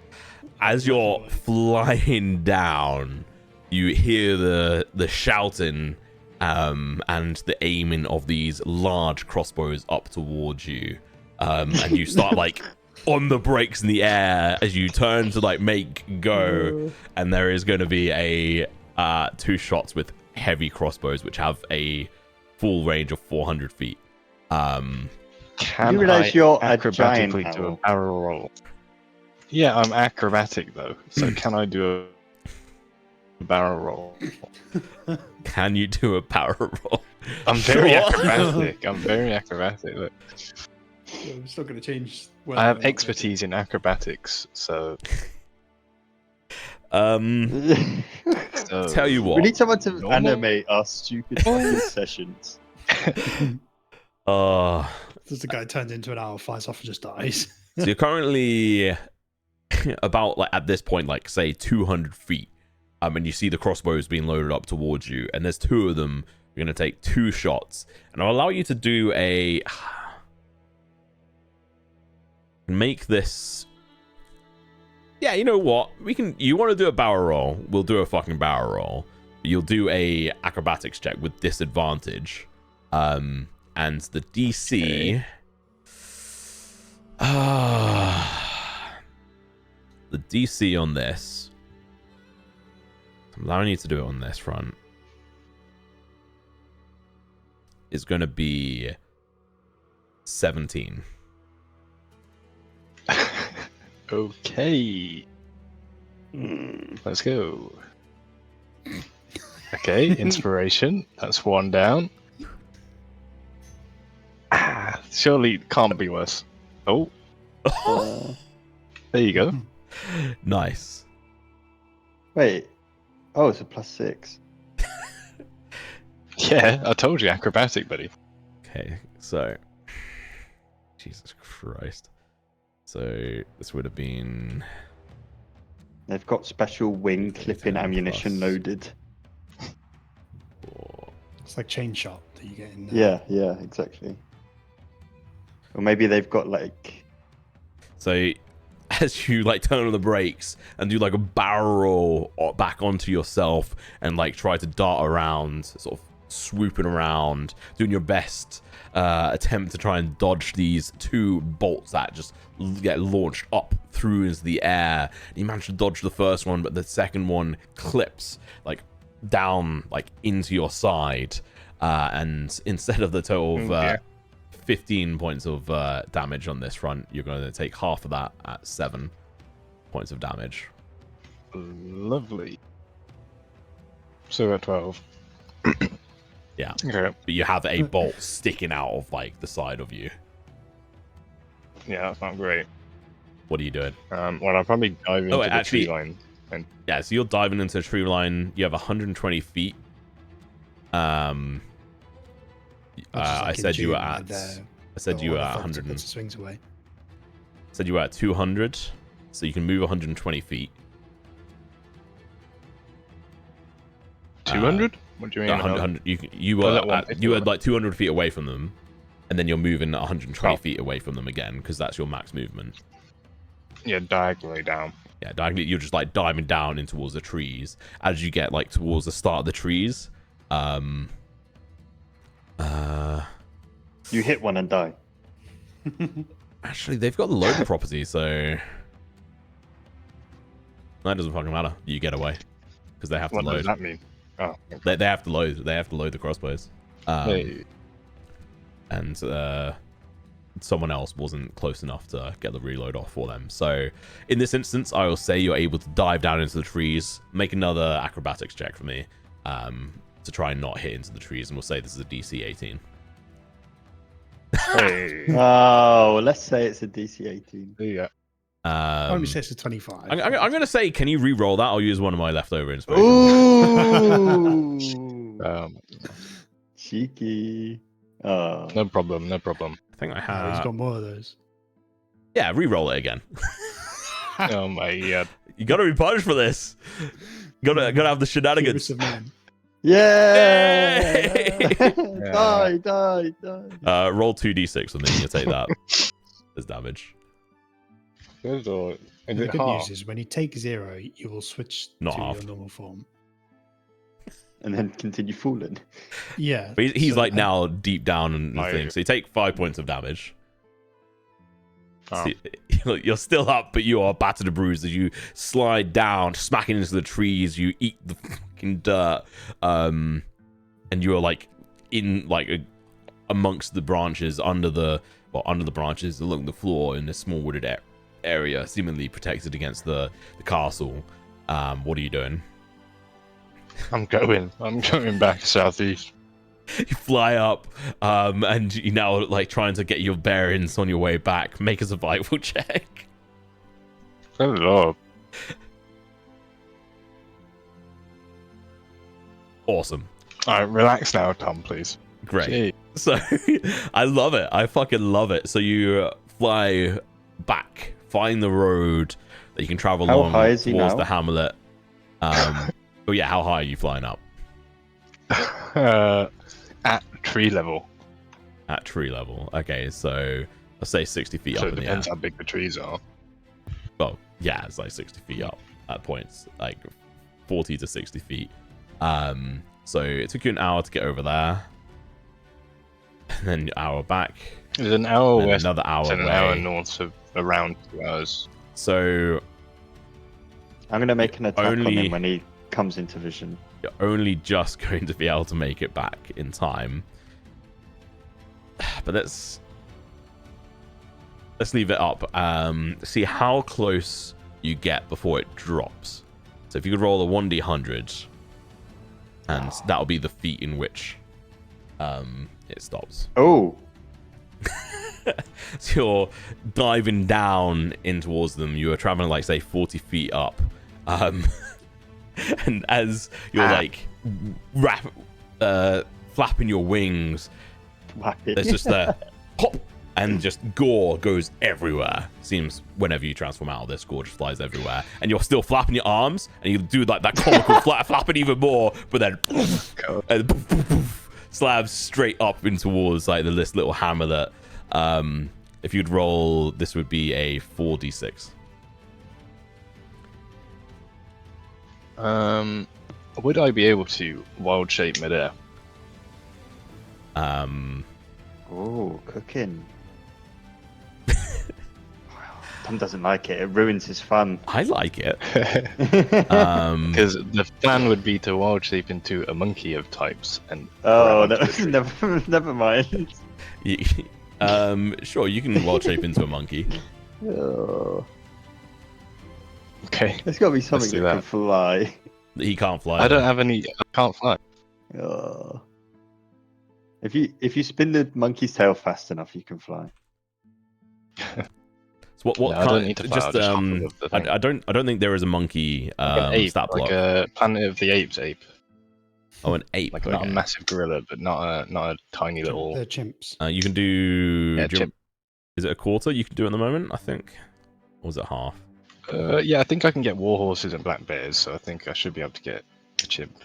As you're flying down, you hear the shouting and the aiming of these large crossbows up towards you, and you start like on the brakes in the air as you turn to like make go, and there is going to be a 2 shots with heavy crossbows which have a full range of 400 feet. can You realise I you're a acrobatically giant do a owl? barrel roll? Yeah, I'm acrobatic though, so can I do a barrel roll? Can you do a power roll? I'm very Sure. acrobatic. I'm very acrobatic. Look, Yeah, it's not going to change. I have expertise in acrobatics, so Tell you We what. need someone to Normal? animate our stupid fucking sessions. As the guy turns into an owl, flies off, and just dies. So you're currently about like at this point, like say 200 feet, and you see the crossbows being loaded up towards you, and there's 2 of them. You're gonna take 2 shots, and I'll allow you to do a make this. Yeah, you know what? You want to do a barrel roll? We'll do a fucking barrel roll. You'll do a acrobatics check with disadvantage, and the DC. The DC on this, I'm allowing you to do it on this front, is going to be 17. okay. Let's go. Okay, inspiration. That's 1 down. Surely it can't be worse. Oh, there you go. Nice. Wait. Oh, it's a +6. Yeah, I told you, acrobatic, buddy. Okay, so Jesus Christ. So this would have been They've got special wing clipping 10 ammunition plus. loaded. 4. It's like chain shot that you get in. Yeah, exactly. Or maybe they've got like. So as you like turn on the brakes and do like a barrel roll back onto yourself and like try to dart around, sort of swooping around, doing your best attempt to try and dodge these 2 bolts that just get launched up through into the air. You manage to dodge the first one, but the second one clips like down like into your side, and instead of the total of 15 points of damage on this front, you're going to take half of that at 7 points of damage. Lovely. So at 12. Yeah. Okay. But you have a bolt sticking out of like the side of you. Yeah, that's not great. What are you doing? Well, I'll probably dive into the tree line. And... Yeah, so you're diving into the tree line. You have 120 feet. I said you were at. I said you were at 100. Swings away. Said you were at 200, so you can move 120 feet. 200? What do you mean? 100, you were like 200 feet away from them, and then you're moving 120 feet away from them again because that's your max movement. Yeah, diagonally down. Yeah, diagonally. You're just like diving down in towards the trees. As you get like towards the start of the trees, you hit one and die. Actually, they've got the loading property, so that doesn't fucking matter. You get away because they have to load. What does that mean? Oh, okay. They have to load. They have to load the crossbows. Hey. And someone else wasn't close enough to get the reload off for them. So in this instance, I will say you're able to dive down into the trees, make another acrobatics check for me to try and not hit into the trees, and we'll say this is a DC 18. Hey. Oh, let's say it's a DC 18. Yeah. Let me say it's a 25. I'm going to say, can you re-roll that? I'll use one of my leftover inspiration. Ooh. Cheeky. Oh. No problem. No problem. I think I He's have. got more of those. Yeah, re-roll it again. Oh my god. You got to be punished for this. You got to have the shenanigans. Yeah. Yay! Die. Roll 2d6 and then you take that as damage. Good or The good news is when you take 0, you will switch Not to half. your normal form. And then continue falling. Yeah. But he's like now deep down in the thing. So you take 5 points of damage. Oh. So you're still up, but you are battered and bruised as you slide down, smacking into the trees. You eat the fucking dirt, and you're like in like amongst the branches, under the branches along the floor in this small wooded area, seemingly protected against the castle. What are you doing? I'm going back southeast. You fly up, and you're now like trying to get your bearings on your way back. Make a survival check. Good lord. Awesome. Alright, relax now, Tom, please. Great. Gee. So I love it. I fucking love it. So you fly back, find the road that you can travel along towards the hamlet. Oh yeah, how high are you flying up? At tree level. At tree level. Okay, so let's say 60 feet So up it in the air. depends how big the trees are. Well, yeah, it's like 60 feet up at points, like 40 to 60 feet. So it took you an hour to get over there, and then an hour back. There's an hour west, another hour and an away. hour north, so around 2 hours. So I'm gonna make an attack on him when he comes into vision. You're only just going to be able to make it back in time. But let's leave it up. See how close you get before it drops. So if you could roll a 1d100, and that'll be the feet in which it stops. Oh. So you're diving down in towards them. You are traveling like say 40 feet up. And as you're like flapping your wings, there's just the hop, and just gore goes everywhere. Seems whenever you transform out of this, gore just flies everywhere. And you're still flapping your arms, and you do like that comical flapping even more, but then and poof, slabs straight up in towards like this little hamlet. If you'd roll, this would be a 4d6. Would I be able to wild shape midair? Oh, cooking. Tom doesn't like it. It ruins his fun. I like it. Because the plan would be to wild shape into a monkey of types and. Oh, grab onto the tree. never mind. Sure, you can wild shape into a monkey. Oh, Okay. there's got to be something do that can that. fly. He can't fly. I don't though. have any. I can't fly. Oh. If you spin the monkey's tail fast enough, you can fly. So what No, I don't need to fly, just I'll just hop above the thing. I don't think there is a monkey Like an ape, stat block. like a Planet of the Apes ape. Oh, an ape. Like okay. not a massive gorilla, but not a tiny little. They're chimps. You can do. Yeah, do you- is it a quarter you can do at the moment? I think. Or was it half? Yeah, I think I can get war horses and black bears, so I think I should be able to get a chimp.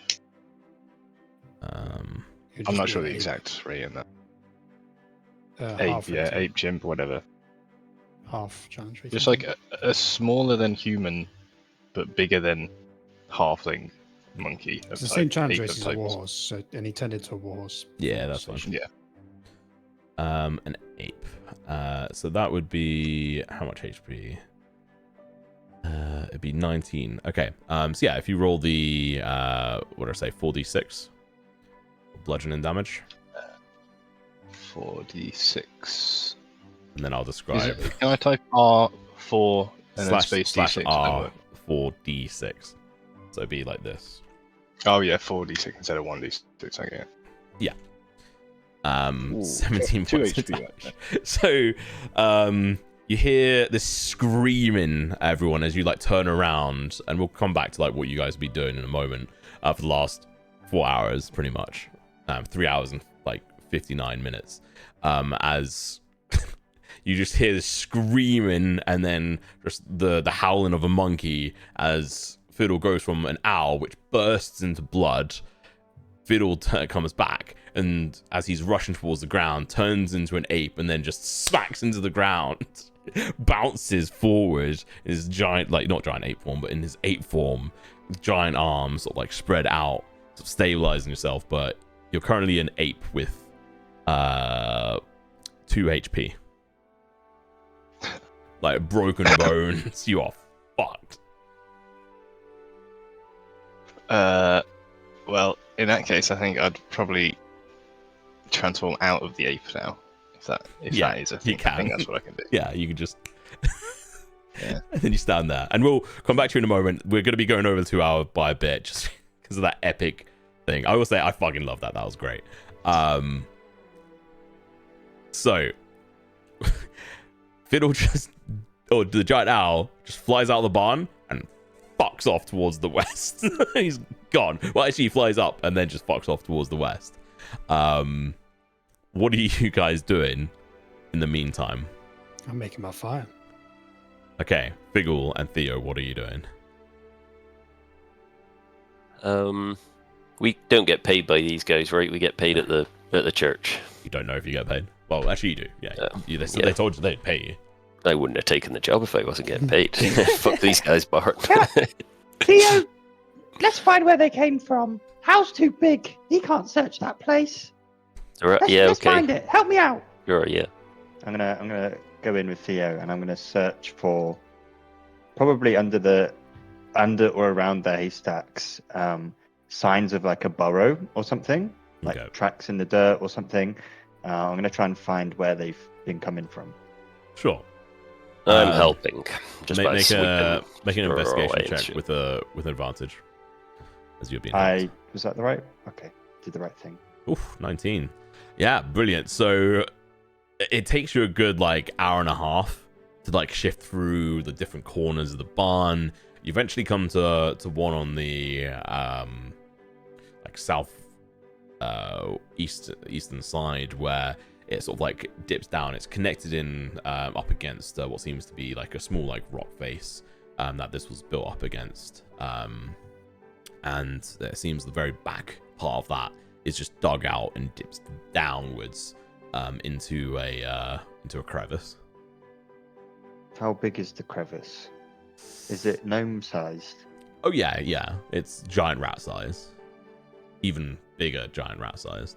Um, You'd I'm just not do sure the ape. exact rate in that. Half Ape, yeah, rating. ape, chimp, whatever. Half challenge rating. Just like a smaller than human, but bigger than halfling monkey. It's of the same type, challenge ape rating of as a types. warhorse, so and he turned into a warhorse. Yeah, before, that's so fine. you should- Yeah. an ape. So that would be how much HP? It'd be 19. Okay. So yeah, if you roll the what did I say, 4d6 bludgeoning damage, 4d6. and then I'll Is describe it, can I type R4 and then slash space slash d6? R 4d6. So it'd be like this. Oh yeah, 4d6 instead of 1d6. Okay. Ooh, 17 two points of HP damage. So you hear this screaming, everyone, as you like turn around, and we'll come back to like what you guys will be doing in a moment. For the last 4 hours, pretty much, 3 hours and like 59 minutes, as you just hear this screaming, and then just the howling of a monkey as Fiddle goes from an owl, which bursts into blood. Fiddle comes back, and as he's rushing towards the ground, turns into an ape, and then just smacks into the ground, bounces forward in his giant, like not giant ape form, but in his ape form, with giant arms, sort of like spread out, sort of stabilizing yourself. But you're currently an ape with 2 HP, like broken bones. You are fucked. Well, in that case, I think I'd probably transform out of the ape now. If that is a thing, I think that's what I can do. Yeah, you can just. Yeah. And then you stand there, and we'll come back to you in a moment. We're going to be going over the 2 hour by a bit, just because of that epic thing. I will say I fucking love that. That was great. So Fiddle the giant owl just flies out of the barn and fucks off towards the west. He's gone. Well, actually, he flies up and then just fucks off towards the west. What are you guys doing in the meantime? I'm making my fire. Okay, Figgle and Theo, what are you doing? We don't get paid by these guys, right? We get paid at the church. You don't know if you get paid. Well, actually, you do. Yeah, they Yeah. told you they'd pay you. I wouldn't have taken the job if I wasn't getting paid. Fuck these guys, Bart. Theo, let's find where they came from. House too big. He can't search that place. Alright, Let's okay. find it. Help me out. Sure, yeah. I'm gonna go in with Theo, and I'm gonna search for probably under or around the haystacks, signs of like a burrow or something, like Okay. tracks in the dirt or something. I'm gonna try and find where they've been coming from. Sure. I'm helping. Just by Make sweeping an straw investigation away and check shit. with an advantage, as you're being helped. Was that the right? Okay, did the right thing. Oof, 19. Yeah, brilliant. So it takes you a good like hour and a half to like shift through the different corners of the barn. You eventually come to one on the like south eastern side, where it sort of like dips down. It's connected in up against what seems to be like a small like rock face that this was built up against, and it seems the very back part of that is just dug out and dips downwards into a crevice. How big is the crevice? Is it gnome sized? Oh yeah, it's giant rat size, even bigger giant rat size.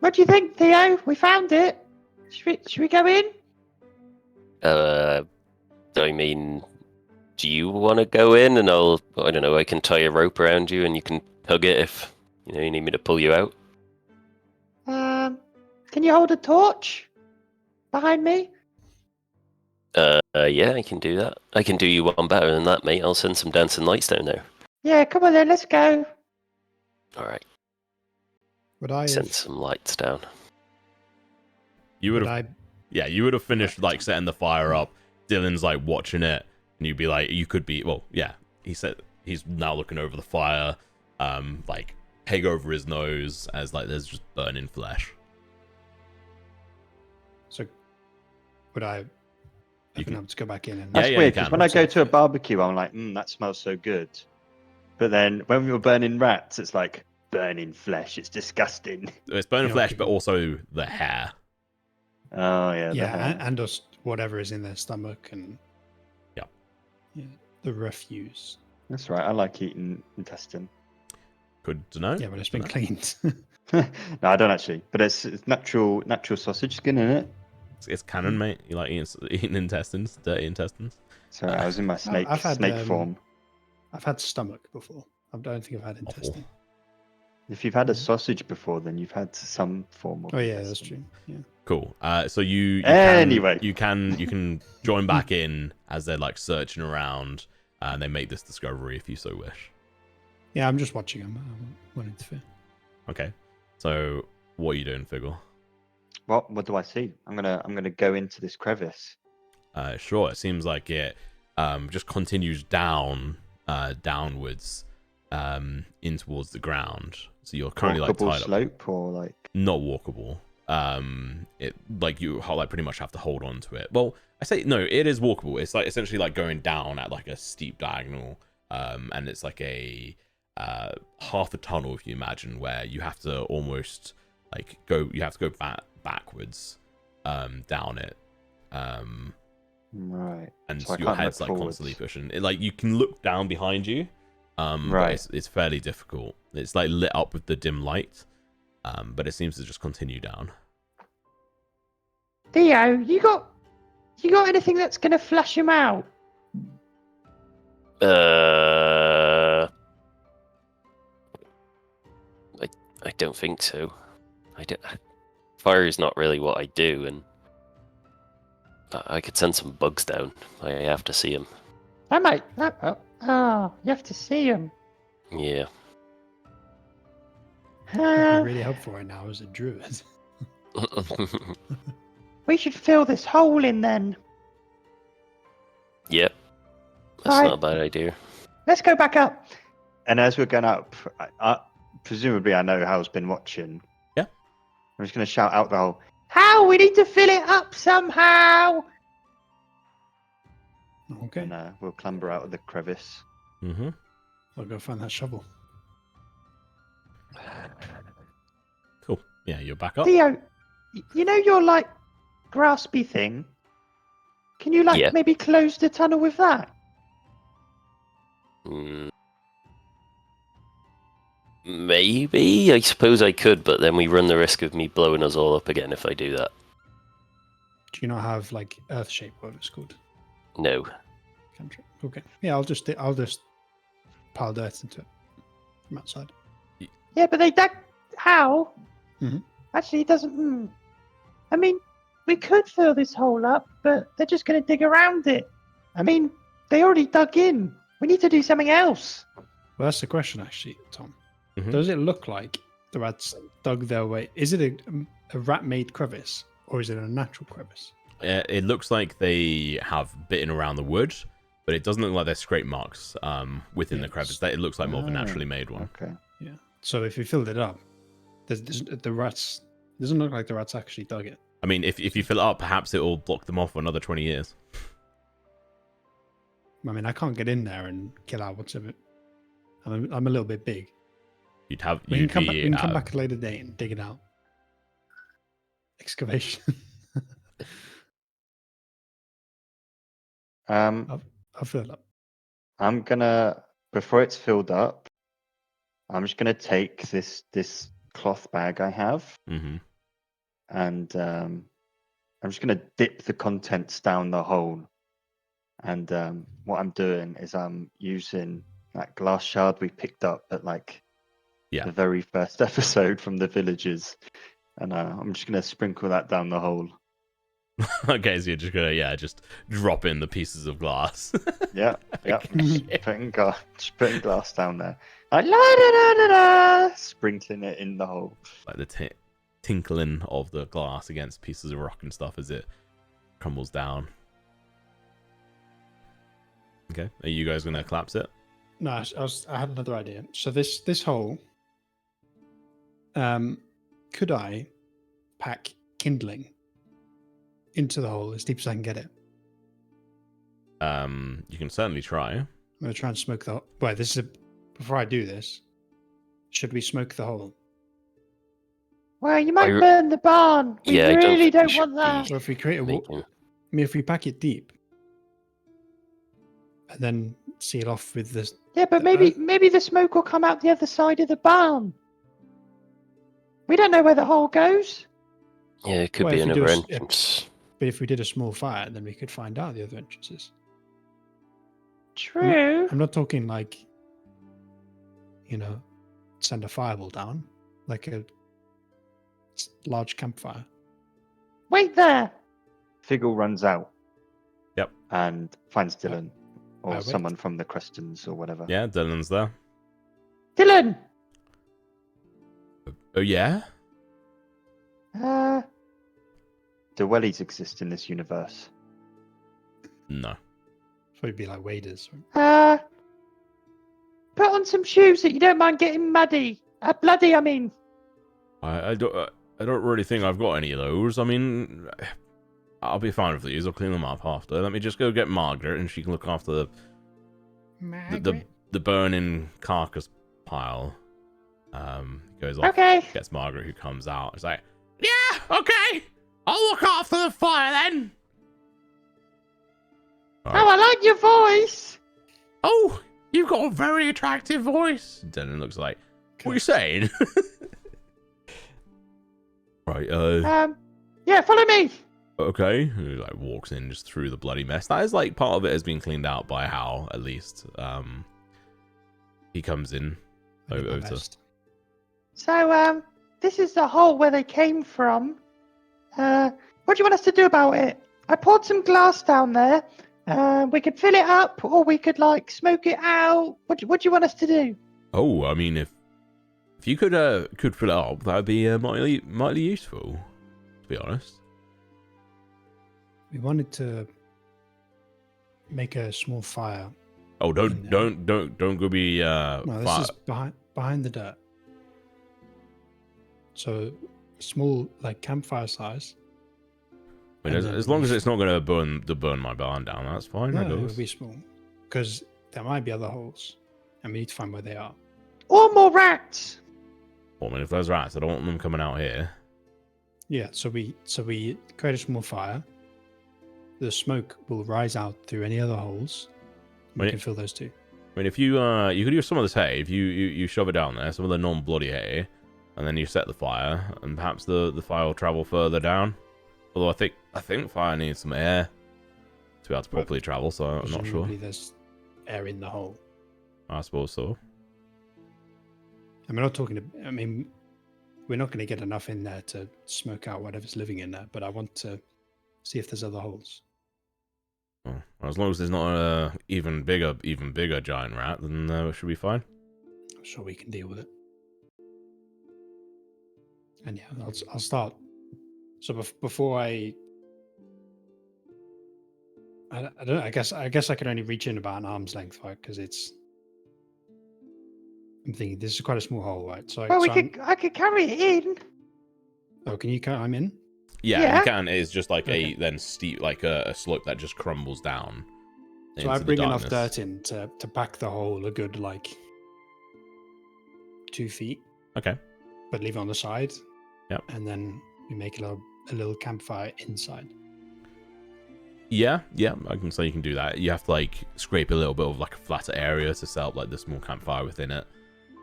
What do you think, Theo? We found it. Should we go in? I mean, do you want to go in and I don't know, I can tie a rope around you and you can tug it if, you need me to pull you out? Can you hold a torch behind me? Yeah, I can do that. I can do you one better than that, mate. I'll send some dancing lights down there. Yeah, come on then, let's go. Alright, Would I send have, some lights down. You would would have, I yeah, you would have finished like setting the fire up. Dylan's like watching it, and you'd be like, you could be, well, yeah. He said he's now looking over the fire, like peg over his nose as like there's just burning flesh. so would I You have been able to go back in and Yeah, That's you weird, because can. when I go to a barbecue, I'm like, that smells so good. But then when we were burning rats, it's like, burning flesh. It's disgusting. It's burning know, flesh, people- but also the hair. Oh, yeah. the yeah, hair. and just whatever is in their stomach and Yeah. yeah, the refuse. That's right. I like eating intestine. Good to know. Yeah, but it's been cleaned. No, I don't actually. But it's natural sausage skin in it. It's canon, mate. You like eating intestines, dirty intestines. Sorry, I was in my snake I've had, form. I've had stomach before. I don't think I've had intestine. If you've had a sausage before, then you've had some form of. Oh yeah, that's intestine. true. Yeah. Cool. So you Anyway. you can join back in as they're like searching around, and they make this discovery if you so wish. Yeah, I'm just watching them. I won't interfere. Okay. So what are you doing, Figgle? What do I see? I'm gonna go into this crevice. Sure. It seems like it just continues downwards in towards the ground. So you're currently like Walkable tied up. slope or like. Not walkable. It like you like pretty much have to hold on to it. Well, I say no, it is walkable. It's like essentially like going down at like a steep diagonal, and it's like a half a tunnel, if you imagine, where you have to almost like go. You have to go backwards, down it. Right. And So I your can't head's look like forwards. constantly pushing. Like you can look down behind you, but Right. it's fairly difficult. It's like lit up with the dim light, but it seems to just continue down. Theo, you got anything that's gonna flush him out? I don't think so. Fire is not really what I do, and I could send some bugs down. I have to see them. I might. Oh, you have to see him. Yeah. That'd be really helpful right now as a druid. We should fill this hole in then. Yep. That's Alright. not a bad idea. Let's go back up. And as we're going up, presumably I know Hal's been watching. Yeah. I'm just gonna shout out the hole. Hal, we need to fill it up somehow. Okay, And we'll clamber out of the crevice. Mm-hmm. I'll go find that shovel. Cool. Yeah, you're back up. Theo, you know your like graspy thing? Can you Yeah. maybe close the tunnel with that? Maybe. I suppose I could, but then we run the risk of me blowing us all up again if I do that. Do you not have like earth shape, whatever it's called? No. Cantrip. Okay. Yeah, I'll just pile dirt into it from outside. Yeah, but they dug. How? Mhm. Actually, it doesn't. I mean, we could fill this hole up, but they're just going to dig around it. I mean, they already dug in. We need to do something else. Well, that's the question, actually, Tom. Mhm. Does it look like the rats dug their way? Is it a rat-made crevice, or is it a natural crevice? It looks like they have bitten around the wood, but it doesn't look like there's scrape marks within the Yes. crevice. It looks like more of a Ah, naturally made one. Okay. Yeah. So if you filled it up, the rats. It doesn't look like the rats actually dug it. I mean, if you fill it up, perhaps it will block them off for another 20 years. I mean, I can't get in there and kill out what's of it. I'm a little bit big. We can We can come back a later date and dig it out. Excavation. I'll fill it up. I'm gonna, before it's filled up, I'm just gonna take this cloth bag I have, Mm-hmm. and I'm just going to dip the contents down the hole. And what I'm doing is I'm using that glass shard we picked up at like the very first episode from the villagers, and I'm just going to sprinkle that down the hole. Okay, so you're just gonna just drop in the pieces of glass. Yeah. Just putting glass down there. Like la da da da da, sprinkling it in the hole. Like the tinkling of the glass against pieces of rock and stuff as it crumbles down. Okay, are you guys gonna collapse it? No, I had another idea. So this hole, could I pack kindling into the hole as deep as I can get it? You can certainly try. I'm gonna try and smoke the hole. Wait, before I do this, should we smoke the hole? Well, you might burn the barn. We really don't want that. So if we create if we pack it deep and then seal off with this. Yeah, but maybe the smoke will come out the other side of the barn. We don't know where the hole goes. Yeah, it could be another entrance. But if we did a small fire, then we could find out the other entrances. True. I'm not talking like, send a fireball down, like a large campfire. Wait there. Figgle runs out. Yep. And finds Dylan or someone from the Crestons or whatever. Yeah, Dylan's there. Dylan. Oh yeah. Do wellies exist in this universe? No. So it'd be like waders. Put on some shoes that you don't mind getting muddy. Bloody, I mean. I don't really think I've got any of those. I mean, I'll be fine with these. I'll clean them up after. Let me just go get Margaret, and she can look after the burning carcass pile. Goes off. Okay. Gets Margaret, who comes out. It's like, yeah, okay. I'll look after the fire then. Right. Oh, I like your voice. Oh, you've got a very attractive voice. Dylan looks like, what are you saying? Right, yeah, follow me. Okay. He like walks in just through the bloody mess. That is like part of it has been cleaned out by Hal, at least. He comes in over to... So, this is the hole where they came from. What do you want us to do about it? I poured some glass down there. We could fill it up, or we could like smoke it out. What do you want us to do? Oh, I mean, if you could fill it up, that'd be mightily useful. To be honest, we wanted to make a small fire. Oh, don't go be. No, this is behind the dirt. So small, like campfire size. I mean, as long as it's not going to burn my barn down, that's fine. No, it will be small, because there might be other holes, and we need to find where they are. Or more rats. Well, I mean, if there's rats, I don't want them coming out here. Yeah, so we create a small fire. The smoke will rise out through any other holes. We can fill those too. I mean, if you could use some of this hay, if you shove it down there, some of the non-bloody hay, and then you set the fire, and perhaps the fire will travel further down. Although I think fire needs some air to be able to properly travel, so I'm not sure. There's air in the hole. I suppose so. And we're not talking. I mean, we're not going to get enough in there to smoke out whatever's living in there. But I want to see if there's other holes. Well, as long as there's not a even bigger giant rat, then it should be fine. I'm sure we can deal with it. And yeah, I'll start. So before I don't know, I guess I can only reach in about an arm's length, right? Because I'm thinking this is quite a small hole, right? So I could carry it in. Oh, can you carry? I'm in. Yeah, you can. It's just like a then steep, like a slope that just crumbles down. So I bring enough dirt in to pack the hole a good 2 feet. Okay. But leave it on the side. Yep. And then we make a little campfire inside. Yeah, I can say you can do that. You have to scrape a little bit of a flatter area to set up the small campfire within it.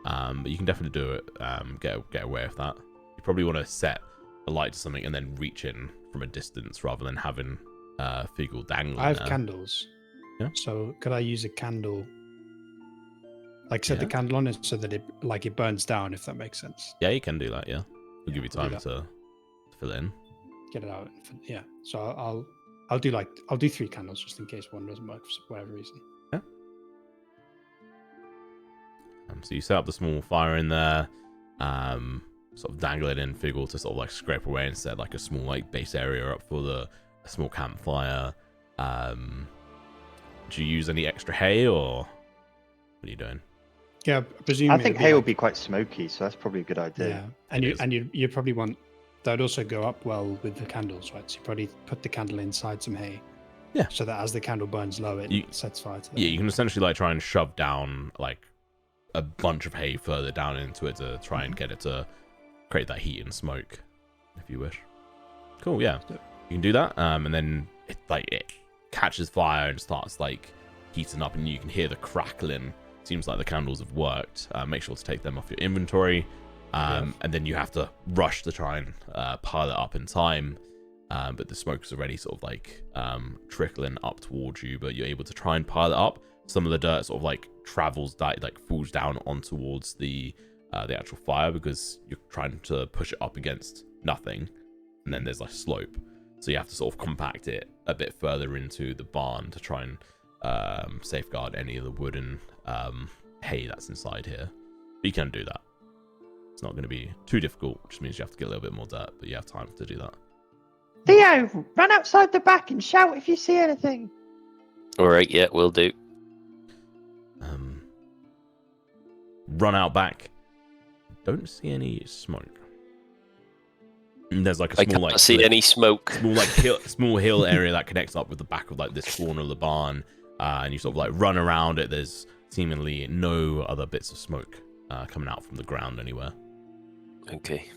But you can definitely do it. Get away with that. You probably want to set a light to something and then reach in from a distance rather than having Figgle dangling. I have there. candles. Yeah. So could I use a candle? Like set the candle on it so that it burns down, if that makes sense. Yeah, you can do that. Yeah, we'll give you I'll time do to fill it in. Get it out. Yeah. So I'll do 3 candles just in case one doesn't work for whatever reason. Yeah. So you set up the small fire in there, sort of dangle it in Figgle to sort of like scrape away and set like a small like base area up for a small campfire. Do you use any extra hay or what are you doing? Yeah, presumably. I think hay will be quite smoky, so that's probably a good idea. Yeah, and you probably want that would also go up well with the candles, right? So you probably put the candle inside some hay. Yeah. So that as the candle burns low, it sets fire to that. Yeah, you can essentially like try and shove down like a bunch of hay further down into it to try and get it to create that heat and smoke, if you wish. Cool, yeah. You can do that, and then it catches fire and starts like heating up, and you can hear the crackling. Seems like the candles have worked. Make sure to take them off your inventory, and then you have to rush to try and pile it up in time. But the smoke's already sort of like trickling up towards you, but you're able to try and pile it up. Some of the dirt sort of like falls down on towards the actual fire because you're trying to push it up against nothing, and then there's like slope, so you have to sort of compact it a bit further into the barn to try and safeguard any of the wood and hay that's inside here. But you can do that. It's not going to be too difficult, which means you have to get a little bit more dirt, but you have time to do that. Theo, run outside the back and shout if you see anything. All right, yeah, will do. Run out back. Don't see any smoke. And there's like a small I can't see any smoke. Small hill area that connects up with the back of like this corner of the barn, and you sort of like run around it. There's seemingly no other bits of smoke coming out from the ground anywhere. Okay.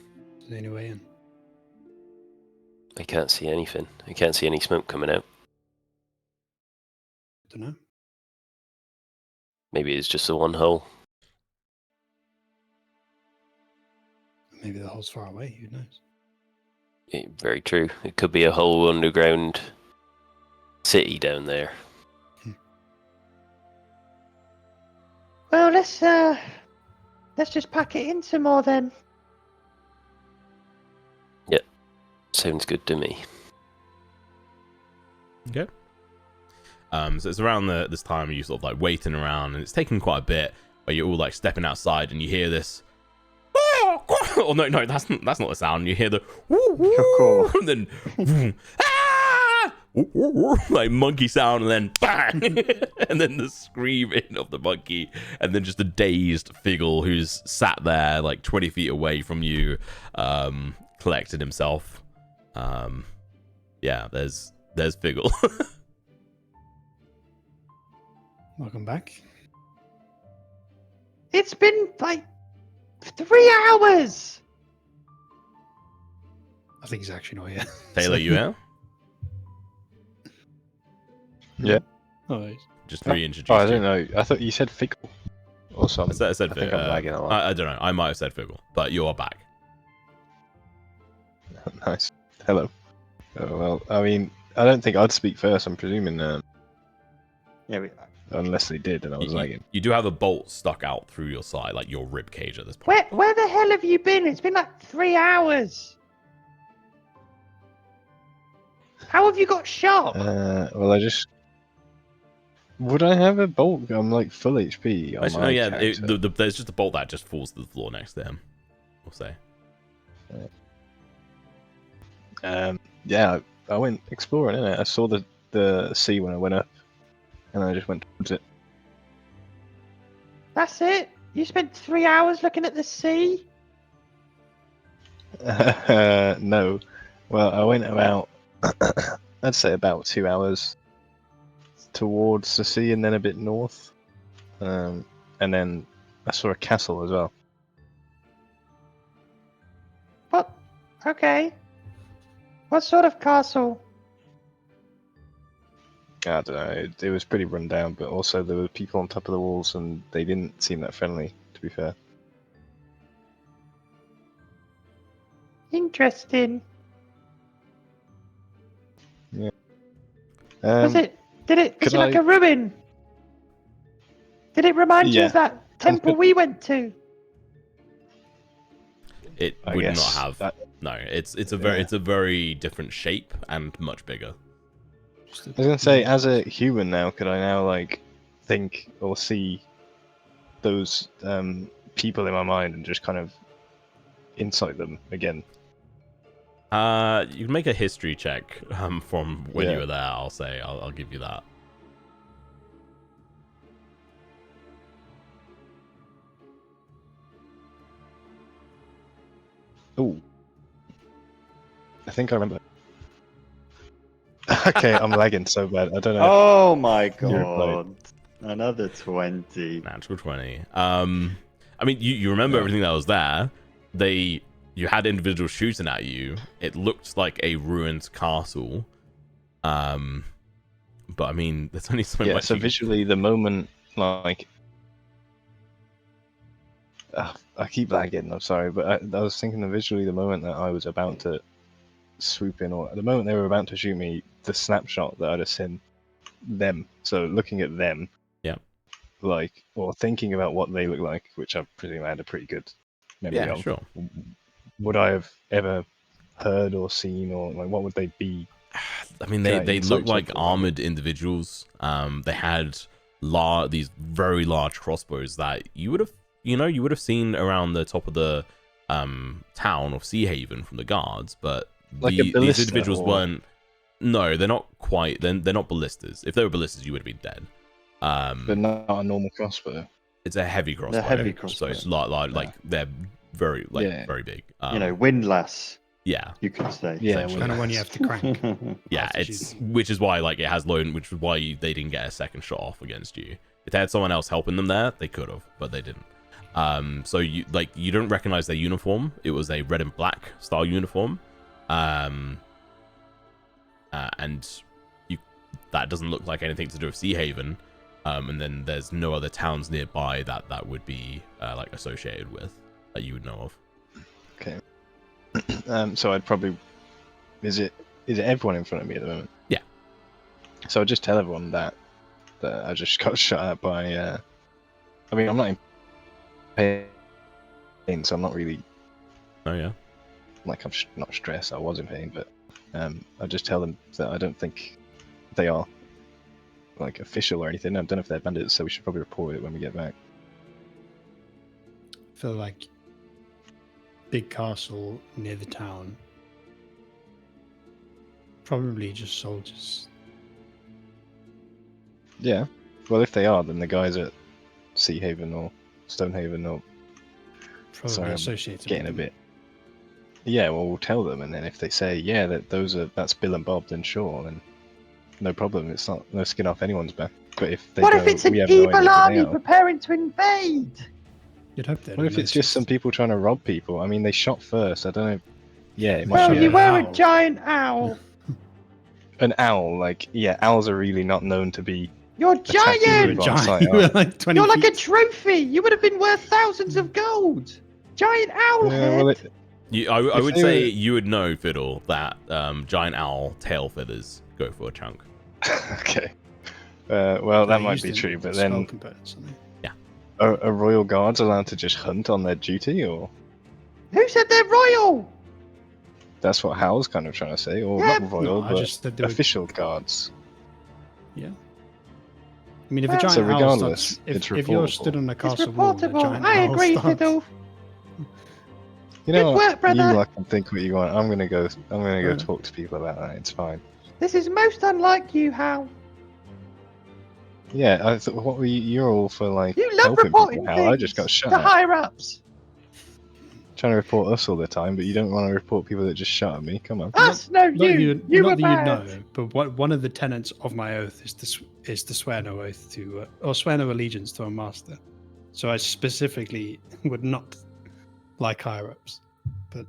Is there any way in? I can't see anything. I can't see any smoke coming out. Don't know. Maybe it's just the one hole. Maybe the hole's far away. Who knows? Yeah, very true. It could be a whole underground city down there. Well, let's just pack it in some more then. Yep. Sounds good to me. Okay. So it's around this time you sort of like waiting around, and it's taking quite a bit where you're all like stepping outside and you hear this. Oh no, that's not the sound. You hear the and then like monkey sound, and then bang, and then the screaming of the monkey, and then just a dazed Figgle who's sat there like 20 feet away from you, collected himself. Yeah, there's Figgle. Welcome back. It's been like 3 hours. I think he's actually not here. Taylor, you here? Yeah. Oh, nice. Just reintroduced. Oh, I don't know. I thought you said Figgle or something. I said I think I'm lagging a lot. I don't know. I might have said Figgle, but you are back. Nice. Hello. Oh, well, I mean, I don't think I'd speak first. I'm presuming, Yeah, unless they did, and I was lagging. You do have a bolt stuck out through your side, like your rib cage at this point. Where the hell have you been? It's been like 3 hours. How have you got shot? Well, I just. Would I have a bolt? I'm like full HP. On Actually, my no, yeah, character. there's just a bolt that just falls to the floor next to him. We'll say. Yeah, I went exploring, innit? I saw the sea when I went up, and I just went towards it. That's it? You spent 3 hours looking at the sea? No. Well, I went about, I'd say about 2 hours towards the sea and then a bit north. And then I saw a castle as well. What? Okay. What sort of castle? I don't know, it was pretty run down, but also there were people on top of the walls and they didn't seem that friendly, to be fair. Interesting. Yeah. Was it? Is could it like I- a ruin? Did it remind you Yeah. of that temple we went to? It I would not guess have. that- No, it's a Yeah. very different shape and much bigger. Just I was gonna say, as a human now, could I now like think or see those people in my mind and just kind of insight them again? You can make a history check from when you Yeah. were there. I'll say I'll give you that. Ooh. I think I remember. Okay, I'm lagging so bad. I don't know. Oh my You're god. Another 20. Natural 20. I mean, you remember Yeah. everything that was there. You had individuals shooting at you. It looked like a ruined castle. But I mean, there's only so Yeah, much. so visually, the moment, like, I keep lagging. I'm sorry, but I was thinking that visually, the moment that I was about to swoop in, or the moment they were about to shoot me, the snapshot that I'd have seen them. So looking at them, Yeah. like, or thinking about what they look like, which I presume I had a pretty good memory Yeah, of. sure. Would I have ever heard or seen, or like, what would they be? I mean, Can I they insight look like something about armored individuals. They had these very large crossbows that you would have seen around the top of the town of Sea Haven from the guards, but Like a these ballista individuals or- weren't. No, they're not quite. They're not ballistas. If they were ballistas, you would have been dead. But not a normal crossbow. It's a heavy crossbow. heavy So crossbow. it's like they're very Yeah. very big. Windlass, Yeah. you could say. Yeah, essentially. kind of when you have to crank. Yeah, after it's shooting. which is why it has low, which is why they didn't get a second shot off against you. If they had someone else helping them there, they could have, but they didn't. So you don't recognize their uniform. It was a red and black style uniform, and that doesn't look like anything to do with Sea Haven. And then there's no other towns nearby that would be like associated with that you would know of. Okay. So I'd probably. Is it everyone in front of me at the moment? Yeah. So I'd just tell everyone that I just got shot at by. I mean, I'm not in pain, so I'm not really Oh yeah. like I'm not stressed. I was in pain, but I just tell them that I don't think they are like official or anything. I don't know if they're bandits, so we should probably report it when we get back. I feel like big castle near the town. Probably just soldiers. Yeah. Well, if they are, then the guys at Sea Haven or Stonehaven or Probably Sorry, I'm associated getting a with them. bit. Yeah, well, we'll tell them, and then if they say, yeah, that's Bill and Bob, then sure, then no problem. It's not no skin off anyone's back. But if they What go, if it's an we have no idea evil who they army are. preparing to invade? You'd hope they'd What if have it's just some noticed. people trying to rob people? I mean, they shot first. I don't know. Yeah, it might Well, be Sure, you a- were owl. a giant owl. an owl. Like, yeah, owls are really not known to be. You're Attacking You were giant. people on giant. site, You were aren't like 20 You're like a feet. trophy. You would have been worth thousands of gold. Giant owl Yeah, head. well, I If would they say were- you would know, Fiddle, that giant owl tail feathers go for a chunk. okay. Well, that They might used be in true, but spell then components, aren't they? are royal guards allowed to just hunt on their duty, or Who said they're royal? that's what Hal's kind of trying to say, or Yeah, not royal, No, I but just said they were. official guards. Yeah. I mean, if a Well, giant So owl regardless, starts, it's if you're reportable. stood on a It's castle wall, and a reportable. giant I owl agree, starts, Fiddle. You know Good what? work, brother. You can think what you want. I'm gonna go Fair talk to people about that. It's fine. This is most unlike you, Hal. Yeah, I thought what were you're all for like You love helping reporting people. things Hal, I just got shot to at. higher ups. Trying to report us all the time, but you don't want to report people that just shot at me. Come on. Us, no, Not you. You not were that bad. you know, but one of the tenets of my oath is to swear no oath to, or swear no allegiance to a master. So I specifically would not like higher ups. But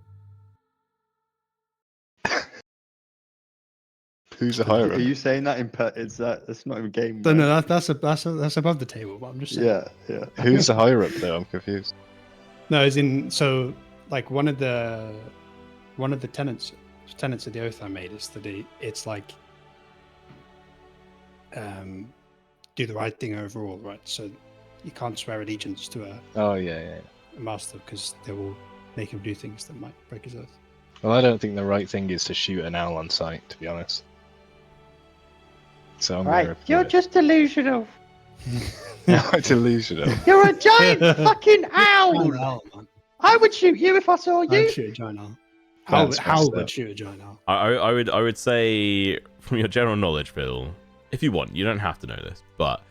Who's the higher Are up? you saying that in it's that's not even game? no, no, right? that's above the table. But I'm just saying. Yeah. Who's the higher up though? I'm confused. No, as in, so like one of the one of the tenets of the oath I made is that it's like do the right thing overall, right? So you can't swear allegiance to Oh yeah. a master because they will make him do things that might break his oath. Well, I don't think the right thing is to shoot an owl on sight, to be honest. So I'm Right, gonna you're just delusional. it's delusional. You're a giant fucking owl. Giant owl, man. I would shoot you if I saw I'd you. shoot a giant owl. That's How messed would up. shoot a giant owl? I would say, from your general knowledge, Phil, if you want, you don't have to know this, but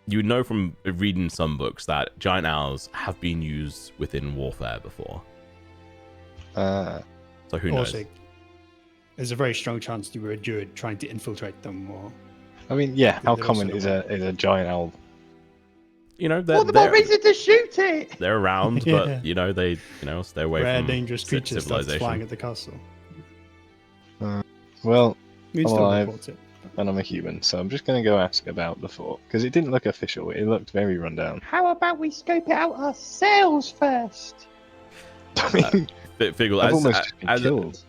you would know from reading some books that giant owls have been used within warfare before. So who knows? Also, there's a very strong chance you were a druid trying to infiltrate them, or I mean, yeah. How They're common also is a giant owl? You know, All the more reason to shoot it. they're around, Yeah. but you know they stay away rare, from dangerous creatures starts civilization. flying at the castle. Well, We I'm still alive. report it. and I'm a human, so I'm just going to go ask about the fort because it didn't look official. It looked very rundown. How about we scope it out ourselves first? I mean, Figgle, I've almost just been killed.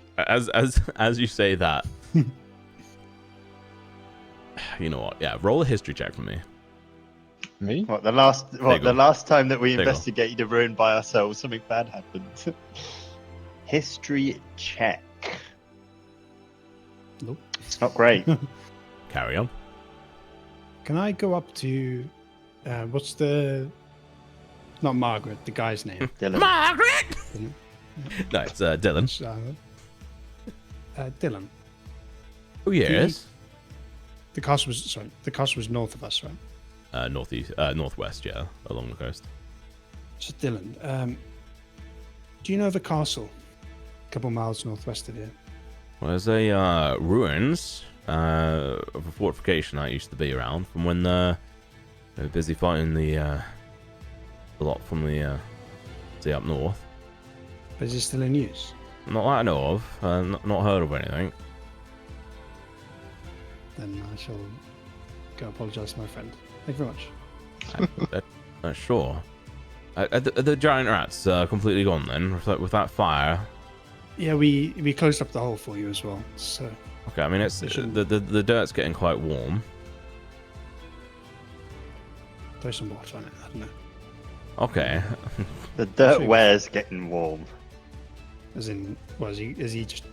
as you say that, you know what? Yeah, roll a history check for me. Me? The last time that we Figgle. investigated a ruin by ourselves, something bad happened. History check. Nope. It's not great. Carry on. Can I go up to what's the not Margaret, the guy's name? Dylan. Margaret. No, it's Dylan. Dylan. Oh yes. The castle was north of us, right? Northwest, yeah, along the coast. So Dylan, do you know of a castle a couple miles northwest of here? Well, there's a ruins of a fortification that used to be around from when they were busy fighting the lot from the sea up north. But is it still in use? Not that I know of. Not heard of anything. Then I shall go apologise to my friend. Thank you very much. Sure. Are the giant rats completely gone then with that fire? Yeah, we closed up the hole for you as well. So Okay, I mean it's They shouldn't- the dirt's getting quite warm. throw some water on it. I don't know. Okay. The dirt ware's getting warm. As in, well, is he just?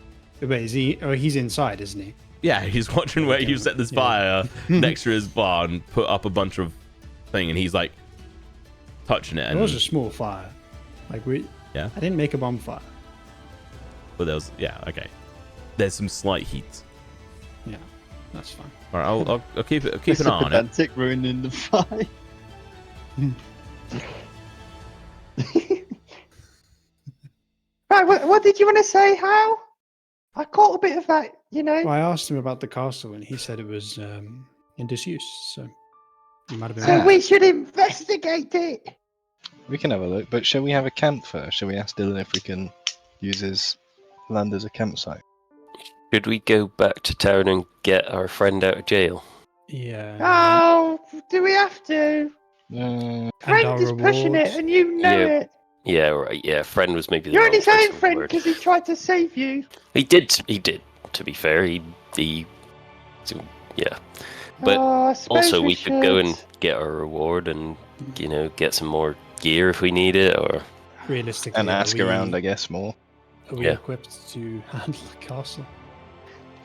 Wait, is he? Oh, he's inside, isn't he? Yeah, he's watching where you set this fire next to his barn, put up a bunch of thing, and he's like touching it. It And was a small fire. Like Yeah. I didn't make a bonfire. but there was okay. There's some slight heat. Yeah, that's fine. All right, I'll keep an It's eye a on it. pedantic ruining the fire. Right, what did you want to say, Hal? I caught a bit of that, you know. Well, I asked him about the castle, and he said it was in disuse. So he might have been. So we should investigate it. We can have a look, but shall we have a camp first? Shall we ask Dylan if we can use his land as a campsite? Should we go back to town and get our friend out of jail? Yeah. Oh, do we have to? And Friend our is pushing it, rewards. and you know Yeah. it. Yeah, right. Yeah, friend was maybe the You're wrong only choice saying of friend word. because he tried to save you. He did. To be fair, he so, yeah. But Oh, I suppose also, we could go and should. get our reward and get some more gear if we need it, or Realistically, And ask are we, around, I guess, more. Are we Yeah. equipped to handle the castle?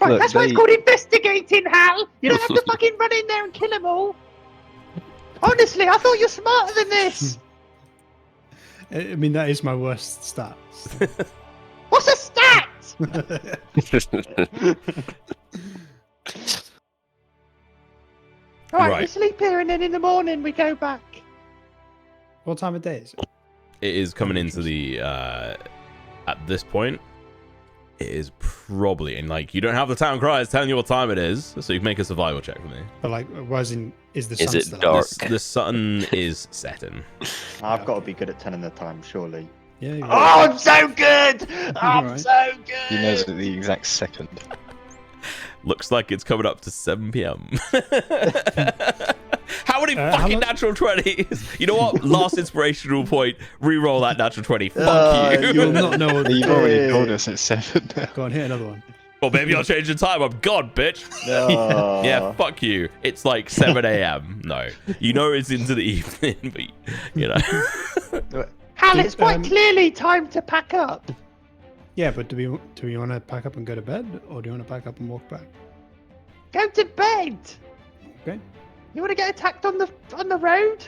Right, Look, that's why it's they- called investigating, Hal. You don't have to fucking run in there and kill them all. Honestly, I thought you're smarter than this. I mean, that is my worst stat. What's a stat? All right, we Right. sleep here, and then in the morning we go back. What time of day is it? It is coming into the at this point. It is probably and like you don't have the town criers telling you what time it is, so you can make a survival check for me. But like, is the Is sun it still dark? out? The sun is setting. I've got to be good at telling the time, surely. Yeah. Oh, I'm so good. I'm Alright. so good. He knows at the exact second. Looks like it's coming up to 7 p.m. How many how fucking long- natural 20s? You know what? Last inspirational point. Reroll that natural 20. Fuck you. You'll not know what You've already told us it's 7 now. Go on, hit another one. Well, maybe I'll change the time. I'm God, bitch. No. Yeah, fuck you. It's like 7 a.m. No. You know it's into the evening, but, you know. Hal, it's quite Um, clearly time to pack up. Yeah, but do we want to pack up and go to bed, or do you want to pack up and walk back? Go to bed. Okay. You want to get attacked on the road?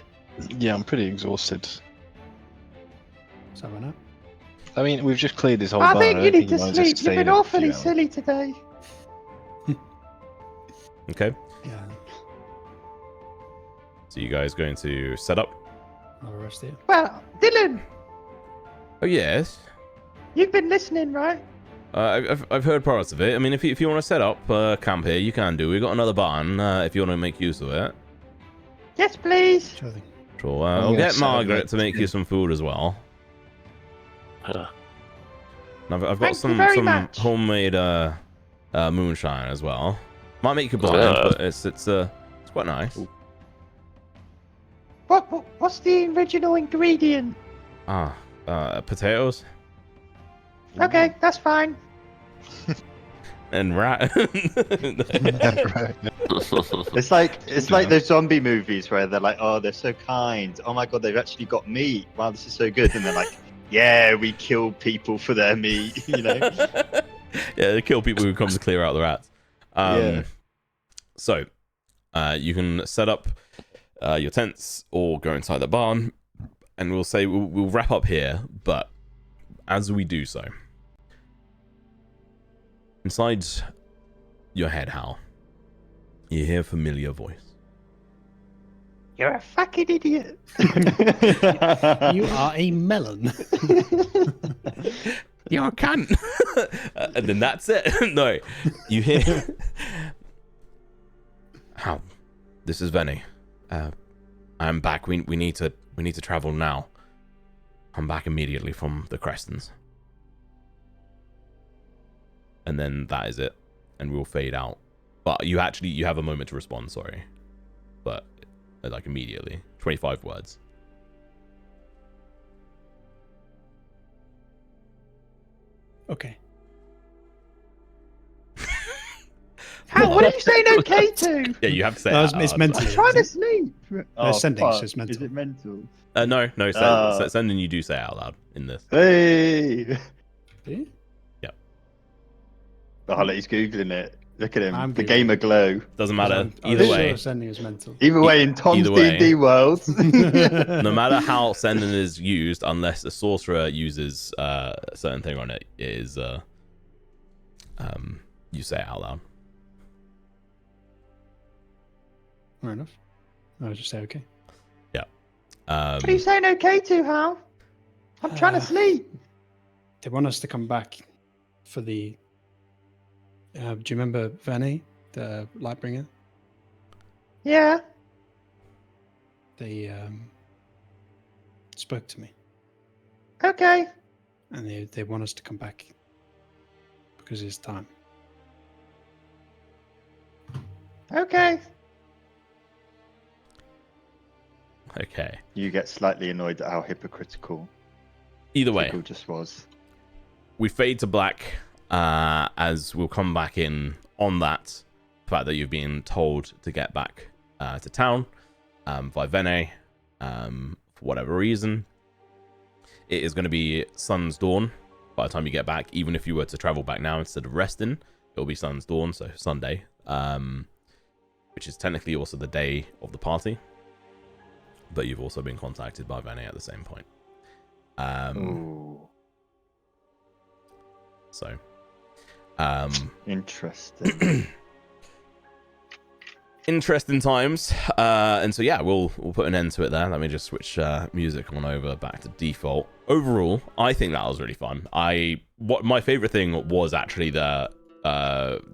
Yeah, I'm pretty exhausted. Let's have a nap. I mean, we've just cleared this whole I bar. think you don't need to mind just sleep. You've staying been a few awfully hours. silly today. Okay. Yeah, So you guys going to set up? I'll rest here. Well, Dylan, Oh, yes. you've been listening, right? I've heard parts of it. I mean, if you want to set up camp here, you can do. We've got another barn if you want to make use of it. Yes, please. Sure thing. Sure. I'm I'll gonna get set up Margaret next to make to you some food as well. Uh, And I've got Thank you some very much. homemade moonshine as well. Might make you blind, Yeah. but it's quite nice. What's the original ingredient? Potatoes Okay, that's fine. and rat. Right. It's like those zombie movies where they're like, oh, they're so kind. Oh my god, they've actually got meat. Wow, this is so good. And they're like, yeah, we kill people for their meat. You know. Yeah, they kill people who come to clear out the rats. Yeah. So, you can set up your tents or go inside the barn, and we'll say we'll wrap up here. But as we do so, inside your head, Hal, you hear a familiar voice. You're a fucking idiot. You are a melon. You're a cunt. And then that's it. No, you hear. Hal, this is Venny. I'm back. We need to travel now. I'm back immediately from the Crestons. And then that is it, and we'll fade out. But you have a moment to respond. Sorry, but like immediately, 25 words. Okay. Hal, what are you saying okay to? Yeah, you have to say. No, it it's out loud. mental. I'm trying to sleep. sending, so it's mental. Is it mental? No. Oh. Sending you do say out loud in this. Hey. Do you? Oh, he's googling it. Look at him. I'm The Googling. gamer glow. Doesn't matter. I'm Either sure way, sending is mental. Either way, in Tom's Either way. D&D world. no matter how sending is used, unless a sorcerer uses a certain thing on it, it is you say it out loud. Fair enough. I'll just say okay. What are you saying okay to, Hal? I'm trying to sleep. They want us to come back for the. Do you remember Vanny, the Lightbringer? Yeah. They spoke to me, Okay. and they want us to come back because it's time. Okay. Okay. You get slightly annoyed at how hypocritical Either way, Pickle just was. we fade to black as we'll come back in on that fact that you've been told to get back to town by Vene for whatever reason. It is going to be sun's dawn by the time you get back. Even if you were to travel back now instead of resting, it'll be sun's dawn, so Sunday, which is technically also the day of the party. But you've also been contacted by Vene at the same point. Ooh, So, interesting. interesting times. And so yeah, we'll put an end to it there. Let me just switch music on over back to default. Overall, I think that was really fun. What my favorite thing was actually the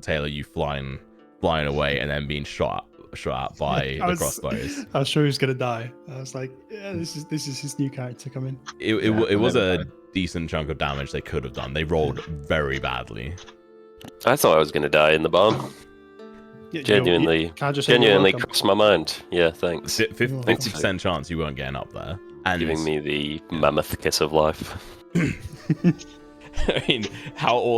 Taylor, you flying away and then being shot at by the crossbows. I was sure he was gonna die. I was like, yeah, this is his new character coming. It was a decent chunk of damage they could have done. They rolled very badly. I thought I was going to die in the barn. Genuinely, Can I just say you're genuinely welcome? crossed my mind. Yeah, thanks. 50% chance you weren't getting up there. And Giving me the mammoth kiss of life. I mean,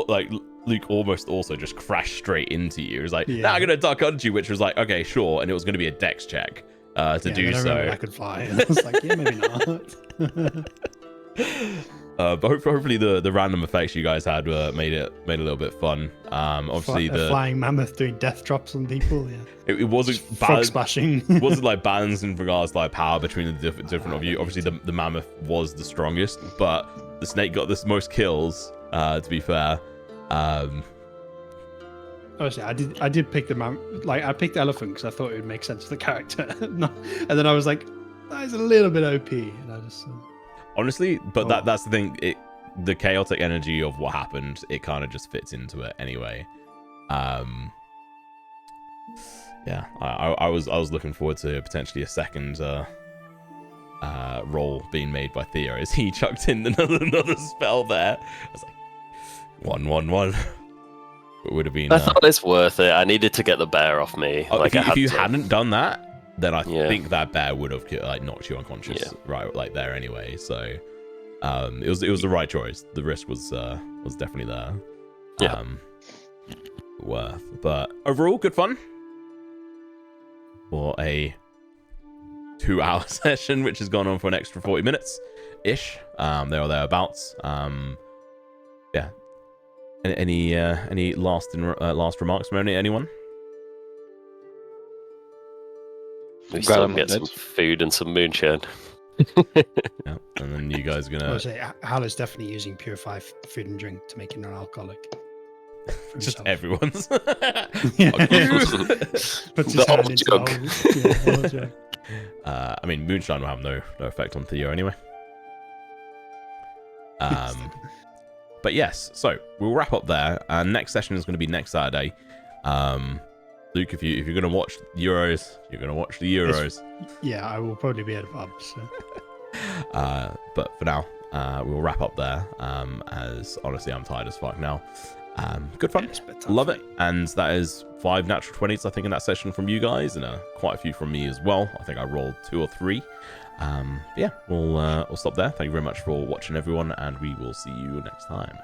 like Luke almost also just crashed straight into you. He was like, Yeah. "Nah, I'm gonna duck under you," which was like, okay, sure, and it was gonna be a dex check to do then I remembered I so. could fly, and I was like, yeah, maybe not. But hopefully the random effects you guys had made it a little bit fun. Obviously A flying mammoth doing death drops on people. Yeah, it wasn't frog balanced. splashing. It wasn't like balanced in regards to like power between the different of you. Obviously the mammoth was the strongest, but the snake got the most kills. To be fair, Honestly, I did pick the I picked the elephant because I thought it would make sense for the character. No, and then I was like, that is a little bit OP, and I just honestly, but that's the thing. The chaotic energy of what happened, it kind of just fits into it anyway. Yeah, I was looking forward to potentially a second roll being made by Theo as he chucked in another spell there. I was like, 1/1/1. It would have been. I thought it's worth it. I needed to get the bear off me. If you hadn't done that, then I think that bear would have like knocked you unconscious right like there anyway. So it was the right choice. The risk was definitely there. Yeah. Worth. But overall, good fun. For a 2-hour session, which has gone on for an extra 40 minutes ish. There or thereabouts. Yeah. Any last remarks from anyone? We still get some food and some moonshine. Yeah, and then you guys are gonna. I would say Hal is definitely using purified food and drink to make it non-alcoholic. Just everyone's. Puts his hand into the whole jug. I mean, moonshine will have no effect on Theo anyway. But yes, so we'll wrap up there. Next session is going to be next Saturday. Luke, if you're going to watch Euros, you're going to watch the Euros. Yeah, I will probably be at a pub. So. But for now, we'll wrap up there. As honestly, I'm tired as fuck now. Good fun, love it, and that is 5 natural 20s I think in that session from you guys, and quite a few from me as well. I think I rolled 2 or 3. Yeah, we'll stop there. Thank you very much for watching, everyone, and we will see you next time.